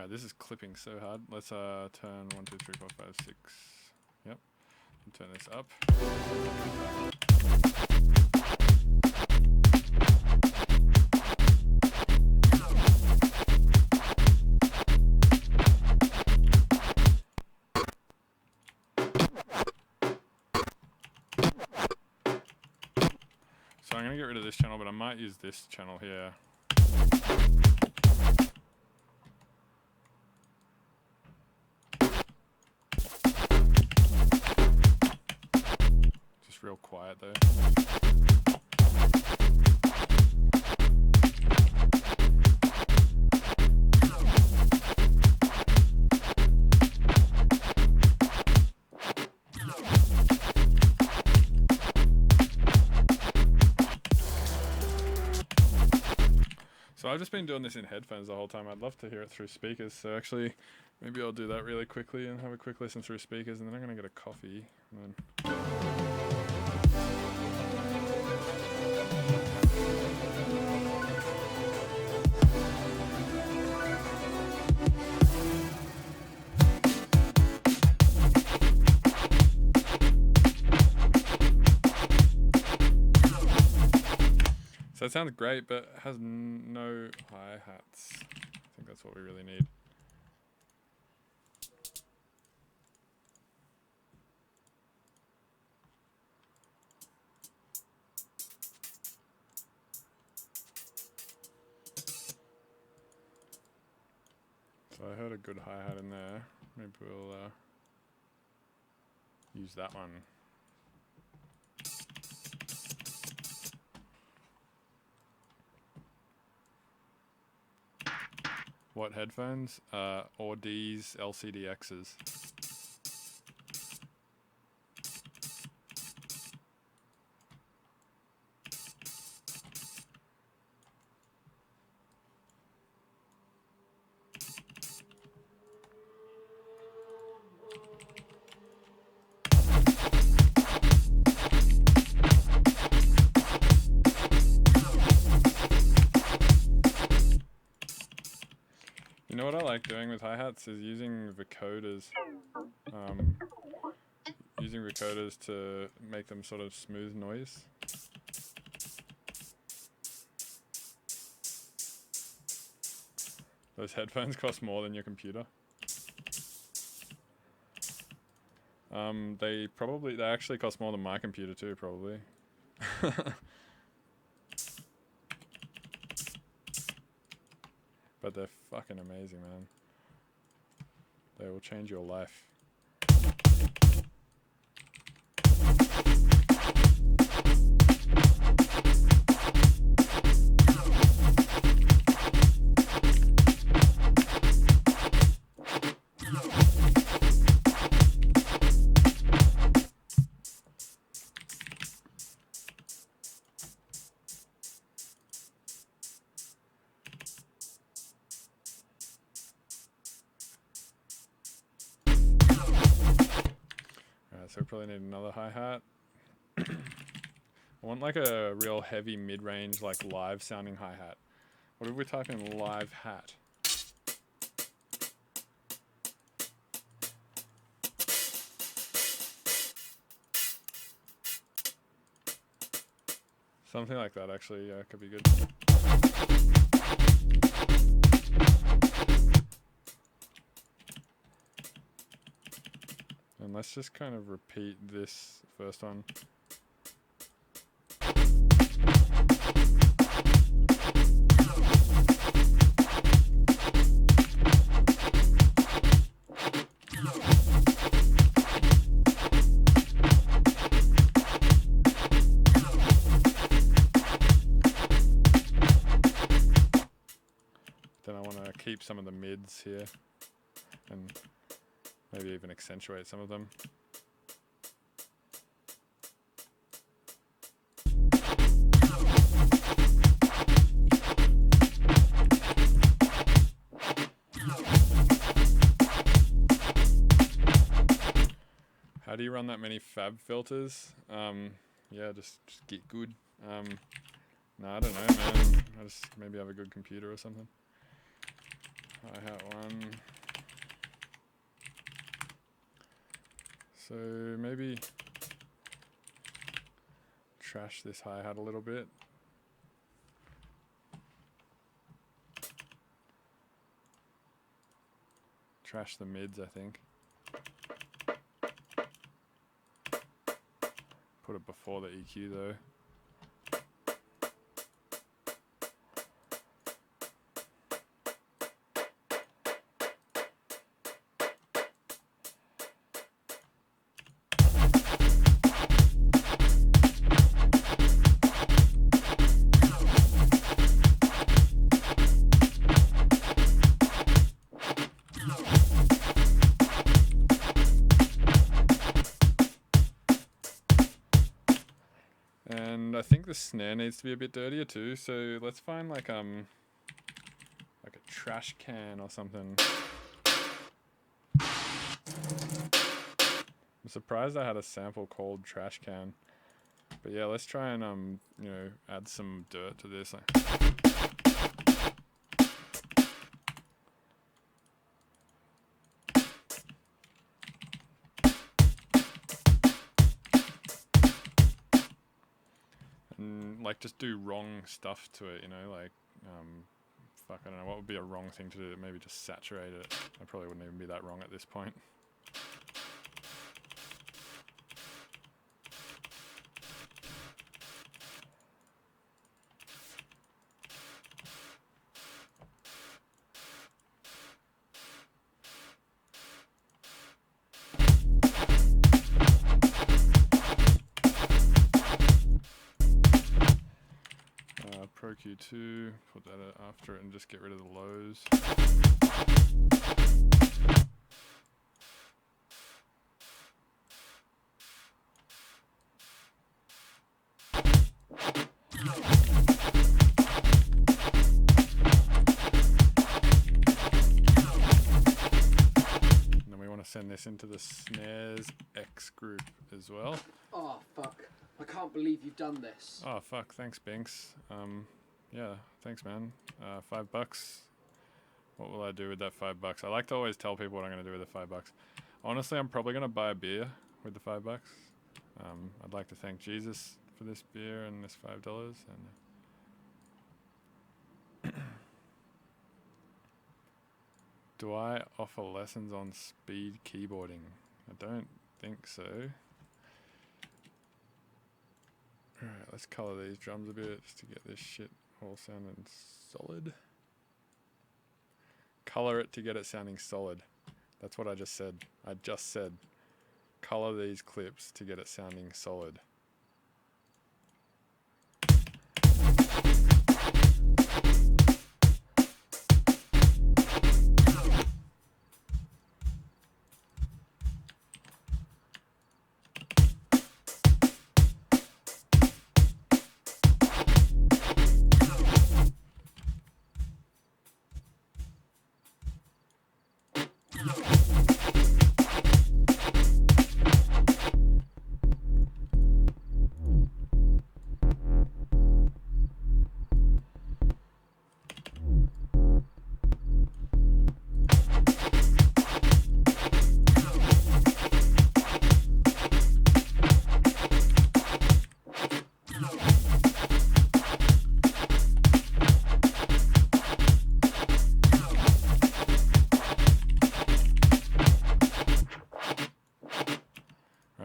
This is clipping so hard. Let's turn 1, 2, 3, 4, 5, 6. Yep. And turn this up. So I'm gonna get rid of this channel, but I might use this channel here. Real quiet though. So I've just been doing this in headphones the whole time. I'd love to hear it through speakers. So actually, maybe I'll do that really quickly and have a quick listen through speakers, and then I'm gonna get a coffee. And then so it sounds great, but it has no hi-hats. I think that's what we really need. So I heard a good hi-hat in there. Maybe we'll use that one. What headphones? Audi's LCDXs. You know what I like doing with hi-hats is using vocoders. Using vocoders to make them sort of smooth noise. Those headphones cost more than your computer. They actually cost more than my computer too, probably. But they're fucking amazing, man. They will change your life. So we probably need another hi-hat. I want like a real heavy mid-range, like live sounding hi-hat. What if we type in live hat? Something like that actually, yeah, could be good. And let's just kind of repeat this first one. Then I want to keep some of the mids here and maybe even accentuate some of them. How do you run that many fab filters? Yeah, just get good. No, I don't know, man. I just maybe have a good computer or something. Hi-hat one. So maybe trash this hi-hat a little bit. Trash the mids, I think. Put it before the EQ though. And I think the snare needs to be a bit dirtier too, so let's find like like a trash can or something. I'm surprised I had a sample called trash can. But yeah, let's try and add some dirt to this. And like just do wrong stuff to it, like fuck, I don't know what would be a wrong thing to do. Maybe just saturate it. I probably wouldn't even be that wrong at this point. Pro Q2, put that after it and just get rid of the lows. And then we want to send this into the snares X group as well. Oh, fuck. I can't believe you've done this. Oh, fuck. Thanks, Binks. Yeah, thanks, man. $5. What will I do with that $5? I like to always tell people what I'm going to do with the $5. Honestly, I'm probably going to buy a beer with the $5. I'd like to thank Jesus for this beer and this $5. And do I offer lessons on speed keyboarding? I don't think so. Alright, let's color these drums a bit just to get this shit all sounding solid. Color it to get it sounding solid. That's what I just said. I just said color these clips to get it sounding solid.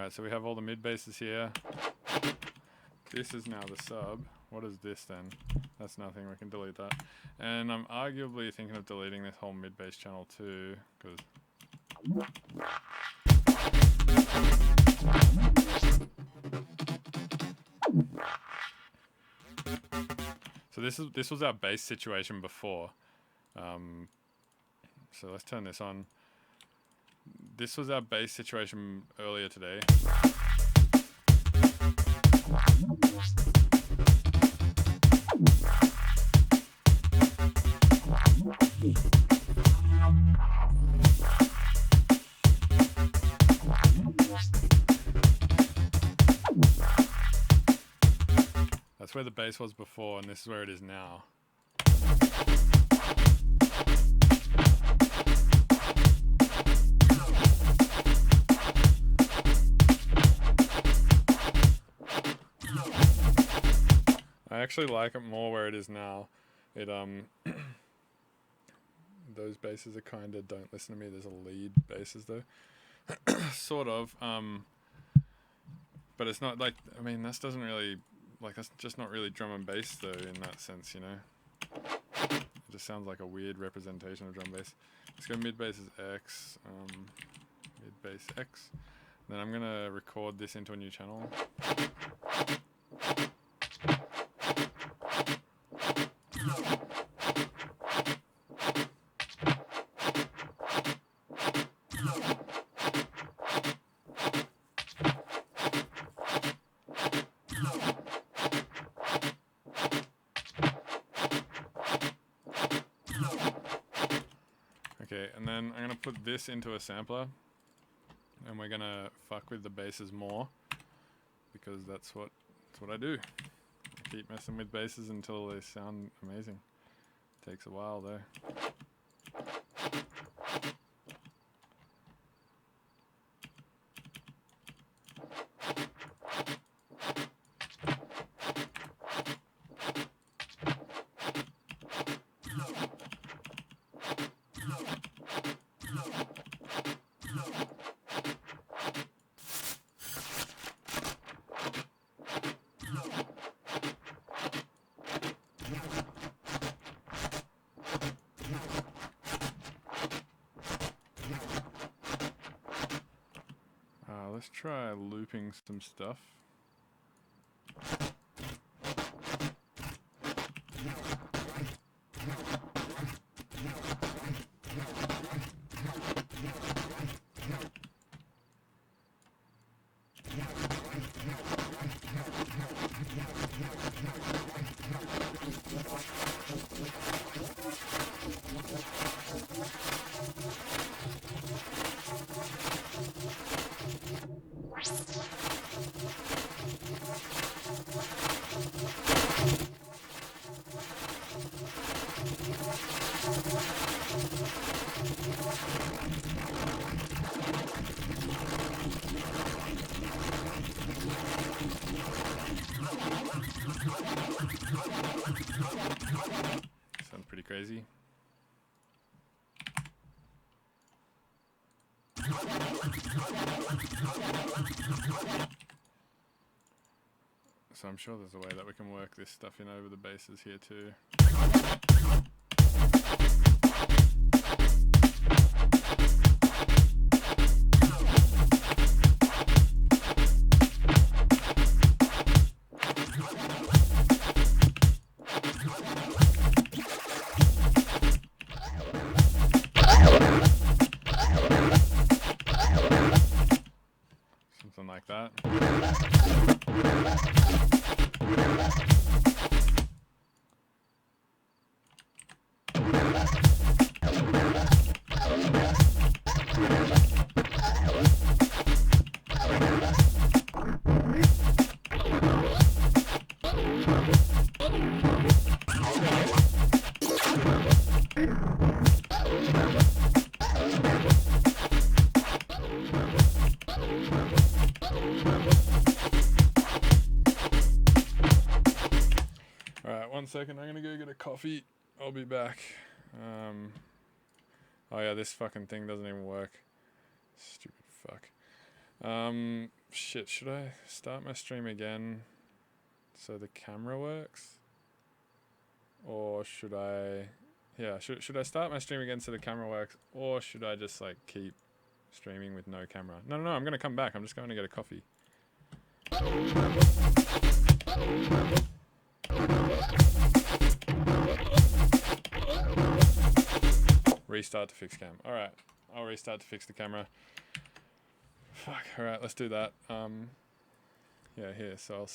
So we have all the mid basses here. This is now the sub. What is this then? That's nothing, we can delete that. And I'm arguably thinking of deleting this whole mid bass channel too, because so this was our bass situation before. So let's turn this on. This was our bass situation earlier today. That's where the bass was before, and this is where it is now. I actually like it more where it is now. It those basses are kind of don't listen to me. There's a lead basses though, sort of. But it's not like, I mean, that's doesn't really, like, that's just not really drum and bass though in that sense, you know. It just sounds like a weird representation of drum bass. Let's go mid bass is X, mid bass X. Then I'm gonna record this into a new channel. Okay, and then I'm gonna put this into a sampler, and we're gonna fuck with the basses more, because that's what I do. I keep messing with basses until they sound amazing. Takes a while though. Let's try looping some stuff. Sounds pretty crazy. So I'm sure there's a way that we can work this stuff in over the basses here too. Something like that. Alright, 1 second, I'm gonna go get a coffee. I'll be back. Oh yeah, this fucking thing doesn't even work. Stupid fuck. Shit, should I start my stream again so the camera works? Or should I... Yeah, should I start my stream again so the camera works? Or should I just like keep streaming with no camera? No, I'm gonna come back. I'm just going to get a coffee. Restart to fix cam. Alright, I'll restart to fix the camera. Fuck, alright, let's do that. Yeah, here, so I'll